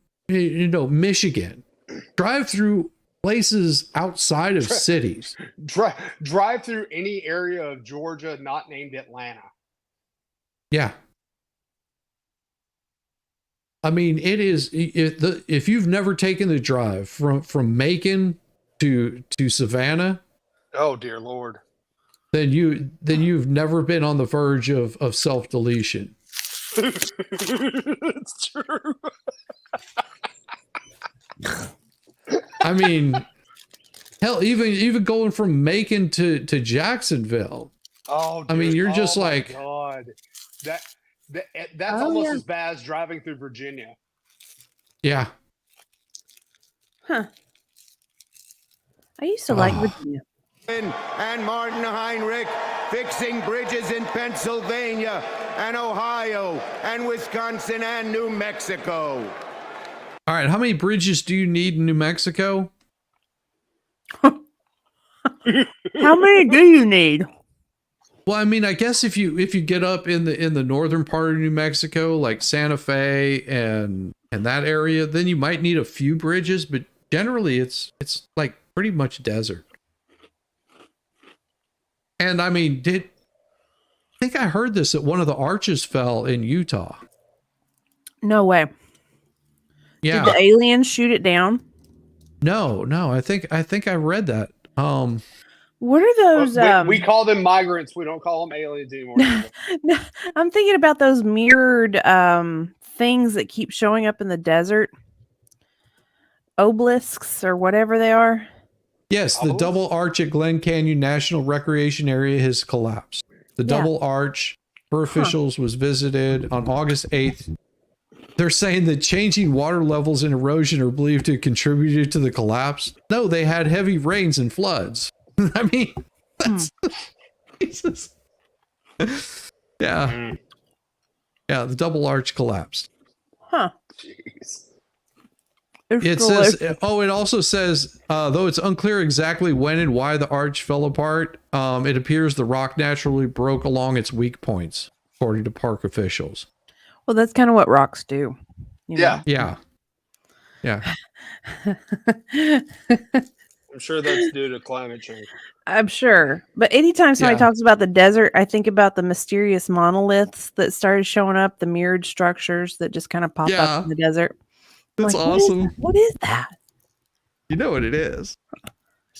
Michigan. Drive through places outside of cities. Drive through any area of Georgia not named Atlanta. Yeah. I mean, it is if you've never taken the drive from Macon to Savannah. Oh dear Lord. Then you've never been on the verge of self-deletion. It's true. I mean, hell, even going from Macon to Jacksonville. Oh, dude. I mean, you're just like, God, that's almost as bad as driving through Virginia. Yeah. Huh. I used to like Virginia. And Martin Heinrich fixing bridges in Pennsylvania and Ohio and Wisconsin and New Mexico. All right, how many bridges do you need in New Mexico? How many do you need? Well, I mean, I guess if you get up in the northern part of New Mexico, like Santa Fe and that area, then you might need a few bridges, but generally it's like pretty much desert. And I mean, I think I heard this that one of the arches fell in Utah. No way. Yeah. Did the aliens shoot it down? No. I think I read that. What are those? We call them migrants. We don't call them aliens anymore. No, I'm thinking about those mirrored things that keep showing up in the desert. Obelisks or whatever they are. Yes, the double arch at Glen Canyon National Recreation Area has collapsed. The double arch for officials was visited on August 8th. They're saying that changing water levels and erosion are believed to have contributed to the collapse. No, they had heavy rains and floods. I mean, that's Jesus. Yeah. Yeah, the double arch collapsed. Huh. Jeez. It says, it also says, though it's unclear exactly when and why the arch fell apart, it appears the rock naturally broke along its weak points, according to park officials. Well, that's kind of what rocks do. You know? Yeah. I'm sure that's due to climate change. I'm sure. But anytime somebody talks about the desert, I think about the mysterious monoliths that started showing up, the mirrored structures that just kind of pop up in the desert. That's awesome. What is that? You know what it is.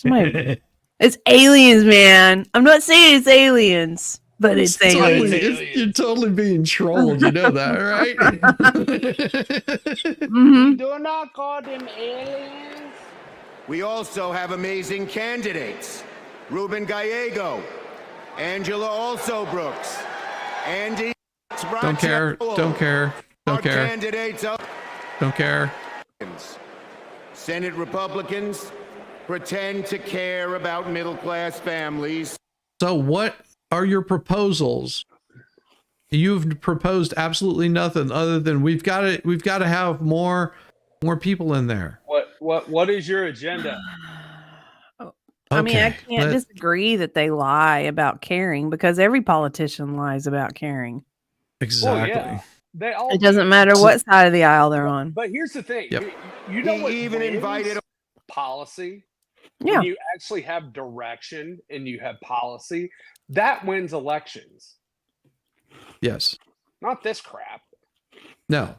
It's aliens, man. I'm not saying it's aliens, but it's aliens. You're totally being trolled. You know that, right? We do not call them aliens. We also have amazing candidates. Ruben Gallego, Angela Also Brooks, Andy Don't care. Don't care. Don't care. Candidates of Don't care. Senate Republicans pretend to care about middle-class families. So what are your proposals? You've proposed absolutely nothing other than we've got to have more people in there. What is your agenda? I mean, I Okay, can't disagree that they lie about caring because every politician lies about caring. Exactly. Well, yeah, they all It doesn't matter what side of the aisle they're on. But here's the thing. Yep. You know what? He even wins invited policy. Yeah. When you actually have direction and you have policy, that wins elections. Yes. Not this crap. No.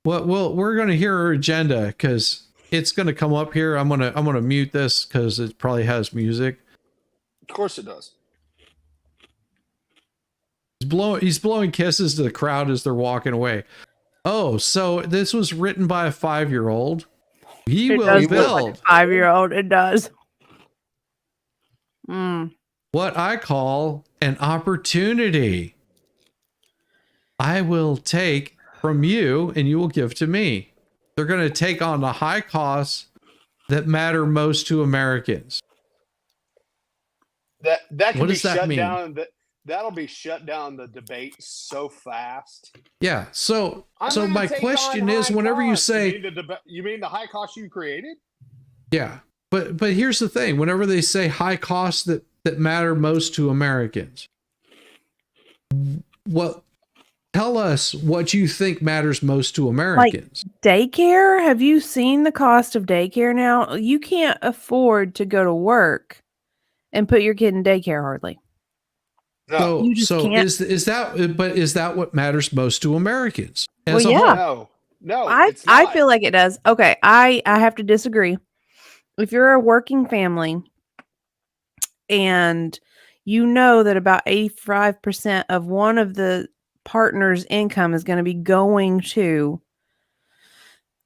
Well, we're going to hear her agenda because it's going to come up here. I'm gonna mute this because it probably has music. Of course it does. He's blowing kisses to the crowd as they're walking away. Oh, so this was written by a 5-year-old. He It will does look build like a 5-year-old. It does. what I call an opportunity. I will take from you and you will give to me. They're going to take on the high costs that matter most to Americans. That can What be does that shut mean? down. That'll be shut down the debate so fast. Yeah. So I'm so gonna my take question on is, high whenever you costs. say, you mean the high cost you created? yeah, but here's the thing: whenever they say high costs that matter most to Americans, well, tell us what you think matters most to Americans. Like daycare? Have you seen the cost of daycare now? You can't afford to go to work and put your kid in daycare hardly. So, You just can't. is that what matters most to Americans? Well, As a yeah. whole? No, I feel like it does. Okay, I have to disagree. If you're a working family and you know that about 85% of one of the partner's income is going to be going to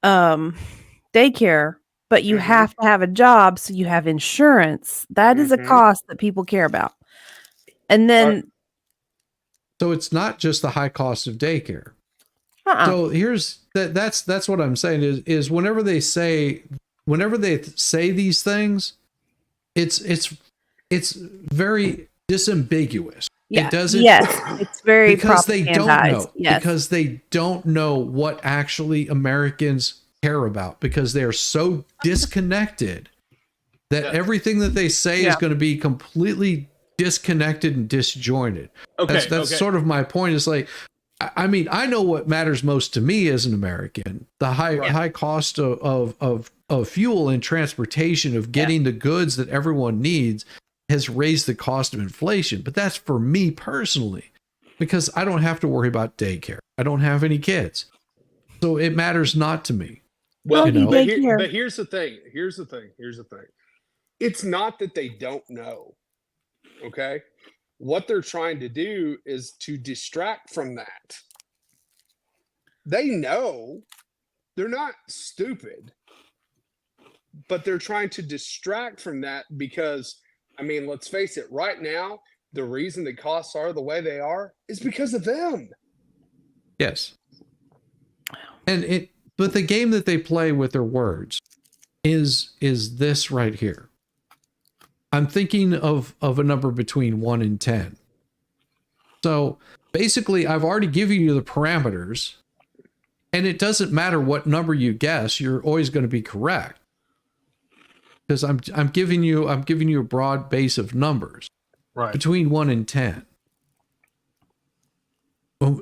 daycare, but you have to have a job, so you have insurance. That is a cost that people care about. And then So it's not just the high cost of daycare. Uh-uh. So that's what I'm saying is whenever they say these things, it's very disambiguous. Yeah. It doesn't. Yes, it's very because they don't propagandized. know. Yes. Because they don't know what actually Americans care about because they are so disconnected that everything that they say is going to be completely disconnected and disjointed. Okay, That's sort of my point. Is like, I mean, I know what matters most to me as an American: the high cost of fuel and transportation, of getting the goods that everyone needs, has raised the cost of inflation. But that's for me personally, because I don't have to worry about daycare. I don't have any kids, so it matters not to me. Well, you know? but here's the thing. Here's the thing. It's not that they don't know. Okay. What they're trying to do is to distract from that. They know, they're not stupid, but they're trying to distract from that because, I mean, let's face it, right now, the reason the costs are the way they are is because of them. Yes. But the game that they play with their words is this right here. I'm thinking of a number between 1 and 10. So basically, I've already given you the parameters, and it doesn't matter what number you guess, you're always going to be correct. Because I'm giving you a broad base of numbers. Right. Between 1 and 10. Well,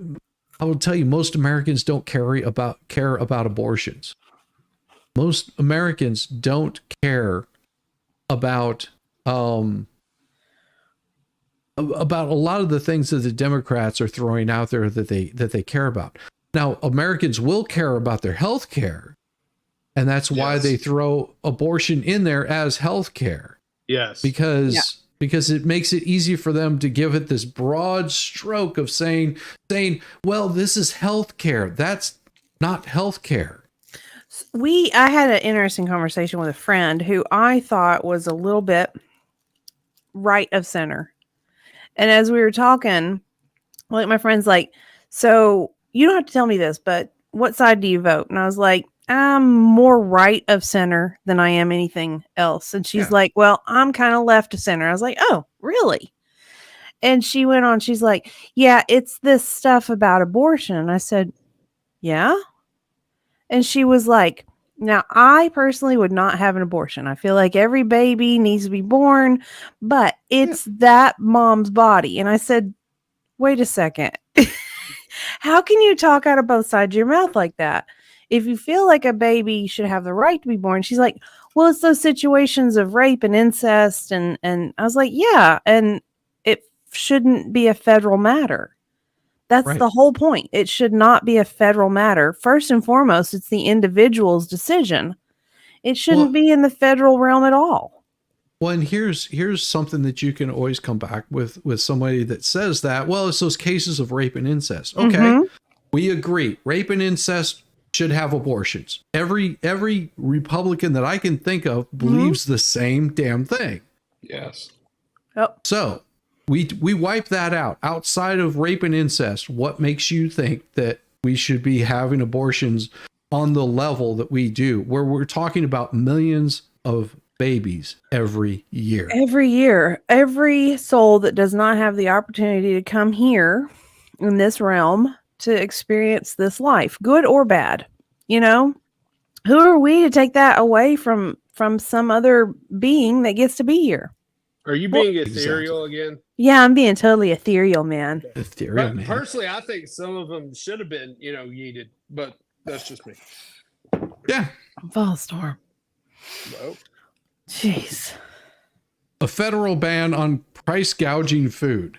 I will tell you, most Americans don't care about abortions. Most Americans don't care about a lot of the things that the Democrats are throwing out there that they care about. Now, Americans will care about their health care, and that's why they throw abortion in there as health care. Yes. Because it makes it easy for them to give it this broad stroke of saying, well, this is health care. That's not health care. I had an interesting conversation with a friend who I thought was a little bit right of center. And as we were talking, like my friend's like, so you don't have to tell me this, but what side do you vote? And I was like, I'm more right of center than I am anything else. And she's like, well, I'm kind of left of center. I was like, oh, really? And she went on, she's like, yeah, it's this stuff about abortion. And I said, yeah. And she was like, now I personally would not have an abortion. I feel like every baby needs to be born, but it's that mom's body. And I said, wait a second. How can you talk out of both sides of your mouth like that? If you feel like a baby should have the right to be born, she's like, well, it's those situations of rape and incest. And I was like, yeah. And it shouldn't be a federal matter. That's the whole point. It should not be a federal matter. First and foremost, it's the individual's decision. It shouldn't be in the federal realm at all. Well, and here's something that you can always come back with somebody that says that, well, it's those cases of rape and incest. Okay, we agree. Rape and incest should have abortions. Every Republican that I can think of believes the same damn thing. Yes. So we wipe that out. Outside of rape and incest, what makes you think that we should be having abortions on the level that we do, where we're talking about millions of babies every year? Every year, every soul that does not have the opportunity to come here in this realm to experience this life, good or bad, you know, who are we to take that away from some other being that gets to be here? Are you being ethereal again? Yeah, I'm being totally ethereal, man. Ethereal, man. Personally, I think some of them should have been, yeeted, but that's just me. Yeah. Volstorm. Nope. Jeez. A federal ban on price gouging food.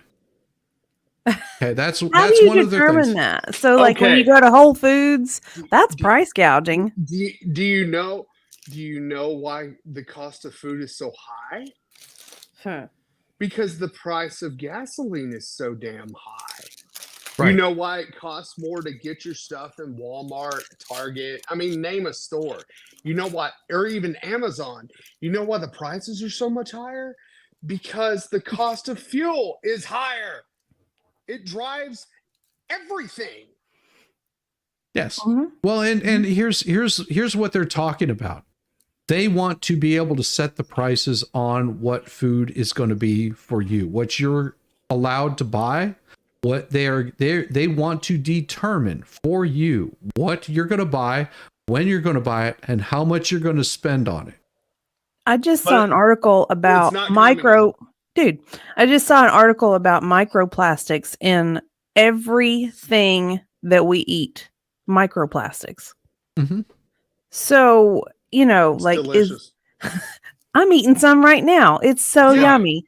Okay, that's How that's do you one of the determine things. that? So, like when you go to Whole Foods, that's price gouging. Do you know why the cost of food is so high? Because the price of gasoline is so damn high. Right. You know why it costs more to get your stuff in Walmart, Target? I mean, name a store. You know why, or even Amazon. You know why the prices are so much higher? Because the cost of fuel is higher. It drives everything. Yes. Well, and here's what they're talking about. They want to be able to set the prices on what food is going to be for you, what you're allowed to buy, what they want to determine for you what you're going to buy, when you're going to buy it, and how much you're going to spend on it. I just saw an article about microplastics in everything that we eat. Microplastics. So, like delicious. I'm eating some right now. It's so yummy.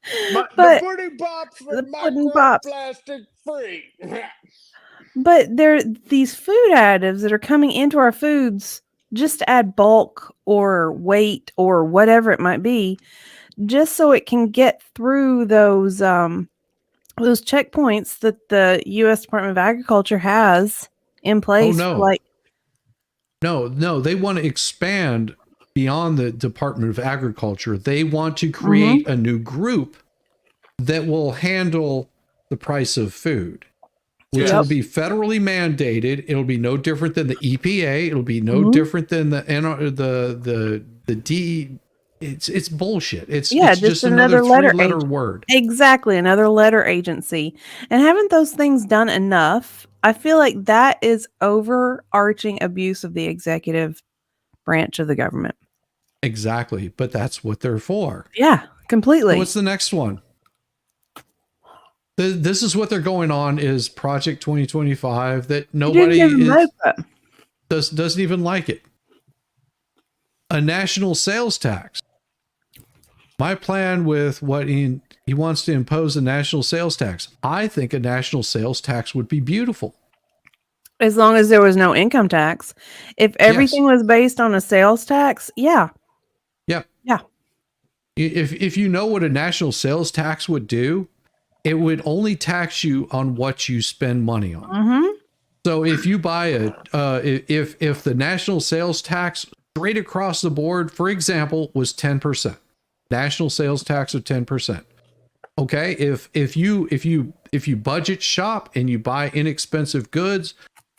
The pudding pops for microplastic free. But there are these food additives that are coming into our foods just to add bulk or weight or whatever it might be, just so it can get through those checkpoints that the U.S. Department of Agriculture has in place. No, they want to expand beyond the Department of Agriculture. They want to create a new group that will handle the price of food, which will be federally mandated. It'll be no different than the EPA. It'll be no different than the D. It's bullshit. It's just another letter word. Exactly, another letter agency. And haven't those things done enough? I feel like that is overarching abuse of the executive branch of the government. Exactly, but that's what they're for. Yeah, completely. What's the next one? This is what they're going on is Project 2025 that nobody doesn't even like it. A national sales tax. My plan with what he wants to impose a national sales tax. I think a national sales tax would be beautiful. As long as there was no income tax. If everything was based on a sales tax, yeah. If you know what a national sales tax would do, it would only tax you on what you spend money on. So if you buy if the national sales tax straight across the board, for example, was 10%, national sales tax of 10%. Okay, if you budget shop and you buy inexpensive goods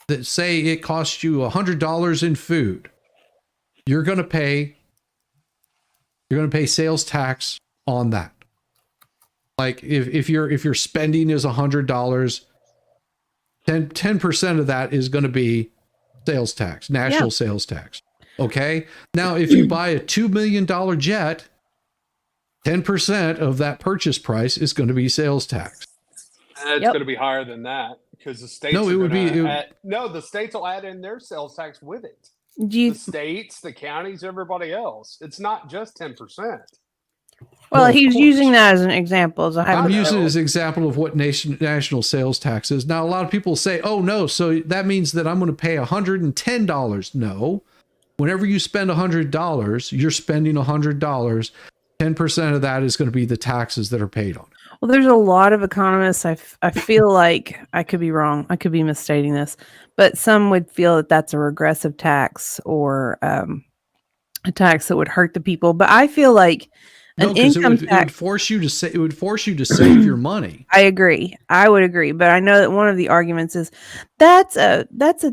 that say it costs you $100 in food, you're going to pay sales tax on that. Like if your spending is $100, 10% of that is going to be sales tax, national sales tax. Okay. Now, if you buy a $2 million jet, 10% of that purchase price is going to be sales tax. It's going to be higher than that because the states. No, the states will add in their sales tax with it. The states, the counties, everybody else. It's not just 10%. Well, he's using that as an example. I'm using it as an example of what national sales tax is. Now, a lot of people say, oh, no, so that means that I'm going to pay $110. No. Whenever you spend $100, you're spending $100. 10% of that is going to be the taxes that are paid on it. Well, there's a lot of economists. I feel like I could be wrong. I could be misstating this, but some would feel that that's a regressive tax or a tax that would hurt the people. But I feel like an income tax it would force you to save your money. I agree. I would agree. But I know that one of the arguments is that's a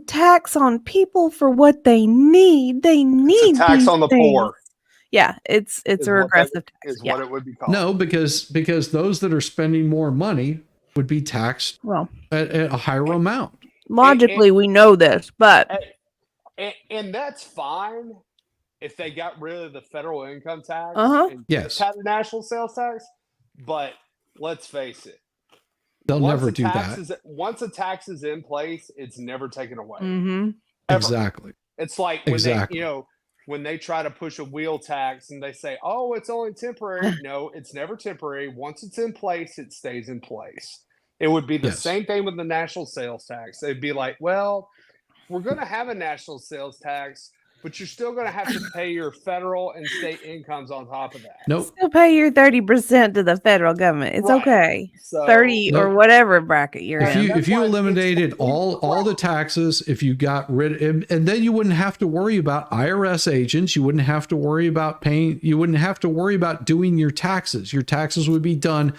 tax on people for what they need. They need it's a tax on the poor. Yeah, it's a regressive tax. Is what it would be called. No, because those that are spending more money would be taxed at a higher amount. Logically, we know this, but and that's fine if they got rid of the federal income tax. And yes, had a national sales tax. But let's face it, they'll never do that. Once a tax is in place, it's never taken away. Mm-hmm. Exactly. It's like when when they try to push a wheel tax and they say, oh, it's only temporary. No, it's never temporary. Once it's in place, it stays in place. It would be the same thing with the national sales tax. They'd be like, well, we're going to have a national sales tax, but you're still going to have to pay your federal and state incomes on top of that. Nope. Still pay your 30% to the federal government. It's okay. So, 30 or whatever bracket you're in. If you eliminated all the taxes, if you got rid of, and then you wouldn't have to worry about IRS agents, you wouldn't have to worry about paying, you wouldn't have to worry about doing your taxes. Your taxes would be done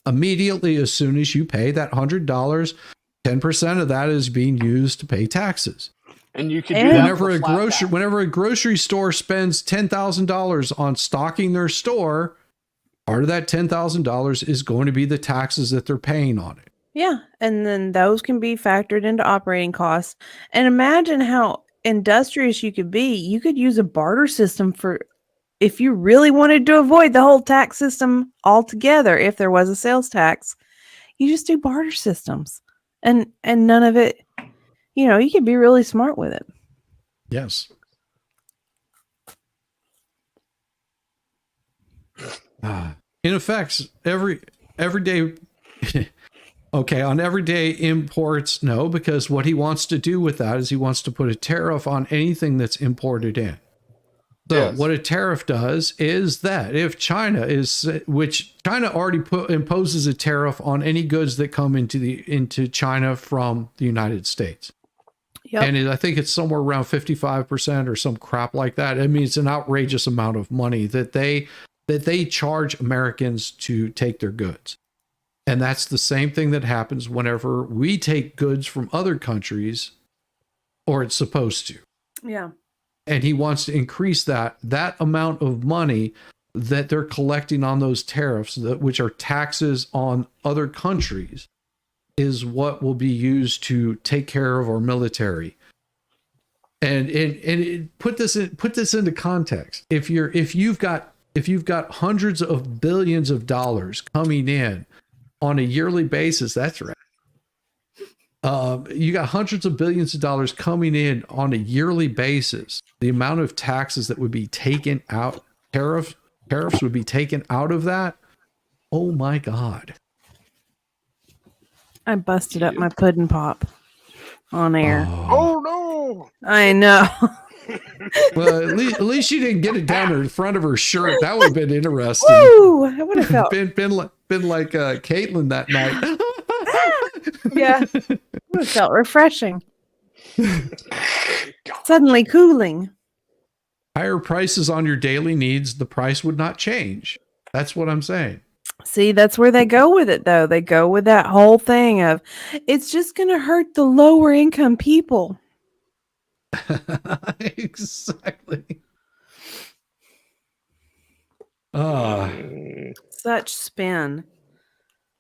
immediately as soon as you pay that $100. 10% of that is being used to pay taxes. And you can do that whenever a grocery store spends $10,000 on stocking their store, part of that $10,000 is going to be the taxes that they're paying on it. Yeah, and then those can be factored into operating costs. And imagine how industrious you could be. You could use a barter system if you really wanted to avoid the whole tax system altogether. If there was a sales tax, you just do barter systems, and none of it. You could be really smart with it. Yes. In effect, everyday. Okay, on everyday imports, no, because what he wants to do with that is he wants to put a tariff on anything that's imported in. So what a tariff does is that if which China already imposes a tariff on any goods that come into China from the United States. Yep. And I think it's somewhere around 55% or some crap like that. I mean, it's an outrageous amount of money that they charge Americans to take their goods. And that's the same thing that happens whenever we take goods from other countries, or it's supposed to. Yeah. And he wants to increase that amount of money that they're collecting on those tariffs, which are taxes on other countries, is what will be used to take care of our military. And put this into context. If you've got hundreds of billions of dollars coming in on a yearly basis, that's right. You got hundreds of billions of dollars coming in on a yearly basis. The amount of taxes that would be taken out, tariffs would be taken out of that. Oh my God. I busted up my pudding pop on air. Oh no! I know. Well, at least she didn't get it down to the front of her shirt. That would have been interesting. Woo! I would have felt been like Caitlin that night. Yeah, it would have felt refreshing. Suddenly cooling. Higher prices on your daily needs, the price would not change. That's what I'm saying. See, that's where they go with it, though. They go with that whole thing of it's just going to hurt the lower income people. Exactly. Such spin.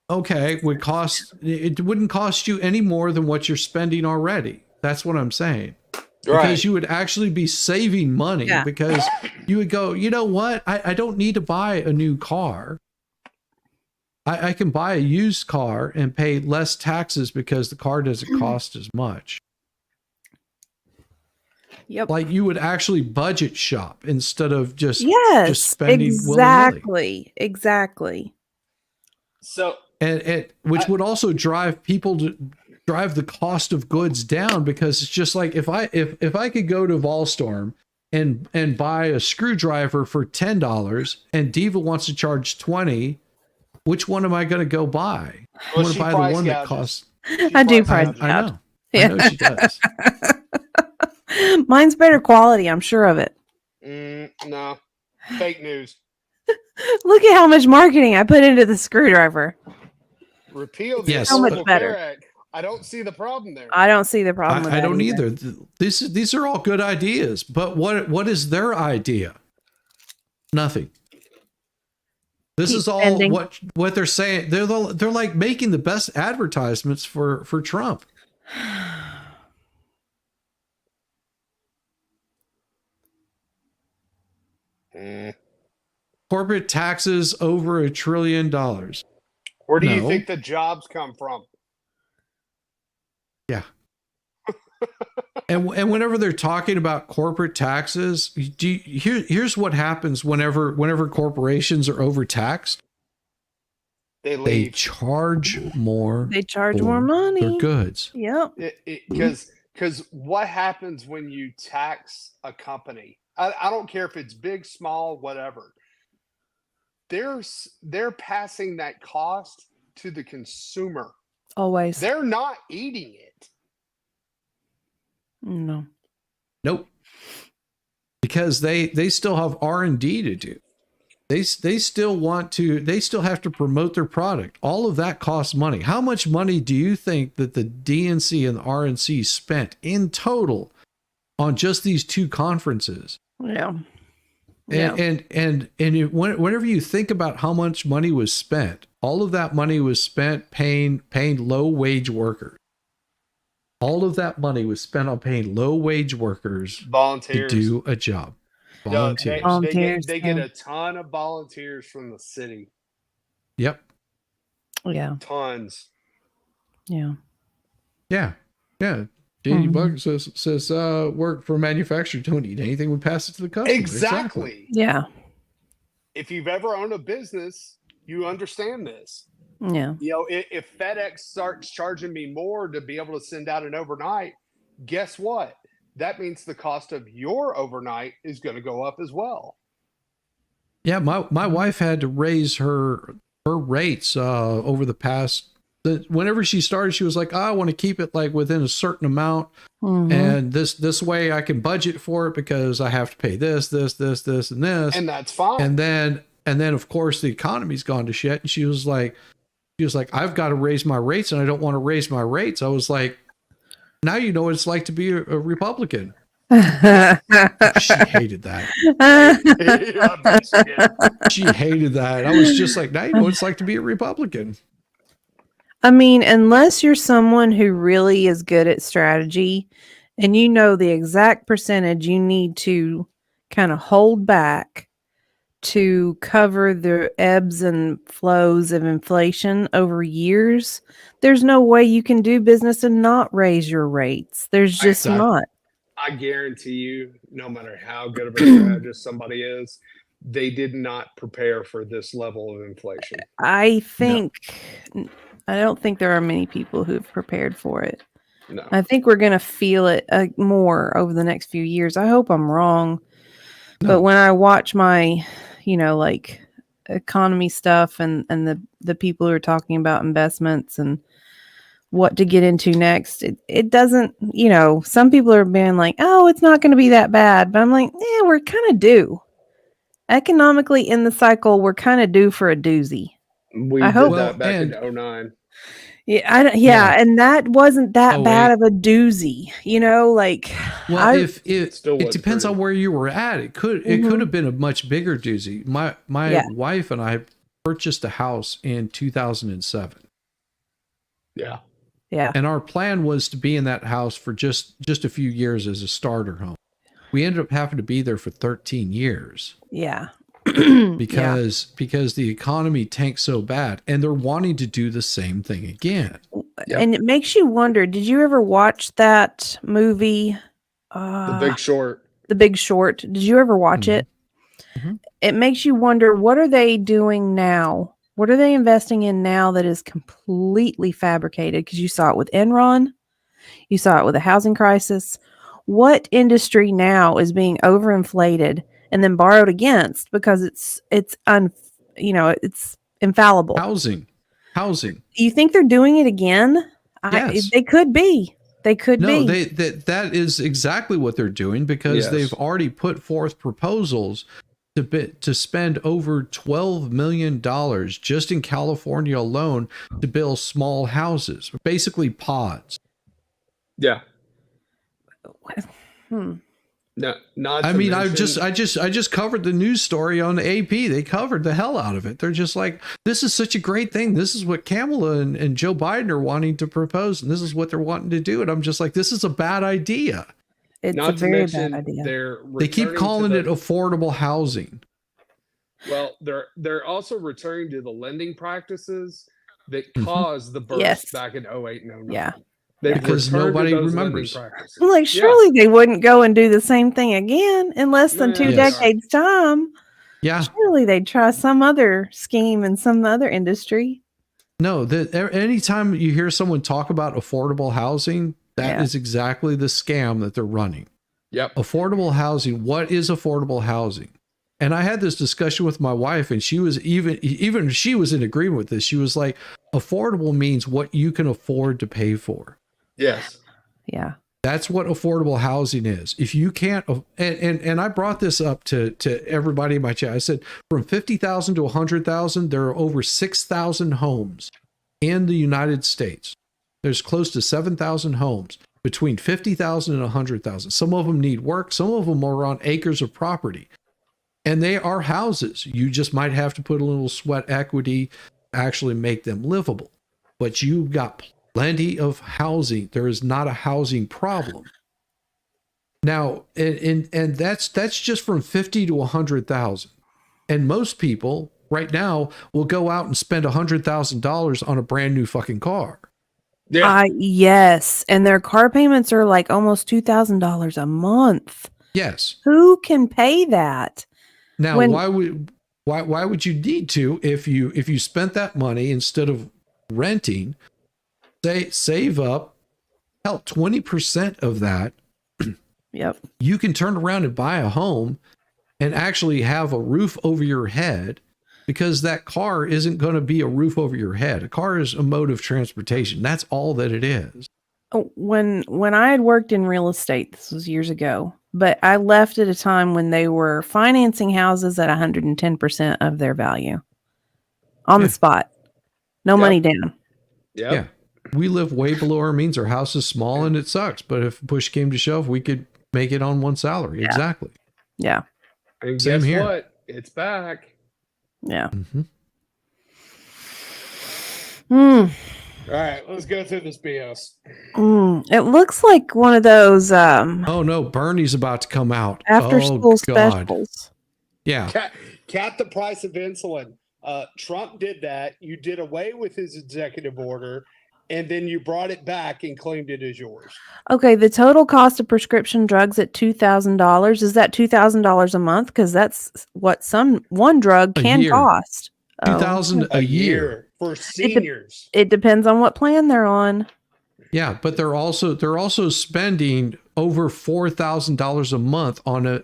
Okay, it wouldn't cost you any more than what you're spending already. That's what I'm saying. Because you would actually be saving money because you would go, you know what? I don't need to buy a new car. I can buy a used car and pay less taxes because the car doesn't cost as much. Yep. Like you would actually budget shop instead of just spending exactly. Exactly. So and which would also drive people to drive the cost of goods down, because it's just like if I could go to Volstorm and buy a screwdriver for $10 and Diva wants to charge $20, which one am I going to go buy? I want to buy the one that costs. I do price I know. Yeah. I know she does. Mine's better quality. I'm sure of it. No, fake news. Look at how much marketing I put into the screwdriver. Repeal the So much Affordable better. Care Act. I don't see the problem there. I don't see the problem with that. I don't either. These are all good ideas, but what is their idea? Nothing. This is all what they're saying. They're like making the best advertisements for Trump. Corporate taxes over $1 trillion. Where do you think the jobs come from? Yeah. and whenever they're talking about corporate taxes, here's what happens whenever corporations are overtaxed. They charge more. They charge more money. Their goods. Yep. Because what happens when you tax a company? I don't care if it's big, small, whatever. They're passing that cost to the consumer. Always. They're not eating it. No. Nope. Because they still have R&D to do. They still have to promote their product. All of that costs money. How much money do you think that the DNC and the RNC spent in total on just these two conferences? Yeah. And whenever you think about how much money was spent, all of that money was spent paying low wage workers. All of that money was spent on paying low wage workers Volunteers to do a job. Volunteers. They get a ton of volunteers from the city. Yep. Yeah. Tons. Yeah. Yeah. Yeah. JD Buck says work for a manufacturer, don't need anything, would pass it to the customer. Exactly. Yeah. If you've ever owned a business, you understand this. Yeah. You know, if FedEx starts charging me more to be able to send out an overnight, guess what? That means the cost of your overnight is going to go up as well. Yeah, my wife had to raise her rates over the past. Whenever she started, she was like, I want to keep it like within a certain amount, and this way I can budget for it because I have to pay this, and this, and that's fine. And then of course the economy's gone to shit, and she was like, I've got to raise my rates, and I don't want to raise my rates. I was like, now you know what it's like to be a Republican. She hated that. She hated that. I was just like, now you know what it's like to be a Republican. I mean, unless you're someone who really is good at strategy and you know the exact percentage you need to kind of hold back to cover the ebbs and flows of inflation over years, there's no way you can do business and not raise your rates. There's just not. I guarantee you, no matter how good of a strategist somebody is, they did not prepare for this level of inflation. I don't think there are many people who've prepared for it. No. I think we're going to feel it more over the next few years. I hope I'm wrong. No. But when I watch my, like economy stuff and the people who are talking about investments and what to get into next, it doesn't, some people are being like, oh, it's not going to be that bad. But I'm like, yeah, we're kind of due. Economically in the cycle, we're kind of due for a doozy. We I did hope- that back and- in 09. Yeah, and that wasn't that Oh, bad wait. of a doozy, you know, like Well, if Still it wasn't depends pretty. on where you were at. It could have been a much bigger doozy. My Yeah. wife and I purchased a house in 2007. Yeah. Yeah. And our plan was to be in that house for just a few years as a starter home. We ended up having to be there for 13 years Yeah. because the economy tanked so bad, and they're wanting to do the same thing again. And it makes you wonder, did you ever watch that movie The Big Short. The Big Short? Did you ever watch it? It makes you wonder, what are they doing now? What are they investing in now that is completely fabricated? Because you saw it with Enron, you saw it with the housing crisis. What industry now is being overinflated and then borrowed against because it's infallible? Housing. You think they're doing it again? Yes. They could be. They could No, be. that is exactly what they're doing, because Yes. they've already put forth proposals to spend over $12 million just in California alone to build small houses, basically pods. Yeah. Hmm. No, not. I to mean, mention- I just covered the news story on the AP. They covered the hell out of it. They're just like, this is such a great thing. This is what Kamala and Joe Biden are wanting to propose, and this is what they're wanting to do. And I'm just like, this is a bad idea. It's Not a to very mention bad idea. They keep returning to calling the- it affordable housing. Well, they're also returning to the lending practices that caused the burst Yes. back in 08 and 09. Yeah. They've Because returned to nobody those lending remembers. practices. I'm like, Yeah. surely they wouldn't go and do the same thing again in less than Yeah, 2 they are. decades time. Yeah. Surely they'd try some other scheme in some other industry. No, that anytime you hear someone talk about affordable housing, that is Yeah. exactly the scam that they're running. Yep. Affordable housing. What is affordable housing? And I had this discussion with my wife, and she was even she was in agreement with this. She was like, affordable means what you can afford to pay for. Yes. Yeah. That's what affordable housing is. If you can't, and I brought this up to everybody in my chat. I said, from 50,000 to 100,000, there are over 6,000 homes in the United States. There's close to 7,000 homes between 50,000 and 100,000. Some of them need work. Some of them are on acres of property, and they are houses. You just might have to put a little sweat equity to actually make them livable, but you've got plenty of housing. There is not a housing problem. Now, and that's just from 50 to 100,000. And most people right now will go out and spend $100,000 on a brand new fucking car. Yeah. Yes. And their car payments are like almost $2,000 a month. Yes. Who can pay that? Now, When- why would you need to if you spent that money instead of renting? Save up, help 20% of that. Yep. You can turn around and buy a home and actually have a roof over your head, because that car isn't going to be a roof over your head. A car is a mode of transportation. That's all that it is. When I had worked in real estate, this was years ago, but I left at a time when they were financing houses at 110% of their value on the spot. No money down. Yep. Yeah. We live way below our means. Our house is small and it sucks. But if push came to shove, we could make it on one salary. Yeah. Exactly. Yeah. And Same guess here. what? It's back. Yeah. Mm-hmm. Mm. All right, let's go through this BS. It looks like one of those Oh no, Bernie's about to come out. after Oh, school God. specials. Yeah. Cap the price of insulin. Trump did that. You did away with his executive order, and then you brought it back and claimed it as yours. Okay, the total cost of prescription drugs at $2,000. Is that $2,000 a month? Because that's what one drug A can year. cost. $2,000 a year. For seniors. It depends on what plan they're on. Yeah, but they're also spending over $4,000 a month on an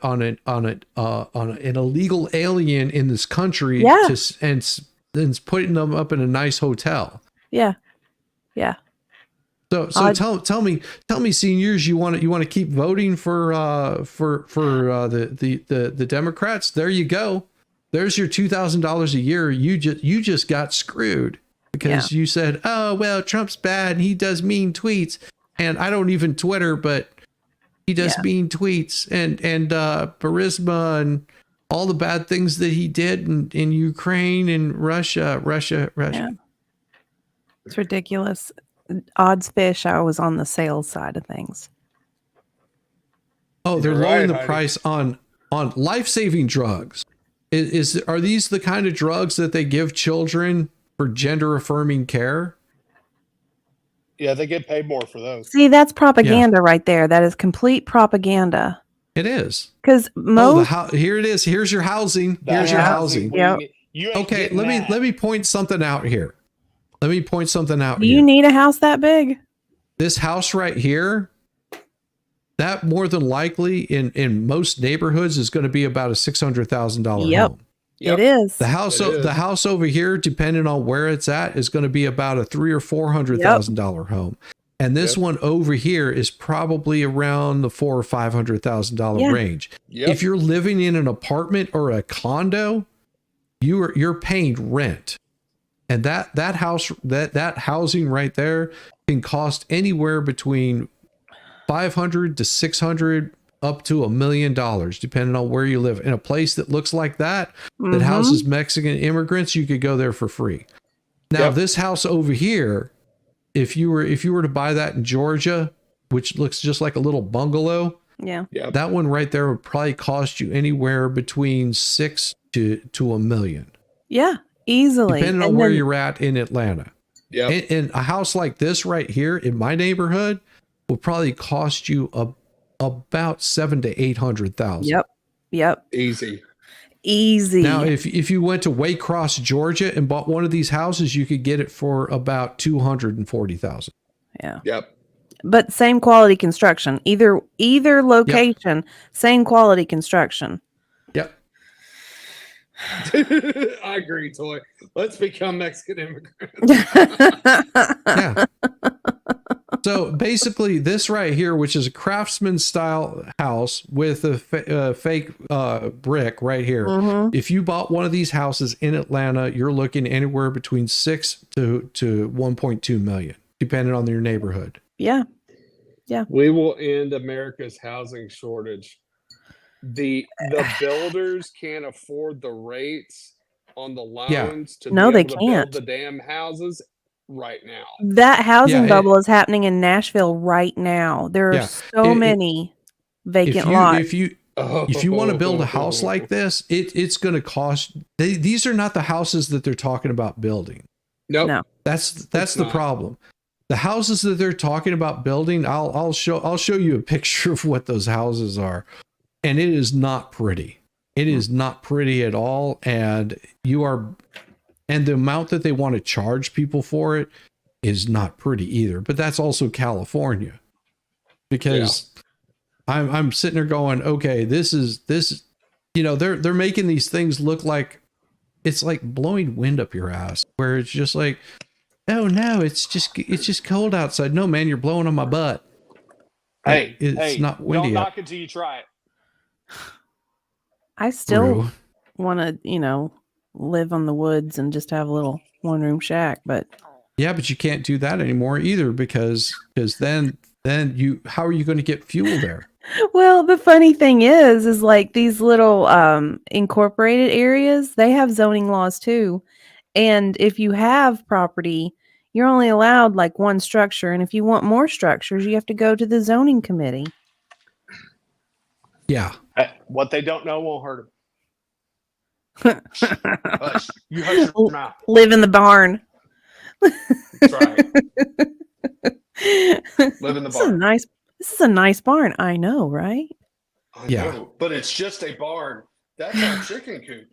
illegal alien in this country. Yeah. and putting them up in a nice hotel. Yeah. Yeah. So tell me, seniors, you want to keep voting for the Democrats? There you go. there's your $2,000 a year. You just got screwed because you said, oh, well, Trump's bad and he does mean tweets. And I don't even Twitter, but he does mean tweets and Burisma and all the bad things that he did in Ukraine and Russia. Yeah. It's ridiculous. Odds fish, I was on the sales side of things. Oh, they're lowering the price on life-saving drugs. Are these the kind of drugs that they give children for gender-affirming care? Yeah, they get paid more for those. See, that's propaganda right there. That is complete propaganda. It is. Because most here it is. Here's your housing. Here's your housing. Yep. Okay, let me point something out here. Do you need a house that big? This house right here, that more than likely in most neighborhoods is going to be about a $600,000 home. It is. The house over here, depending on where it's at, is going to be about a $300,000 or $400,000 home. And this one over here is probably around the $400,000 or $500,000 range. If you're living in an apartment or a condo, you're paying rent. And that housing right there can cost anywhere between $500 to $600 up to $1 million, depending on where you live. In a place that looks like that houses Mexican immigrants, you could go there for free. Now, this house over here, if you were to buy that in Georgia, which looks just like a little bungalow, that one right there would probably cost you anywhere between $6 to $1 million. Yeah, easily. Depending on where you're at in Atlanta. Yeah. And a house like this right here in my neighborhood will probably cost you about $700,000 to $800,000. Yep. Easy. Now, if you went to Waycross, Georgia, and bought one of these houses, you could get it for about $240,000. Yeah. Yep. But same quality construction. Either location, same quality construction. Yep. I agree, Toy. Let's become Mexican immigrants. Yeah. So basically, this right here, which is a craftsman style house with a fake brick right here. If you bought one of these houses in Atlanta, you're looking anywhere between $6 to $1.2 million, depending on your neighborhood. Yeah. We will end America's housing shortage. The builders can't afford the rates on the loans to build the damn houses right now. That housing bubble is happening in Nashville right now. There are so many vacant lots. If you want to build a house like this, it's going to cost. These are not the houses that they're talking about building. No. That's the problem. The houses that they're talking about building, I'll show you a picture of what those houses are, and it is not pretty. It is not pretty at all, and the amount that they want to charge people for it is not pretty either. But that's also California, because I'm sitting there going, okay, this is they're making these things look like it's like blowing wind up your ass, where it's just like, oh no, it's just cold outside. No, man, you're blowing on my butt. It's not windy. Don't knock it till you try it. I still want to, live on the woods and just have a little one-room shack, but but you can't do that anymore either, because then how are you going to get fuel there? Well, the funny thing is like these little incorporated areas, they have zoning laws too. And if you have property, you're only allowed like one structure. And if you want more structures, you have to go to the zoning committee. Yeah. What they don't know won't hurt them. Hush. You hush your mouth. Live in the barn. That's right. Live in the barn. This is a nice barn. I know, right? I know, but it's just a barn. That's our chicken coop.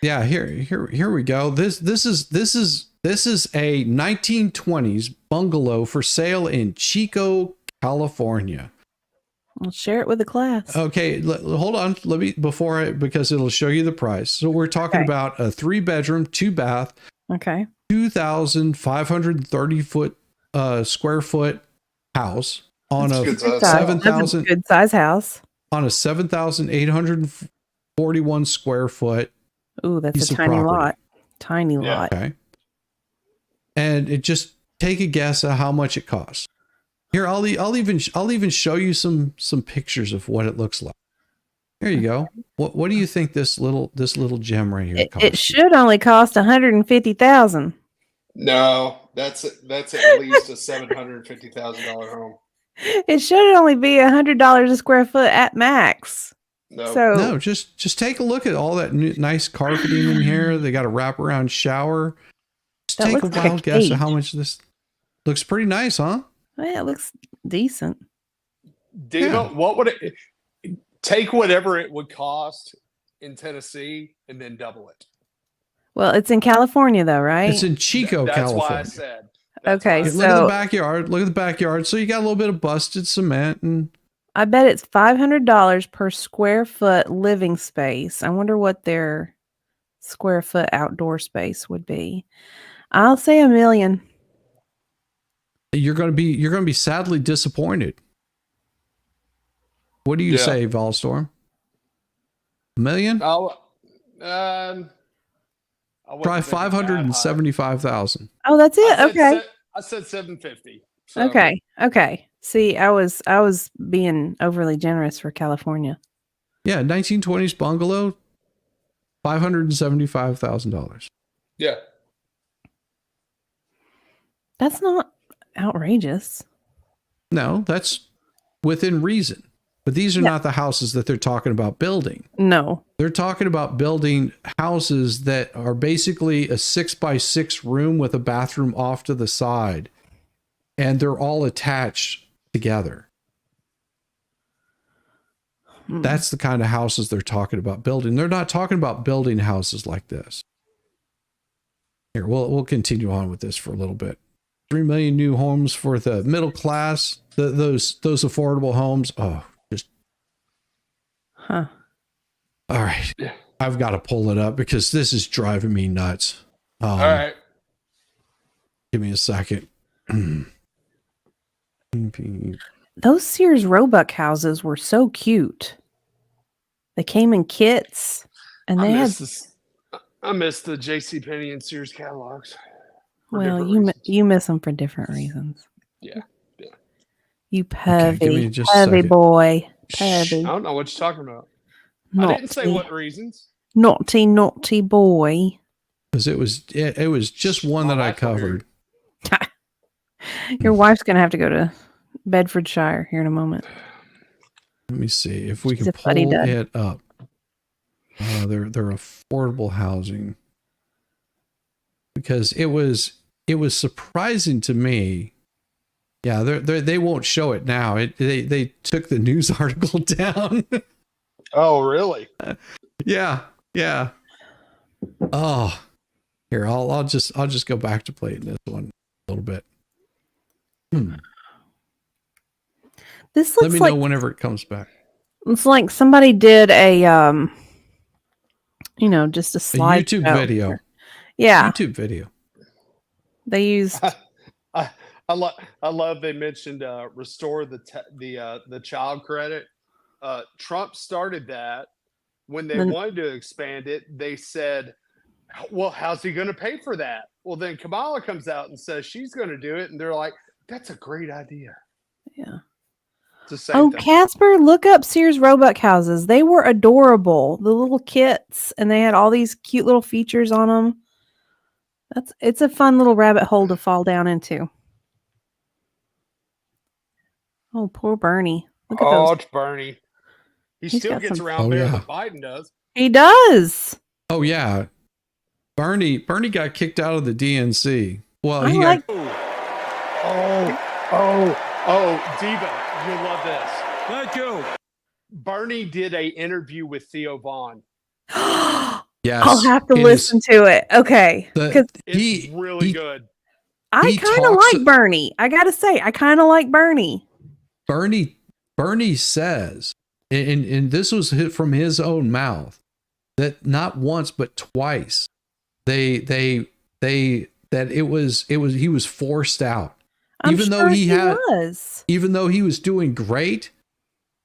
Yeah, here we go. This is a 1920s bungalow for sale in Chico, California. I'll share it with the class. Okay, hold on. Because it'll show you the price. So we're talking about a 3-bedroom, 2-bath. Okay. 2,530 square foot house on That's a good size. 7,000 good size house. on a 7,841 square foot. Ooh, that's piece a of tiny property. lot. Tiny lot. Okay. And it just take a guess at how much it costs. Here, I'll even show you some pictures of what it looks like. Here you go. What do you think this little gem right here costs? It should only cost $150,000. No, that's at least a $750,000 home. It should only be $100 a square foot at max. No. So No, just take a look at all that nice carpeting in here. They got a wraparound shower. Just That take a looks like a wild guess cage. at how much this looks. Pretty nice, huh? yeah, it looks decent. Diva, what would it take? Whatever it would cost in Tennessee, and then double it. Well, it's in California though, right? It's in Chico, That's California. why I said. Okay, Look at the so backyard. Look at the backyard. So you got a little bit of busted cement, and I bet it's $500 per square foot living space. I wonder what their square foot outdoor space would be. I'll say $1 million. you're going to be sadly disappointed. What do you say, Volstorm? $1 million? Try 575,000. Oh, that's it. Okay. I said 750. Okay. Okay. See, I was being overly generous for California. Yeah, 1920s bungalow, $575,000. Yeah. That's not outrageous. No, that's within reason. But these are not the houses that they're talking about building. No. They're talking about building houses that are basically a 6x6 room with a bathroom off to the side. And they're all attached together. That's the kind of houses they're talking about building. They're not talking about building houses like this. Here, we'll continue on with this for a little bit. 3 million new homes for the middle class. Those affordable homes. Oh, just. Huh. All right. I've got to pull it up because this is driving me nuts. All right. Give me a second. Those Sears Roebuck houses were so cute. They came in kits, and they had. I miss the JCPenney and Sears catalogs. Well, you miss them for different reasons. Yeah. You give me pervy, just a pervy second. boy, I pervy, don't know what you're talking about. I didn't say naughty, what reasons. naughty boy. Because it was just one that I covered. Your wife's gonna have to go to Bedfordshire here in a moment. Let me see if we She's can a fuddy pull dud. it up. They're affordable housing. Because it was surprising to me. Yeah, they won't show it now. They took the news article down. Oh, really? Yeah. Oh, here I'll just go back to playing this one a little bit. This Let looks me like know whenever it comes back. it's like somebody did a just a A slide YouTube show. video. Yeah, YouTube video. they used. I love they mentioned restore the child credit. Trump started that. When they wanted to expand it, they said, well, how's he going to pay for that? Well, then Kamala comes out and says she's going to do it. And they're like, that's a great idea. Yeah. It's the same Oh, thing. Casper, look up Sears Roebuck houses. They were adorable. The little kits, and they had all these cute little features on them. It's a fun little rabbit hole to fall down into. Oh, poor Bernie. Look at those. It's Bernie. He He's still got gets some- around Oh, better yeah. than Biden does. He does. Oh yeah. Bernie got kicked out of the DNC. Well, I he like- got Diva, you'll love this. Thank you. Bernie did a interview with Theo Vaughn. yes. I'll have to it listen to it. Okay. Because It's really good. I he kind of talks- like Bernie. I got to say, I kind of like Bernie. Bernie says, and this was from his own mouth, that not once but twice he was forced out. I'm even though sure he was. even though he was doing great,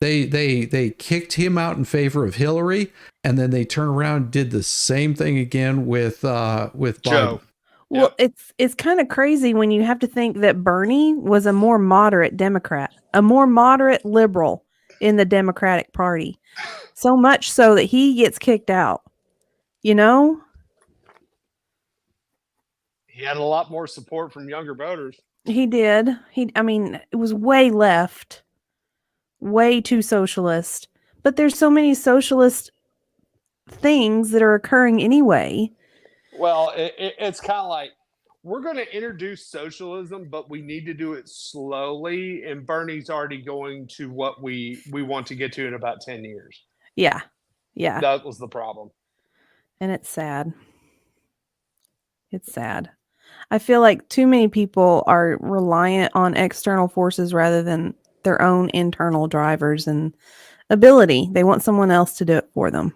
They kicked him out in favor of Hillary, and then they turned around and did the same thing again with Biden. Joe. Well, it's kind of crazy when you have to think that Bernie was a more moderate Democrat, a more moderate liberal in the Democratic Party. So much so that he gets kicked out. You know? He had a lot more support from younger voters. He did. I mean, it was way left. Way too socialist. But there's so many socialist things that are occurring anyway. Well, it's kind of like, we're going to introduce socialism, but we need to do it slowly. And Bernie's already going to what we want to get to in about 10 years. Yeah. Yeah. That was the problem. And it's sad. It's sad. I feel like too many people are reliant on external forces rather than their own internal drivers and ability. They want someone else to do it for them.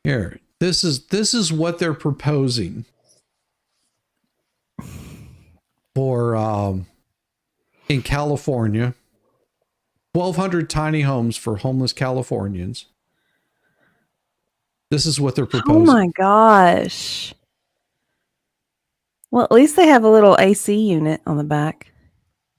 Here, this is what they're proposing for in California. 1,200 tiny homes for homeless Californians. This is what they're proposing. Oh my gosh. Well, at least they have a little AC unit on the back.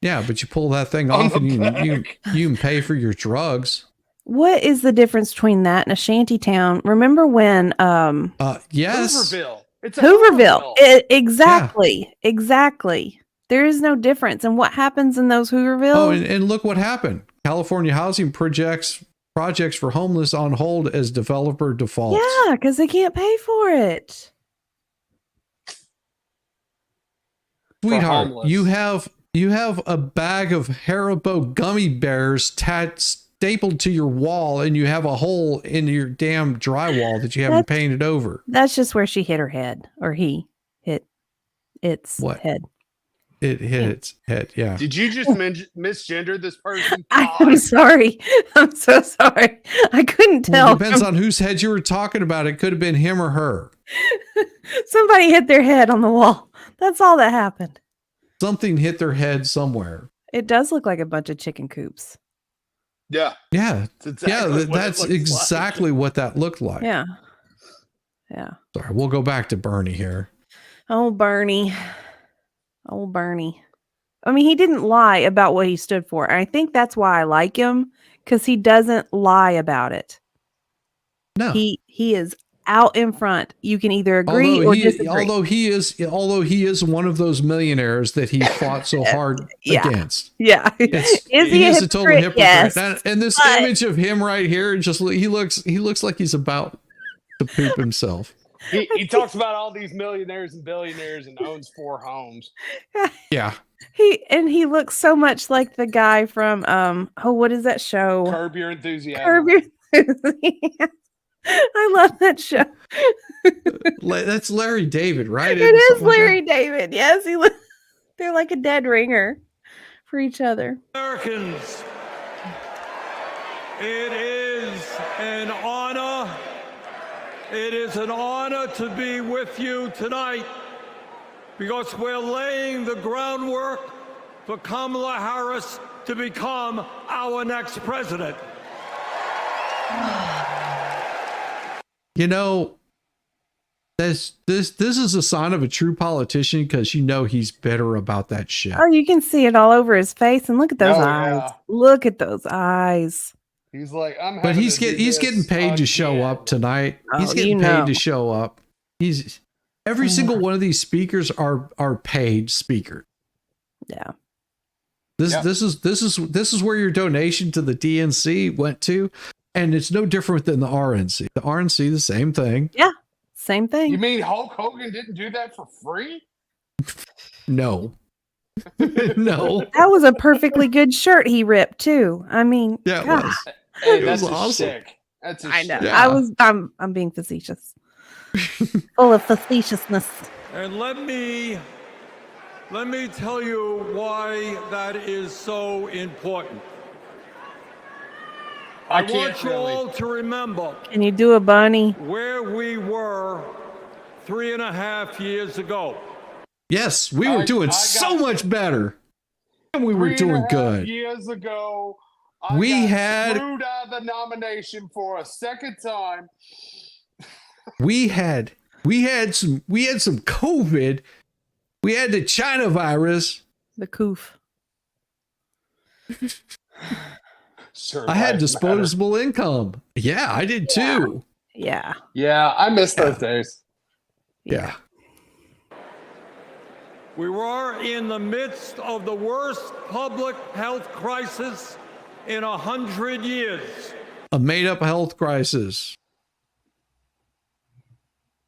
Yeah, but you pull that thing off and you can pay for your drugs. What is the difference between that and a shanty town? Remember when yes. Hooverville. It's a Hooverville. Exactly. Yeah. Exactly. There is no difference in what happens in those Hoovervilles. Oh, and look what happened. California housing projects for homeless on hold as developer defaults. Yeah, because they can't pay for it. Sweetheart, you have a bag of Haribo gummy bears stapled to your wall, and you have a hole in your damn drywall that you haven't painted over. That's just where she hit her head, or he hit its head. It hit its head, yeah. Did you just misgender this person? I'm sorry. I'm so sorry. I couldn't tell. Well, it depends on whose head you were talking about. It could have been him or her. Somebody hit their head on the wall. That's all that happened. Something hit their head somewhere. It does look like a bunch of chicken coops. Yeah. Yeah. Exactly that's exactly what that looked like. Yeah. Yeah. Sorry, we'll go back to Bernie here. Oh, Bernie. Oh, Bernie. I mean, he didn't lie about what he stood for. And I think that's why I like him, because he doesn't lie about it. No. He is out in front. You can either agree or disagree. Although he is one of those millionaires that he fought so hard against. Yeah. Is he a total hypocrite? Yes, and this image of him right here, just he looks like he's about to poop himself. He talks about all these millionaires and billionaires and owns 4 homes. Yeah. He looks so much like the guy from what is that show? Curb Your Enthusiasm. Curb Your Enthusiasm. I love that show. That's Larry David, right? It is Larry David. Yes, they're like a dead ringer for each other. Americans, it is an honor. It is an honor to be with you tonight because we're laying the groundwork for Kamala Harris to become our next president. You know, this is a sign of a true politician, because he's bitter about that shit. Oh, you can see it all over his face, and look at those eyes. Yeah. Look at those eyes. He's like, but he's getting paid to show up tonight. He's getting paid to show up. Every single one of these speakers are paid speakers. Yeah. This is where your donation to the DNC went to. And it's no different than the RNC. The RNC, the same thing. Yeah, same thing. You mean Hulk Hogan didn't do that for free? No. No. That was a perfectly good shirt he ripped too. I mean, yeah, gosh. it was. Hey, that's awesome. sick. That's I know. Yeah. I'm being facetious. Full of facetiousness. And let me tell you why that is so important. I want you all to remember. Can you do a bunny? Where we were 3.5 years ago. Yes, we were doing so much better. And we were doing good. Years ago, We had screwed out of the nomination for a second time. we had some COVID. We had the China virus. The coof. Sure, I had disposable income. Yeah, I did too. Yeah. Yeah, I miss those days. Yeah. We were in the midst of the worst public health crisis in 100 years. A made-up health crisis.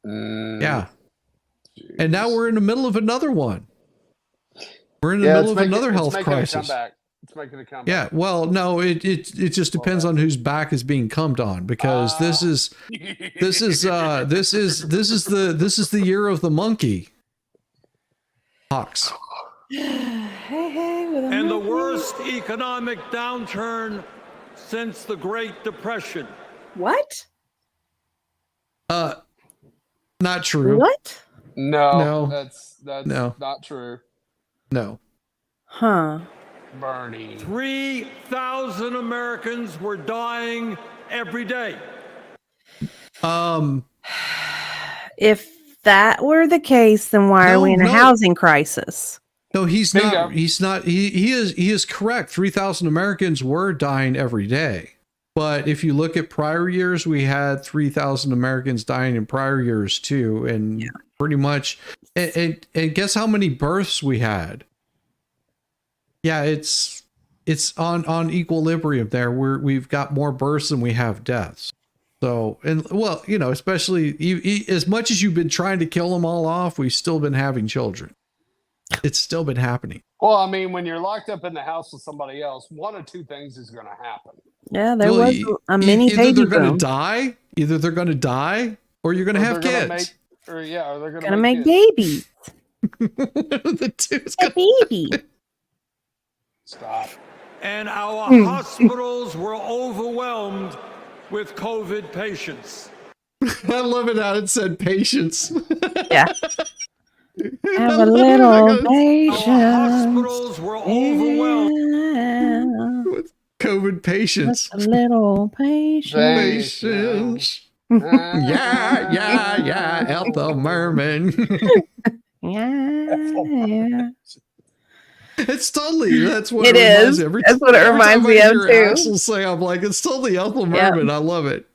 Yeah. And now we're in the middle of another one. We're in the middle of another health crisis. It's making a comeback. Yeah, well, no, it just depends on whose back is being cummed on, because this is the year of the monkey. Pox. And the worst economic downturn since the Great Depression. What? Not true. What? No, that's No. not true. No. Huh. Bernie. 3,000 Americans were dying every day. If that were the case, then why are we in a housing crisis? No, he's not. He's not. He is correct. 3,000 Americans were dying every day. But if you look at prior years, we had 3,000 Americans dying in prior years too, and pretty much. And guess how many births we had? Yeah, it's on equilibrium there. We've got more births than we have deaths. So, and well, you know, especially as much as you've been trying to kill them all off, we've still been having children. It's still been happening. Well, I mean, when you're locked up in the house with somebody else, one of two things is going to happen. Yeah, there was a mini baby Either they're boom. going to die, or you're going to have kids. Or they're Gonna make babies. The two's baby. Stop. And our hospitals were overwhelmed with COVID patients. I love it how it said patients. Yeah. Have a little patience. Our hospitals were overwhelmed with COVID patients. Just a little patience. Patience. yeah. Help the merman. Yeah. It's totally, that's what it reminds is. me. Every That's what it reminds time me I of hear too. Axel say, I'm like, it's totally Ethel Merman. I love it.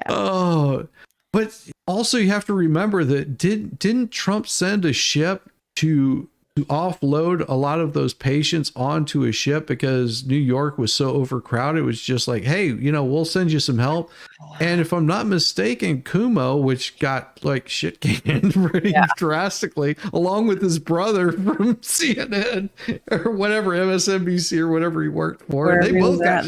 Oh, but also you have to remember that didn't Trump send a ship to offload a lot of those patients onto a ship because New York was so overcrowded? It was just like, hey, you know, we'll send you some help. And if I'm not mistaken, Kumo, which got like shit canned pretty drastically, along with his brother from CNN or whatever, MSNBC or whatever he worked for, they both got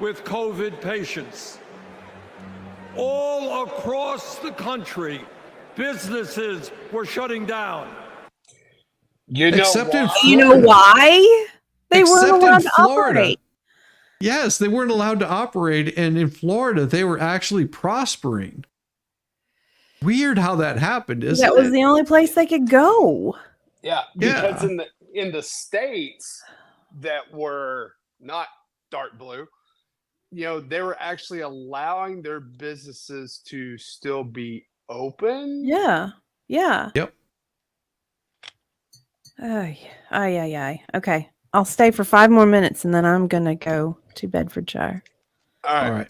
with COVID patients. All across the country, businesses were shutting down. You know why? They weren't allowed to operate. Yes, they weren't allowed to operate, and in Florida, they were actually prospering. Weird how that happened, isn't it? That was the only place they could go. Yeah, because in the states that were not dark blue, you know, they were actually allowing their businesses to still be open. Yeah. Yep. Ay. Okay. I'll stay for 5 more minutes and then I'm going to go to Bedfordshire. All right.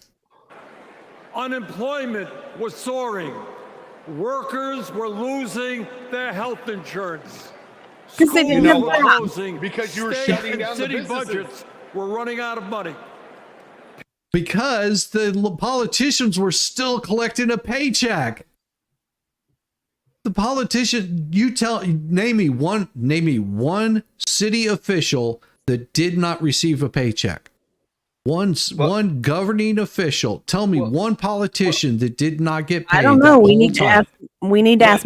Unemployment was soaring. Workers were losing their health insurance. Because they didn't have jobs. Because you were State shutting and down the city businesses. budgets were running out of money. Because the politicians were still collecting a paycheck. The politician, name me one city official that did not receive a paycheck. One governing official. Tell me one politician that did not get paid. I don't know. We need to ask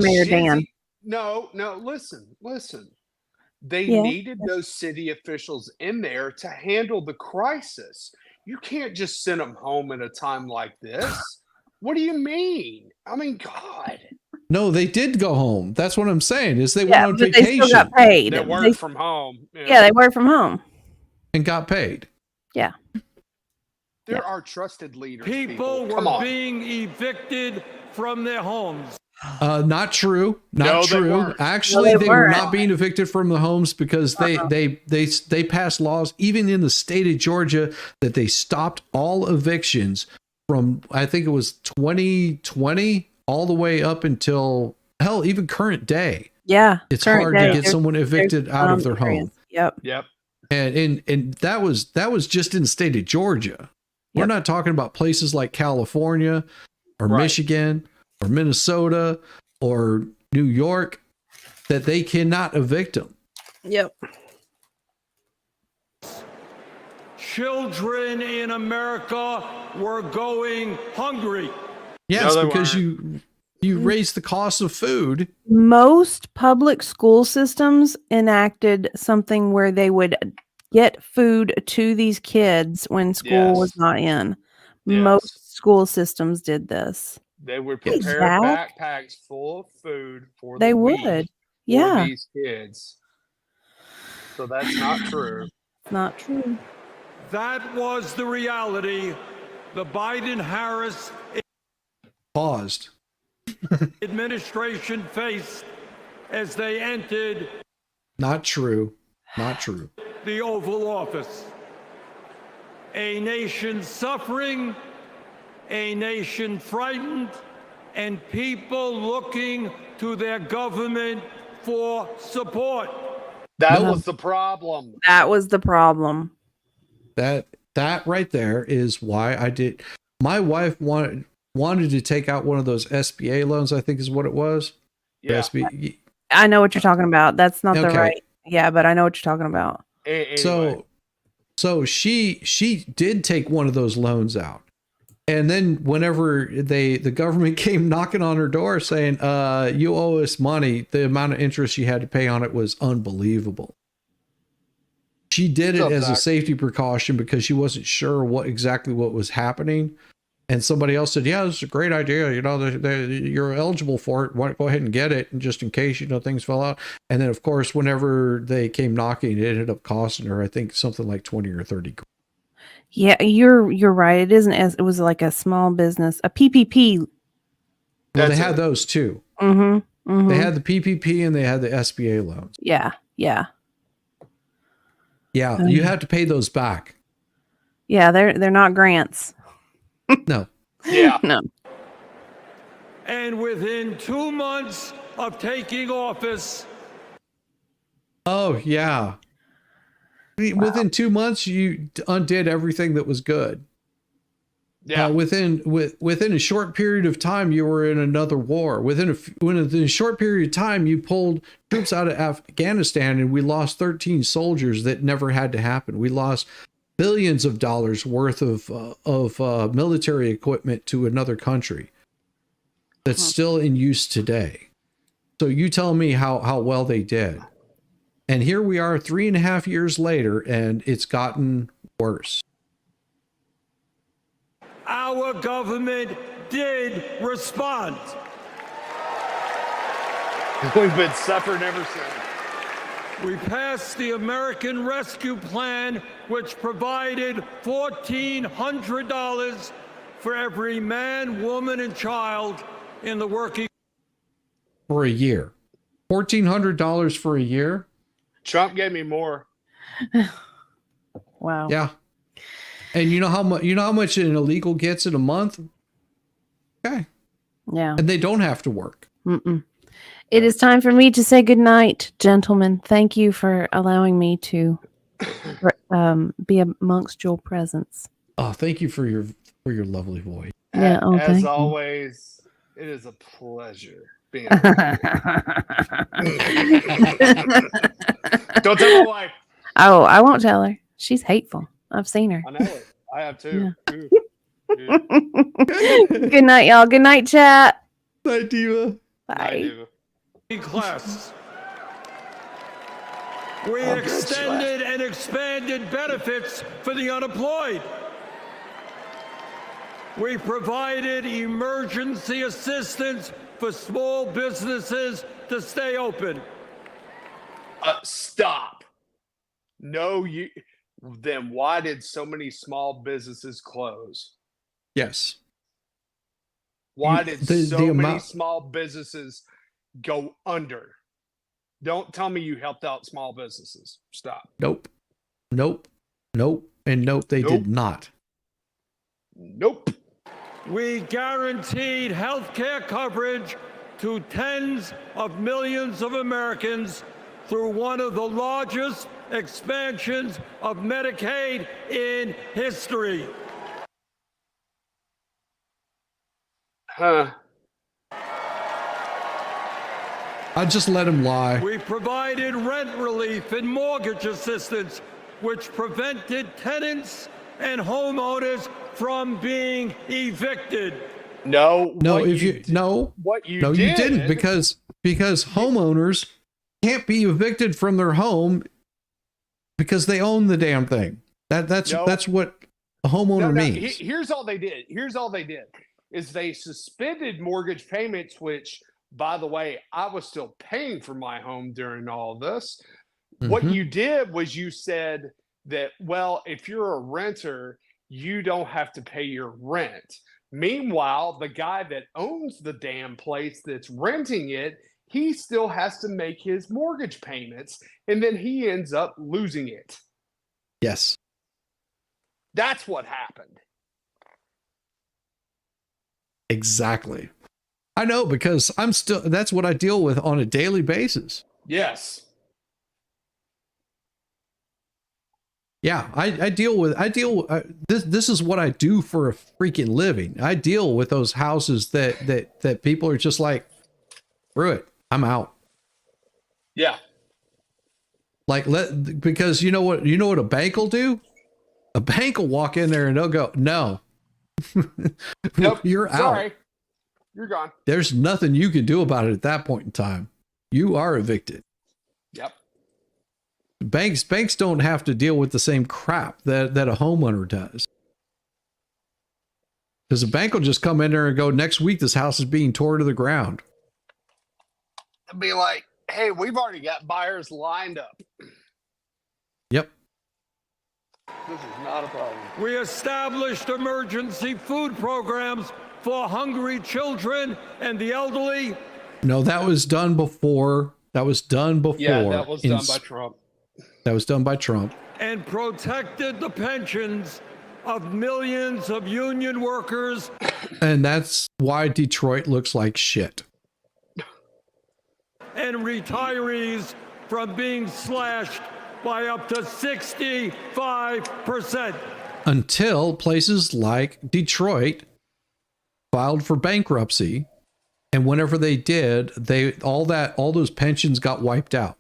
Mayor Dan. No, listen. They needed those city officials in there to handle the crisis. You can't just send them home at a time like this. What do you mean? I mean, God. No, they did go home. That's what I'm saying. Is they went on but vacation. they still got paid. They worked from home. Yeah, they worked from home and got paid. Yeah. There are trusted leaders. People Come were on. being evicted from their homes. Not true. Not No, they true. weren't. Actually, No, they they were weren't. not being evicted from the homes because they passed laws, even in the state of Georgia, that they stopped all evictions from, I think it was 2020 all the way up until hell, even current day. Yeah. It's current hard day, to get there's- someone evicted there's out of their areas. home. Yep. Yep. And that was just in the state of Georgia. We're not talking about places like California or Michigan or Minnesota or New York that they cannot evict them. Yep. Children in America were going hungry. Yes, No, they because weren't. you raise the cost of food. Most public school systems enacted something where they would get food to these kids when school Yes. was not in. Yes. Most school systems did this. They would Hey, prepare Zach. backpacks full of food for They the would. week Yeah. for these kids. So that's not true. Not true. That was the reality the Biden-Harris Paused. administration faced as they entered Not true. Not true. the Oval Office. A nation suffering, a nation frightened, and people looking to their government for support. That was the problem. That was the problem. That right there is why I did. My wife wanted to take out one of those SBA loans, I think is what it was. Yeah. SBA. I know what you're talking about. That's not the Okay. right. Yeah, but I know what you're talking about. Anyway. So she did take one of those loans out. And then whenever the government came knocking on her door saying, you owe us money, the amount of interest she had to pay on it was unbelievable. She did it as a safety precaution because she wasn't sure what was happening. And somebody else said, yeah, this is a great idea. You know, you're eligible for it. Why don't go ahead and get it? And just in case, you know, things fell out. And then of course, whenever they came knocking, it ended up costing her, I think something like 20 or 30. Yeah, you're right. It isn't as it was like a small business, a PPP. Well, they had those too. Mm-hmm. Mm-hmm. They had the PPP and they had the SBA loans. Yeah. Yeah. Yeah, you have to pay those back. Yeah, they're not grants. No. Yeah. No. And within 2 months of taking office, Oh, yeah. Within 2 months, you undid everything that was good. Yeah. Within a short period of time, you were in another war. Within a short period of time, you pulled troops out of Afghanistan, and we lost 13 soldiers that never had to happen. We lost billions of dollars worth of military equipment to another country that's still in use today. So you tell me how well they did. And here we are 3.5 years later, and it's gotten worse. our government did respond. We've been suffering ever since. We passed the American Rescue Plan, which provided $1,400 for every man, woman, and child in the working. For a year. $1,400 for a year? Trump gave me more. Wow. Yeah. And you know how much an illegal gets in a month? Okay. Yeah. And they don't have to work. Mm-mm. It is time for me to say goodnight, gentlemen. Thank you for allowing me to be amongst your presence. Oh, thank you for your lovely voice. Yeah. Oh, As thank you. always, it is a pleasure being Don't tell my wife. Oh, I won't tell her. She's hateful. I've seen her. I know it. I have too. Ooh. Good night, y'all. Good night, chat. Night, Diva. Bye. Class. We extended and expanded benefits for the unemployed. We provided emergency assistance for small businesses to stay open. Stop. No, then why did so many small businesses close? Yes. Why did so many small businesses go under? Don't tell me you helped out small businesses. Stop. Nope. Nope. Nope. And nope, they did not. Nope. We guaranteed health care coverage to tens of millions of Americans through one of the largest expansions of Medicaid in history. Huh. I just let him lie. We provided rent relief and mortgage assistance, which prevented tenants and homeowners from being evicted. No, What you didn't, because homeowners can't be evicted from their home because they own the damn thing. That's what a homeowner means. Here's all they did. Is they suspended mortgage payments, which, by the way, I was still paying for my home during all of this. What you did was you said that, well, if you're a renter, you don't have to pay your rent. Meanwhile, the guy that owns the damn place that's renting it, he still has to make his mortgage payments, and then he ends up losing it. Yes. That's what happened. Exactly. I know, because that's what I deal with on a daily basis. Yes. Yeah, I deal with this is what I do for a freaking living. I deal with those houses that people are just like, screw it, I'm out. Yeah. Like, because you know what a bank will do? A bank will walk in there and they'll go, no. Nope, you're out. Sorry. You're gone. There's nothing you can do about it at that point in time. You are evicted. Yep. Banks don't have to deal with the same crap that a homeowner does. Because a bank will just come in there and go, next week this house is being torn to the ground. It'd be like, hey, we've already got buyers lined up. Yep. This is not a problem. We established emergency food programs for hungry children and the elderly. No, that was done before. Yeah, that was done by Trump. That was done by Trump. And protected the pensions of millions of union workers. And that's why Detroit looks like shit. And retirees from being slashed by up to 65%. Until places like Detroit filed for bankruptcy, and whenever they did, all those pensions got wiped out.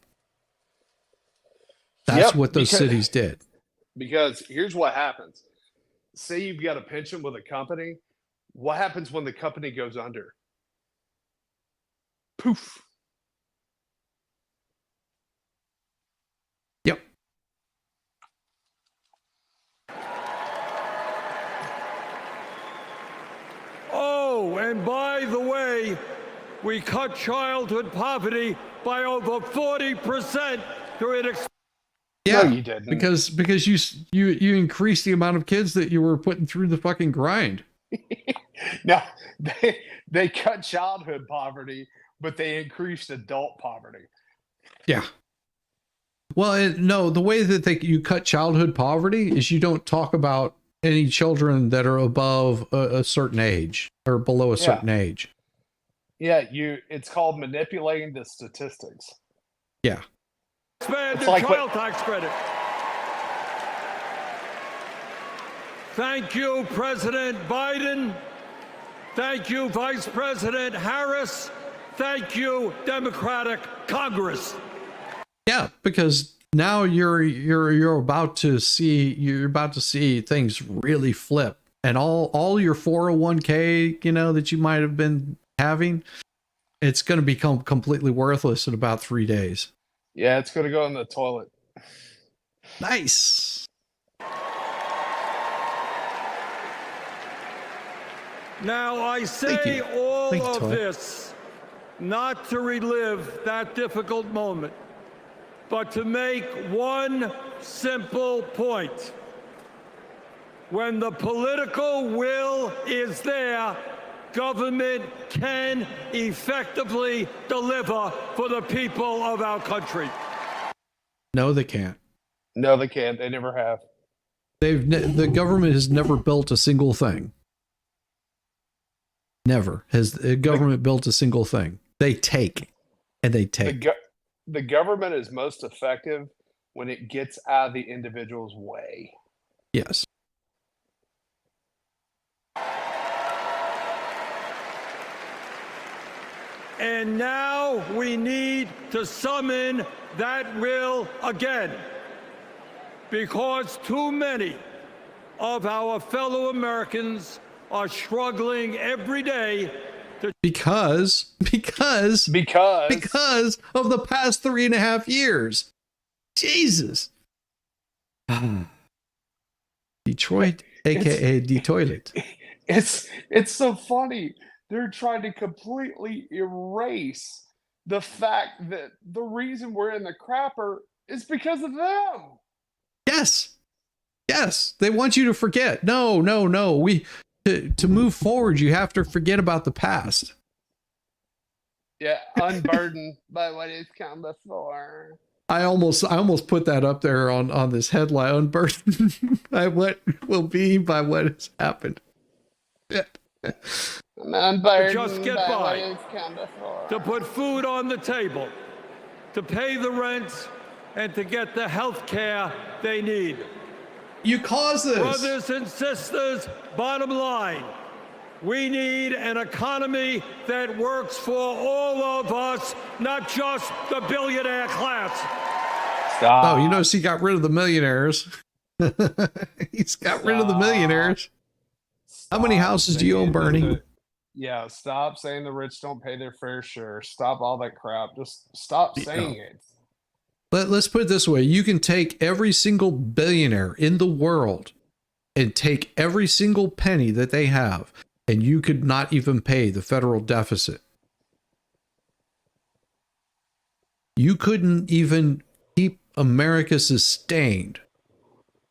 That's what those cities did. Because here's what happens. Say you've got a pension with a company. What happens when the company goes under? Poof. Yep. Oh, and by the way, we cut childhood poverty by over 40% through an Yeah, no, you didn't. because you increased the amount of kids that you were putting through the fucking grind. No, they cut childhood poverty, but they increased adult poverty. Yeah. Well, no, the way that you cut childhood poverty is you don't talk about any children that are above a certain age or below a certain age. Yeah, it's called manipulating the statistics. Yeah. Expanded like child tax credit. Thank you, President Biden. Thank you, Vice President Harris. Thank you, Democratic Congress. Yeah, because now you're about to see things really flip, and all your 401k, that you might have been having, it's going to become completely worthless in about 3 days. Yeah, it's going to go in the toilet. Nice. Now, I say all of this not to relive that difficult moment, but to make one simple point. When the political will is there, government can effectively deliver for the people of our country. No, they can't. No, they can't. They never have. The government has never built a single thing. Never has the government built a single thing. They take, and they take. The government is most effective when it gets out of the individual's way. Yes. And now we need to summon that will again, because too many of our fellow Americans are struggling every day to because of the past 3.5 years. Jesus. Detroit, aka Detoilet. It's so funny. They're trying to completely erase the fact that the reason we're in the crapper is because of them. Yes. Yes. They want you to forget. No. To move forward, you have to forget about the past. Yeah, unburdened by what has come before. I almost put that up there on this headline, unburdened by what will be by what has happened. Yeah. To just get by, to put food on the table, to pay the rent, and to get the health care they need. You caused this. Brothers and sisters, bottom line, we need an economy that works for all of us, not just the billionaire class. Stop. Oh, you notice he got rid of the millionaires. He's got rid of the millionaires. How many houses do you own, Bernie? Yeah, stop saying the rich don't pay their fair share. Stop all that crap. Just stop saying it. Let's put it this way. You can take every single billionaire in the world and take every single penny that they have, and you could not even pay the federal deficit. You couldn't even keep America sustained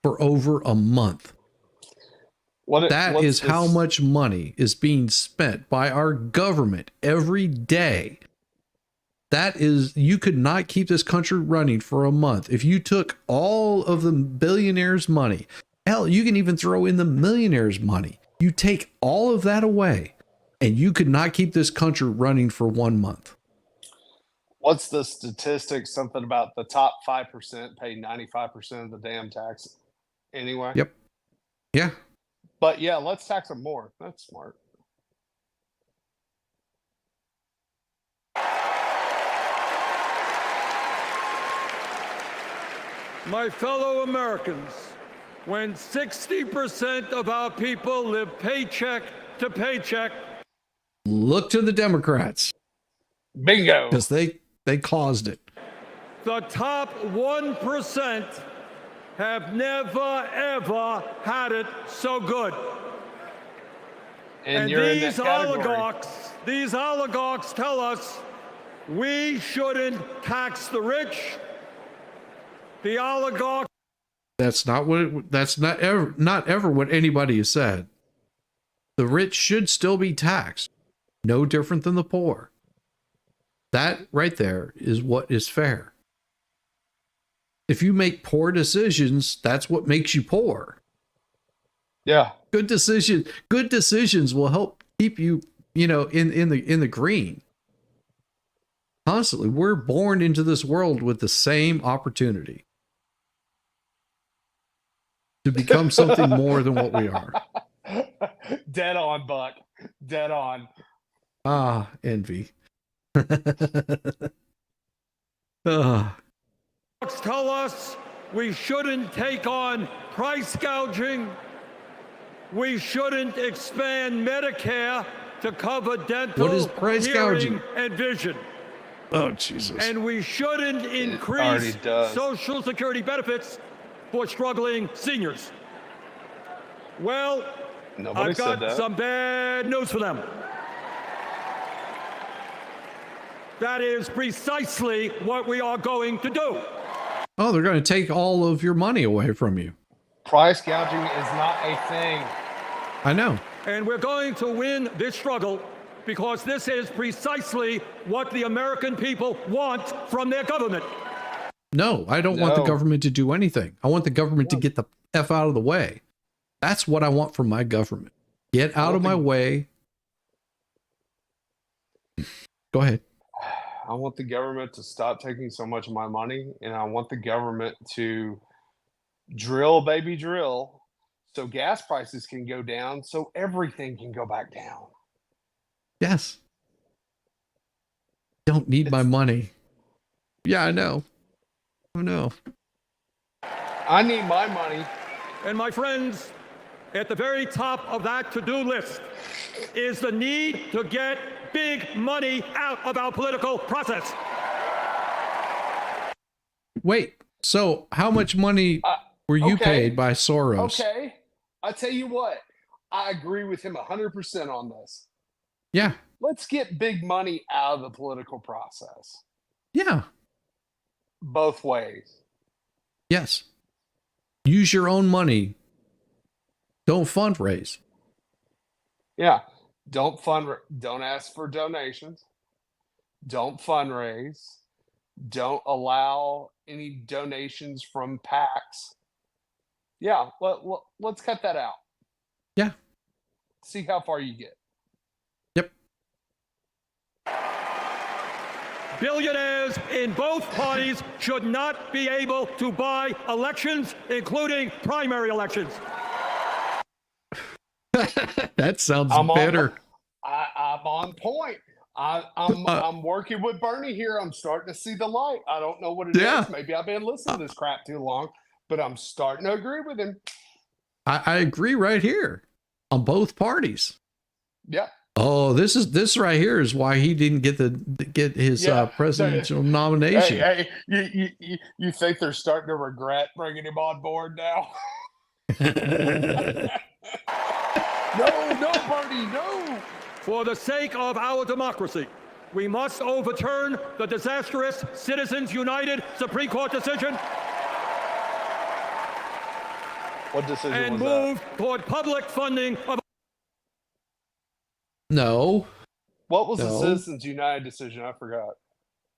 for over a month. That is how much money is being spent by our government every day. That is, you could not keep this country running for a month. If you took all of the billionaires' money, hell, you can even throw in the millionaires' money. You take all of that away, and you could not keep this country running for 1 month. What's the statistic? Something about the top 5% pay 95% of the damn tax anyway? Yep. Yeah. But yeah, let's tax them more. That's smart. My fellow Americans, when 60% of our people live paycheck to paycheck, look to the Democrats. Bingo. Because they caused it. The top 1% have never, ever had it so good. And you're in that category. These oligarchs tell us we shouldn't tax the rich. The oligarchs. That's not ever what anybody has said. The rich should still be taxed. No different than the poor. That right there is what is fair. If you make poor decisions, that's what makes you poor. Yeah. Good decisions will help keep you, in the green. Constantly, we're born into this world with the same opportunity to become something more than what we are. Dead on, Buck. Dead on. Ah, envy. Tell us we shouldn't take on price gouging. We shouldn't expand Medicare to cover dental, what is price hearing, gouging? And vision. Oh, Jesus. And we shouldn't increase Social Security benefits for struggling seniors. Well, Nobody I've said got that. some bad news for them. That is precisely what we are going to do. Oh, they're going to take all of your money away from you. Price gouging is not a thing. I know. And we're going to win this struggle because this is precisely what the American people want from their government. No, I don't want the government to do anything. I want the government to get the F out of the way. That's what I want from my government. Get out of my way. Go ahead. I want the government to stop taking so much of my money, and I want the government to drill, baby, drill, so gas prices can go down, so everything can go back down. Yes. Don't need my money. Yeah, I know. Oh, no. I need my money. And my friends, at the very top of that to-do list is the need to get big money out of our political process. Wait, so how much money were you paid by Soros? Okay. I tell you what, I agree with him 100% on this. Yeah. Let's get big money out of the political process. Yeah. Both ways. Yes. Use your own money. Don't fundraise. Yeah. Don't ask for donations. Don't fundraise. Don't allow any donations from PACs. Yeah, let's cut that out. Yeah. See how far you get. Yep. Billionaires in both parties should not be able to buy elections, including primary elections. That sounds bitter. I'm on point. I'm working with Bernie here. I'm starting to see the light. I don't know what it is. Maybe I've been listening to this crap too long, but I'm starting to agree with him. I agree right here on both parties. Yeah. Oh, this right here is why he didn't get his presidential nomination. Hey, you think they're starting to regret bringing him on board now? No, Bernie, no. For the sake of our democracy, we must overturn the disastrous Citizens United Supreme Court decision. What decision and was move that? toward public funding of. No. What was the Citizens United decision? I forgot.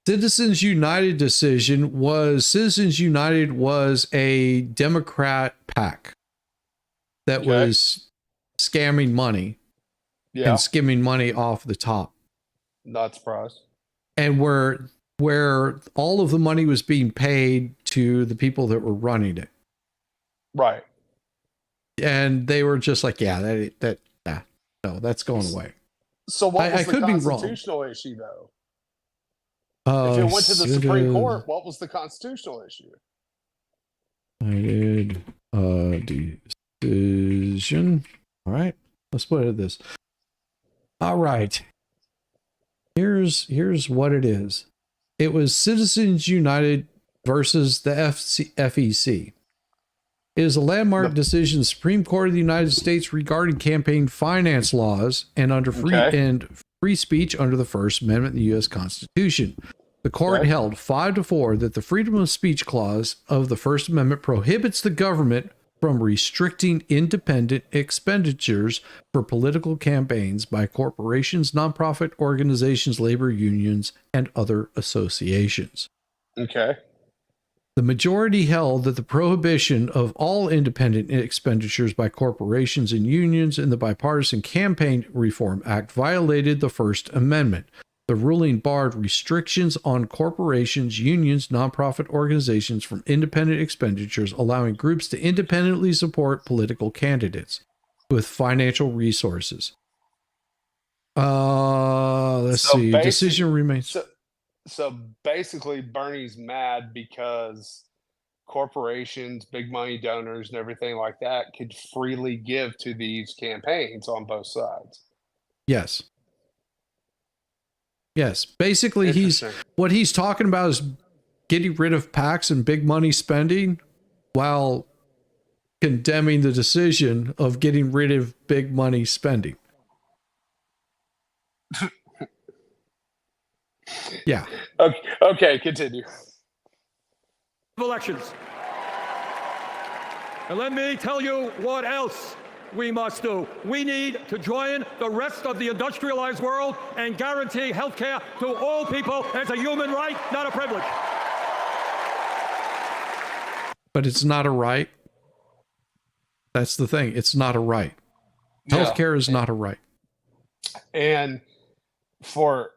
Citizens United decision was Citizens United was a Democrat PAC that was scamming money and skimming money off the top. Not surprised. And where all of the money was being paid to the people that were running it. Right. And they were just like, no, that's going away. So what was I the could be wrong. constitutional issue, though? If it went to the Supreme Court, what was the constitutional issue? United decision. All right. Let's put it at this. All right. Here's what it is. It was Citizens United versus the FEC. It is a landmark decision of the Supreme Court of the United States regarding campaign finance laws and under free speech under the First Amendment of the U.S. Constitution. The court held 5-4 that the freedom of speech clause of the First Amendment prohibits the government from restricting independent expenditures for political campaigns by corporations, nonprofit organizations, labor unions, and other associations. Okay. The majority held that the prohibition of all independent expenditures by corporations and unions in the Bipartisan Campaign Reform Act violated the First Amendment. The ruling barred restrictions on corporations, unions, nonprofit organizations from independent expenditures, allowing groups to independently support political candidates with financial resources. Let's see. Decision remains. So basically, Bernie's mad because corporations, big money donors, and everything like that could freely give to these campaigns on both sides. Yes. Yes. Basically, what he's talking about is getting rid of PACs and big money spending, while condemning the decision of getting rid of big money spending. Yeah. Okay, continue. Elections. And let me tell you what else we must do. We need to join the rest of the industrialized world and guarantee health care to all people as a human right, not a privilege. But it's not a right. That's the thing. It's not a right. Healthcare is not a right. And for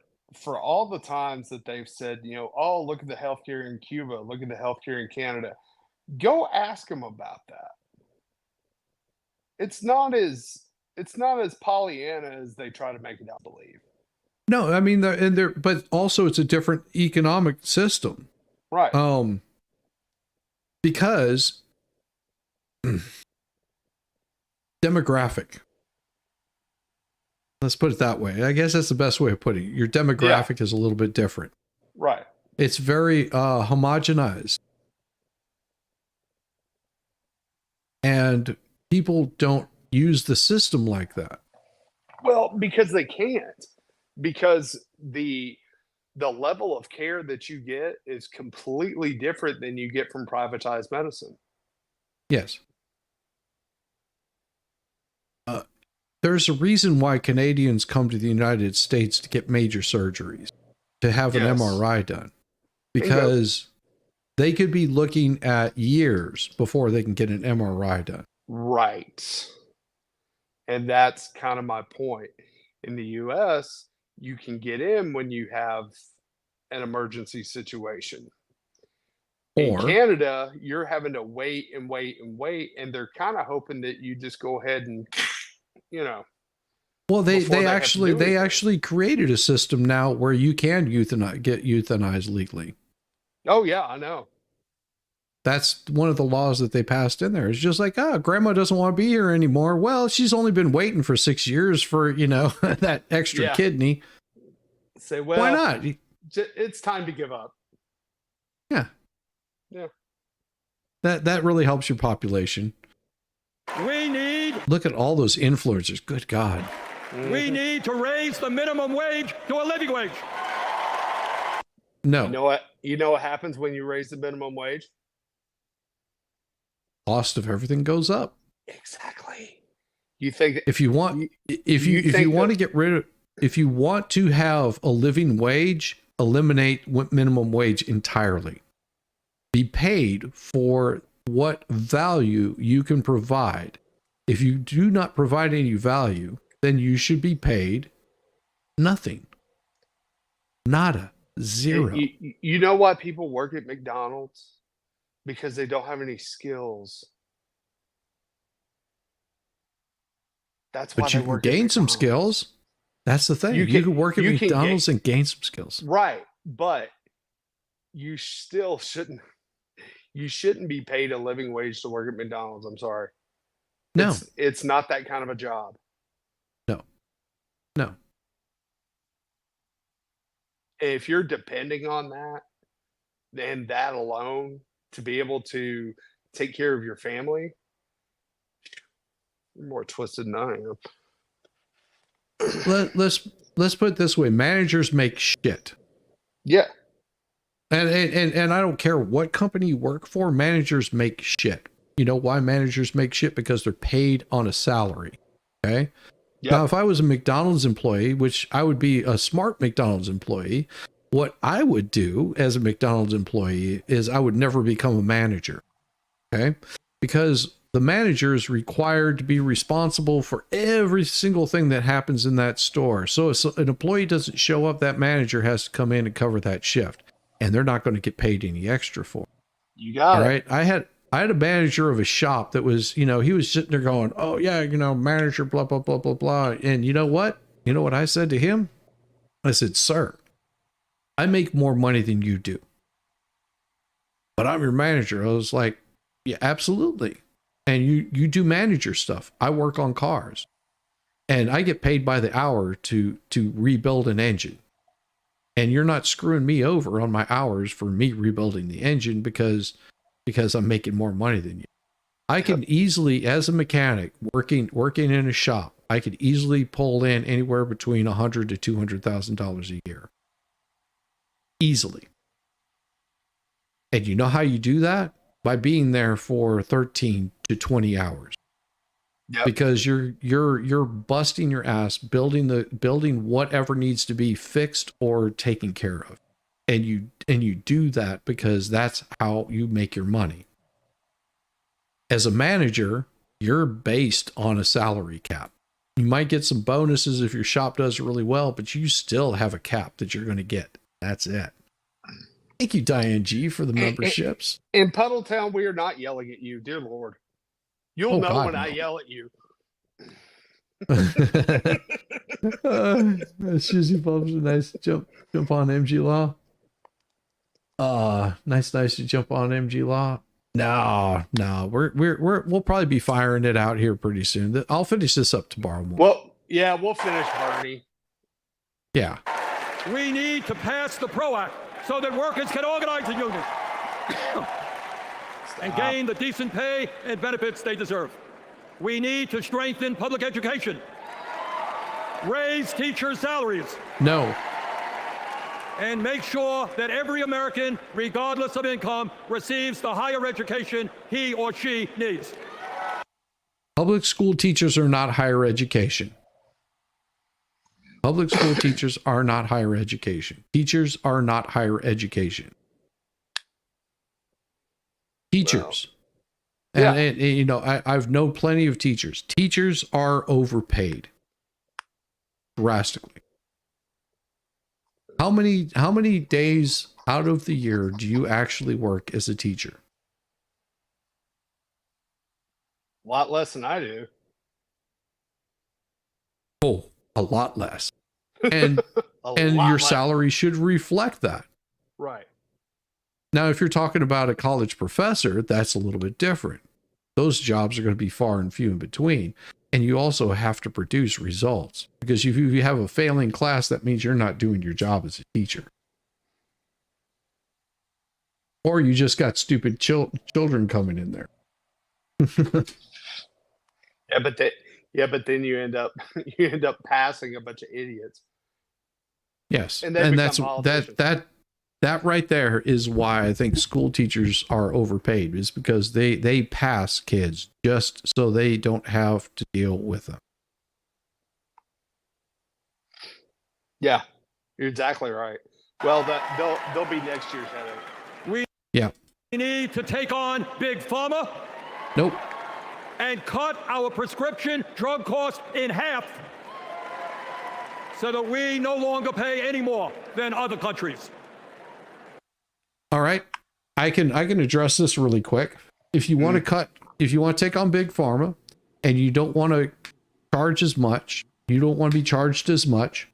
all the times that they've said, oh, look at the healthcare in Cuba, look at the healthcare in Canada, go ask them about that. It's not as Pollyanna as they try to make it out believe. No, I mean, but also it's a different economic system, right? Because demographic. Let's put it that way. I guess that's the best way of putting it. Your demographic is a little bit different. Right. It's very homogenized. And people don't use the system like that. Well, because they can't. Because the level of care that you get is completely different than you get from privatized medicine. Yes. There's a reason why Canadians come to the United States to get major surgeries, to have an MRI done, because they could be looking at years before they can get an MRI done. Right. And that's kind of my point. In the US, you can get in when you have an emergency situation. In Canada, you're having to wait and wait and wait, and they're kind of hoping that you just go ahead and, Well, they actually created a system now where you can get euthanized legally. Oh yeah, I know. That's one of the laws that they passed in there. It's just like, grandma doesn't want to be here anymore. Well, she's only been waiting for 6 years for, that extra kidney. Say, well, why not? It's time to give up. Yeah. Yeah. That really helps your population. Look at all those influencers. Good God. We need to raise the minimum wage to a living wage. No. You know what happens when you raise the minimum wage? Cost of everything goes up. Exactly. You think if you want to have a living wage, eliminate minimum wage entirely. Be paid for what value you can provide. If you do not provide any value, then you should be paid nothing. Nada. Zero. You know why people work at McDonald's? Because they don't have any skills. That's why you can gain some skills. That's the thing. You can work at McDonald's and gain some skills. Right. But you still shouldn't be paid a living wage to work at McDonald's. I'm sorry. No. It's not that kind of a job. No. If you're depending on that, then that alone to be able to take care of your family, you're more twisted than I am. Let's put it this way. Managers make shit. Yeah. And I don't care what company you work for, managers make shit. You know why managers make shit? Because they're paid on a salary. Okay. Yep. Now, if I was a McDonald's employee, which I would be a smart McDonald's employee, what I would do as a McDonald's employee is I would never become a manager. Okay. Because the manager is required to be responsible for every single thing that happens in that store. So if an employee doesn't show up, that manager has to come in and cover that shift. And they're not going to get paid any extra for it. You got it. Right. I had a manager of a shop that was, he was sitting there going, oh yeah, manager, blah, blah, blah, blah, blah. And you know what? You know what I said to him? I said, sir, I make more money than you do, but I'm your manager. I was like, yeah, absolutely. And you do manager stuff. I work on cars and I get paid by the hour to rebuild an engine. And you're not screwing me over on my hours for me rebuilding the engine because I'm making more money than you. I can easily, as a mechanic working in a shop, I could easily pull in anywhere between $100,000 to $200,000 a year. Easily. And you know how you do that? By being there for 13 to 20 hours. Yep. Because you're busting your ass building whatever needs to be fixed or taken care of. And you do that because that's how you make your money. As a manager, you're based on a salary cap. You might get some bonuses if your shop does really well, but you still have a cap that you're going to get. That's it. Thank you, Diane G, for the memberships. In Puddletown, we are not yelling at you, dear Lord. You'll know when I yell at you. Susie Bubs, nice to jump on MG Law. Nice to jump on MG Law. No, we'll probably be firing it out here pretty soon. I'll finish this up tomorrow morning. Well, yeah, we'll finish Bernie. Yeah. We need to pass the PRO Act so that workers can organize a union and gain the decent pay and benefits they deserve. We need to strengthen public education, raise teachers' salaries. No. And make sure that every American, regardless of income, receives the higher education he or she needs. Public school teachers are not higher education. Public school teachers are not higher education. Teachers are not higher education. Teachers. Well, and you know, I've known plenty of teachers. Teachers are overpaid drastically. How many days out of the year do you actually work as a teacher? A lot less than I do. Oh, a lot less. And and your salary should reflect that. Right. Now, if you're talking about a college professor, that's a little bit different. Those jobs are going to be far and few in between. And you also have to produce results, because if you have a failing class, that means you're not doing your job as a teacher. Or you just got stupid children coming in there. but then you end up passing a bunch of idiots. Yes. And that's that right there is why I think school teachers are overpaid, is because they pass kids just so they don't have to deal with them. Yeah, you're exactly right. Well, they'll be next year's headache. We need to take on Big Pharma. Nope. And cut our prescription drug costs in half so that we no longer pay any more than other countries. All right. I can address this really quick. If you want to take on Big Pharma and you don't want to charge as much, you don't want to be charged as much,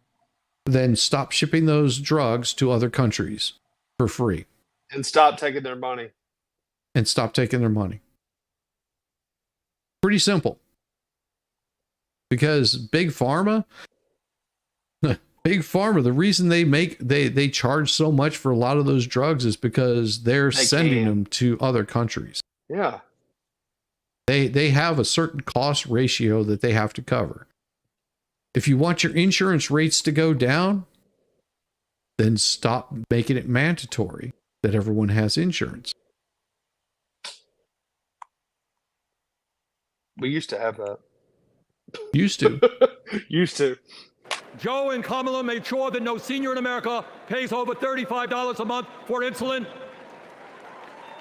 then stop shipping those drugs to other countries for free. And stop taking their money. Pretty simple. Because Big Pharma, the reason they charge so much for a lot of those drugs is because they're sending them to other countries. Yeah. They have a certain cost ratio that they have to cover. If you want your insurance rates to go down, then stop making it mandatory that everyone has insurance. We used to have that. Used to. Joe and Kamala made sure that no senior in America pays over $35 a month for insulin.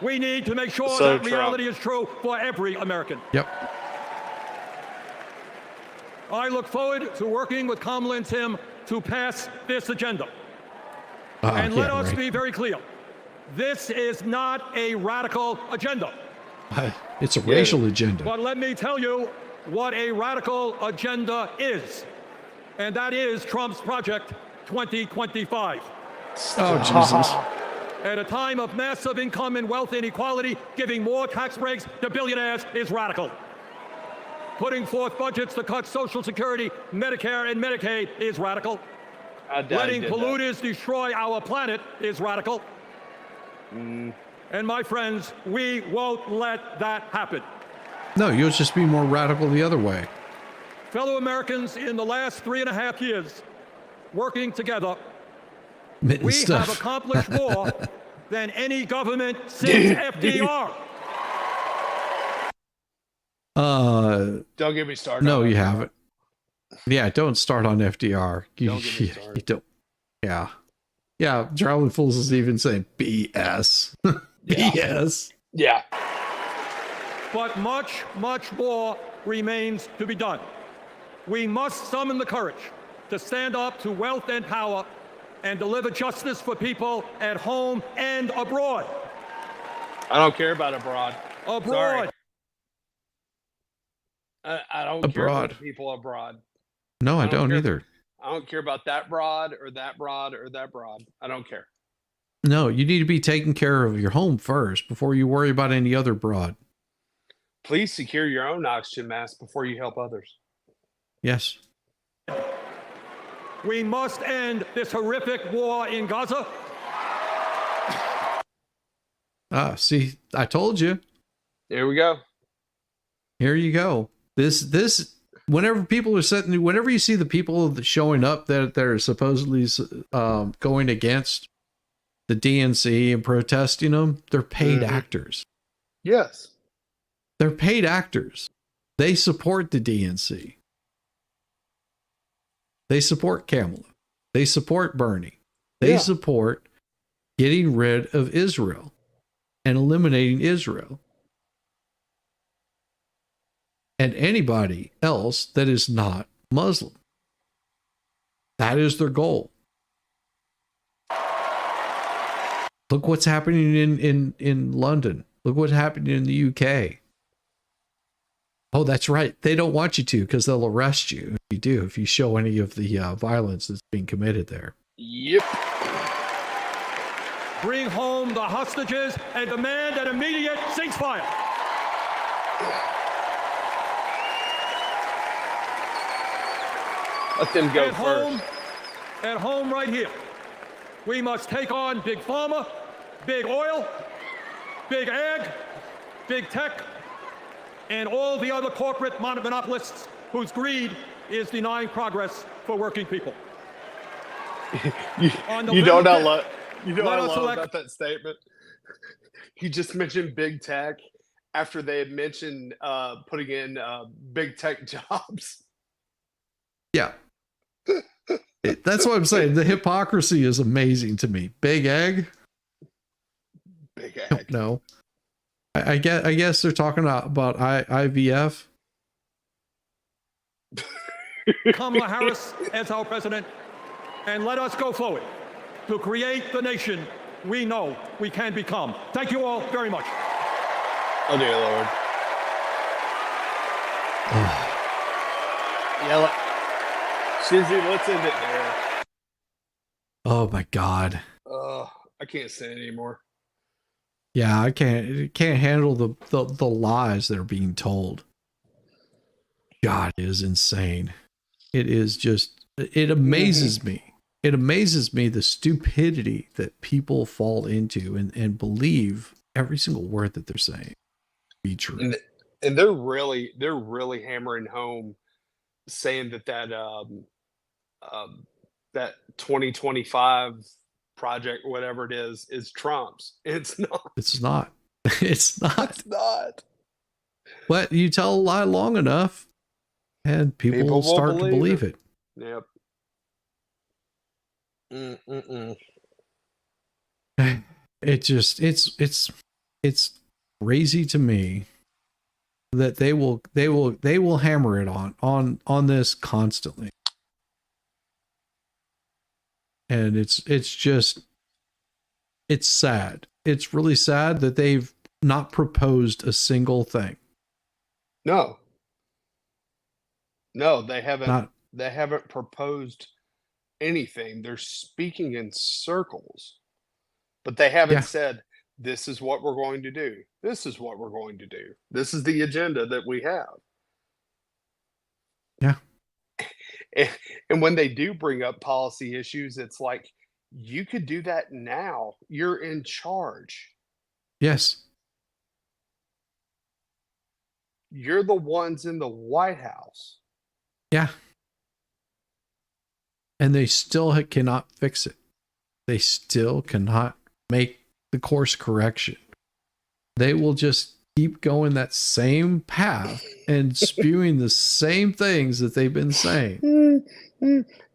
We need to make sure that reality is true for every American. Yep. I look forward to working with Kamala and Tim to pass this agenda. And let us be very clear. This is not a radical agenda. It's a racial agenda. But let me tell you what a radical agenda is. And that is Trump's Project 2025. Oh, Jesus. At a time of massive income and wealth inequality, giving more tax breaks to billionaires is radical. Putting forth budgets to cut Social Security, Medicare, and Medicaid is radical. Letting polluters destroy our planet is radical. And my friends, we won't let that happen. No, you'll just be more radical the other way. Fellow Americans, in the last 3.5 years, working together, Mitten we stuff. have accomplished more than any government since FDR. Don't get me started. No, on you FDR. haven't. Yeah, don't start on FDR. Don't get me You started. don't. Yeah. Yeah, Traveling Fools is even saying BS. BS. Yeah. But much, much more remains to be done. We must summon the courage to stand up to wealth and power and deliver justice for people at home and abroad. I don't care about abroad. Abroad. Sorry. I don't care Abroad. about the people abroad. No, I don't care- either. I don't care about that broad or that broad or that broad. I don't care. No, you need to be taking care of your home first before you worry about any other broad. Please secure your own oxygen mask before you help others. Yes. We must end this horrific war in Gaza. See, I told you. There we go. Here you go. This whenever people are whenever you see the people showing up that are supposedly going against the DNC and protesting them, they're paid actors. Yes. They're paid actors. They support the DNC. They support Kamala. They support Bernie. They support getting rid of Israel and eliminating Israel. And anybody else that is not Muslim. That is their goal. Look what's happening in London. Look what's happening in the UK. Oh, that's right. They don't want you to because they'll arrest you if you show any of the violence that's being committed there. Yep. Bring home the hostages and demand an immediate ceasefire. Let them go At home right here, we must take on big pharma, big oil, big ag, big tech, and all the other corporate monopolists whose greed is denying progress for working people. You know what I love about that statement? He just mentioned big tech after they had mentioned putting in big tech jobs. Yeah. That's what I'm saying. The hypocrisy is amazing to me. Big egg? Big egg. No. I guess they're talking about IVF. Kamala Harris as our president, and let us go forward to create the nation we know we can become. Thank you all very much. Oh, dear Lord. Yeah, Shizzy, let's end it there. Oh my God. I can't say it anymore. Yeah, I can't handle the lies that are being told. God, it is insane. It is just, it amazes me. It amazes me the stupidity that people fall into and believe every single word that they're saying be true. And they're really hammering home saying that 2025 project, whatever it is Trump's. It's not. It's not. It's not. It's not. But you tell a lie long enough and people will start to believe it. Yep. It just it's crazy to me that they will hammer it on this constantly. And it's sad. It's really sad that they've not proposed a single thing. No, they haven't. They haven't proposed anything. They're speaking in circles, but they haven't said, this is what we're going to do. This is what we're going to do. This is the agenda that we have. Yeah. And when they do bring up policy issues, it's like, you could do that now. You're in charge. Yes. you're the ones in the White House. Yeah. And they still cannot fix it. They still cannot make the course correction. They will just keep going that same path and spewing the same things that they've been saying.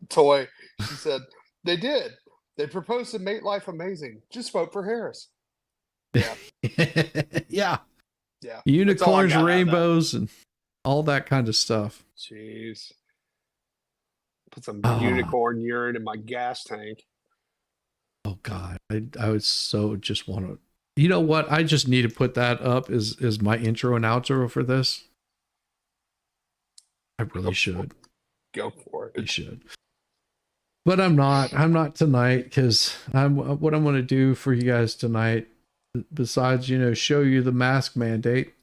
Toy, she said, they did. They proposed to make life amazing. Just vote for Harris. Yeah. Yeah. Yeah. Unicorns, rainbows, and all that kind of stuff. Jeez. Put some unicorn urine in my gas tank. Oh God. I would so just want to. You know what? I just need to put that up as my intro and outro for this. I really should. Go for it. You should. But I'm not tonight, because what I'm going to do for you guys tonight, besides, show you the mask mandate.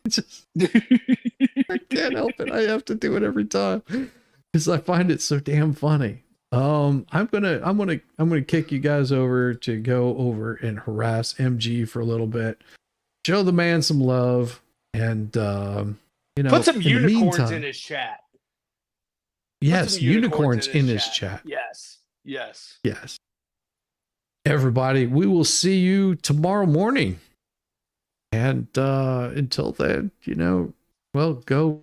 Just, I can't help it. I have to do it every time because I find it so damn funny. I'm gonna kick you guys over to go over and harass MG for a little bit, show the man some love, and put some unicorns in his chat. Yes, unicorns in his chat. Yes. Everybody, we will see you tomorrow morning. And until then, well, go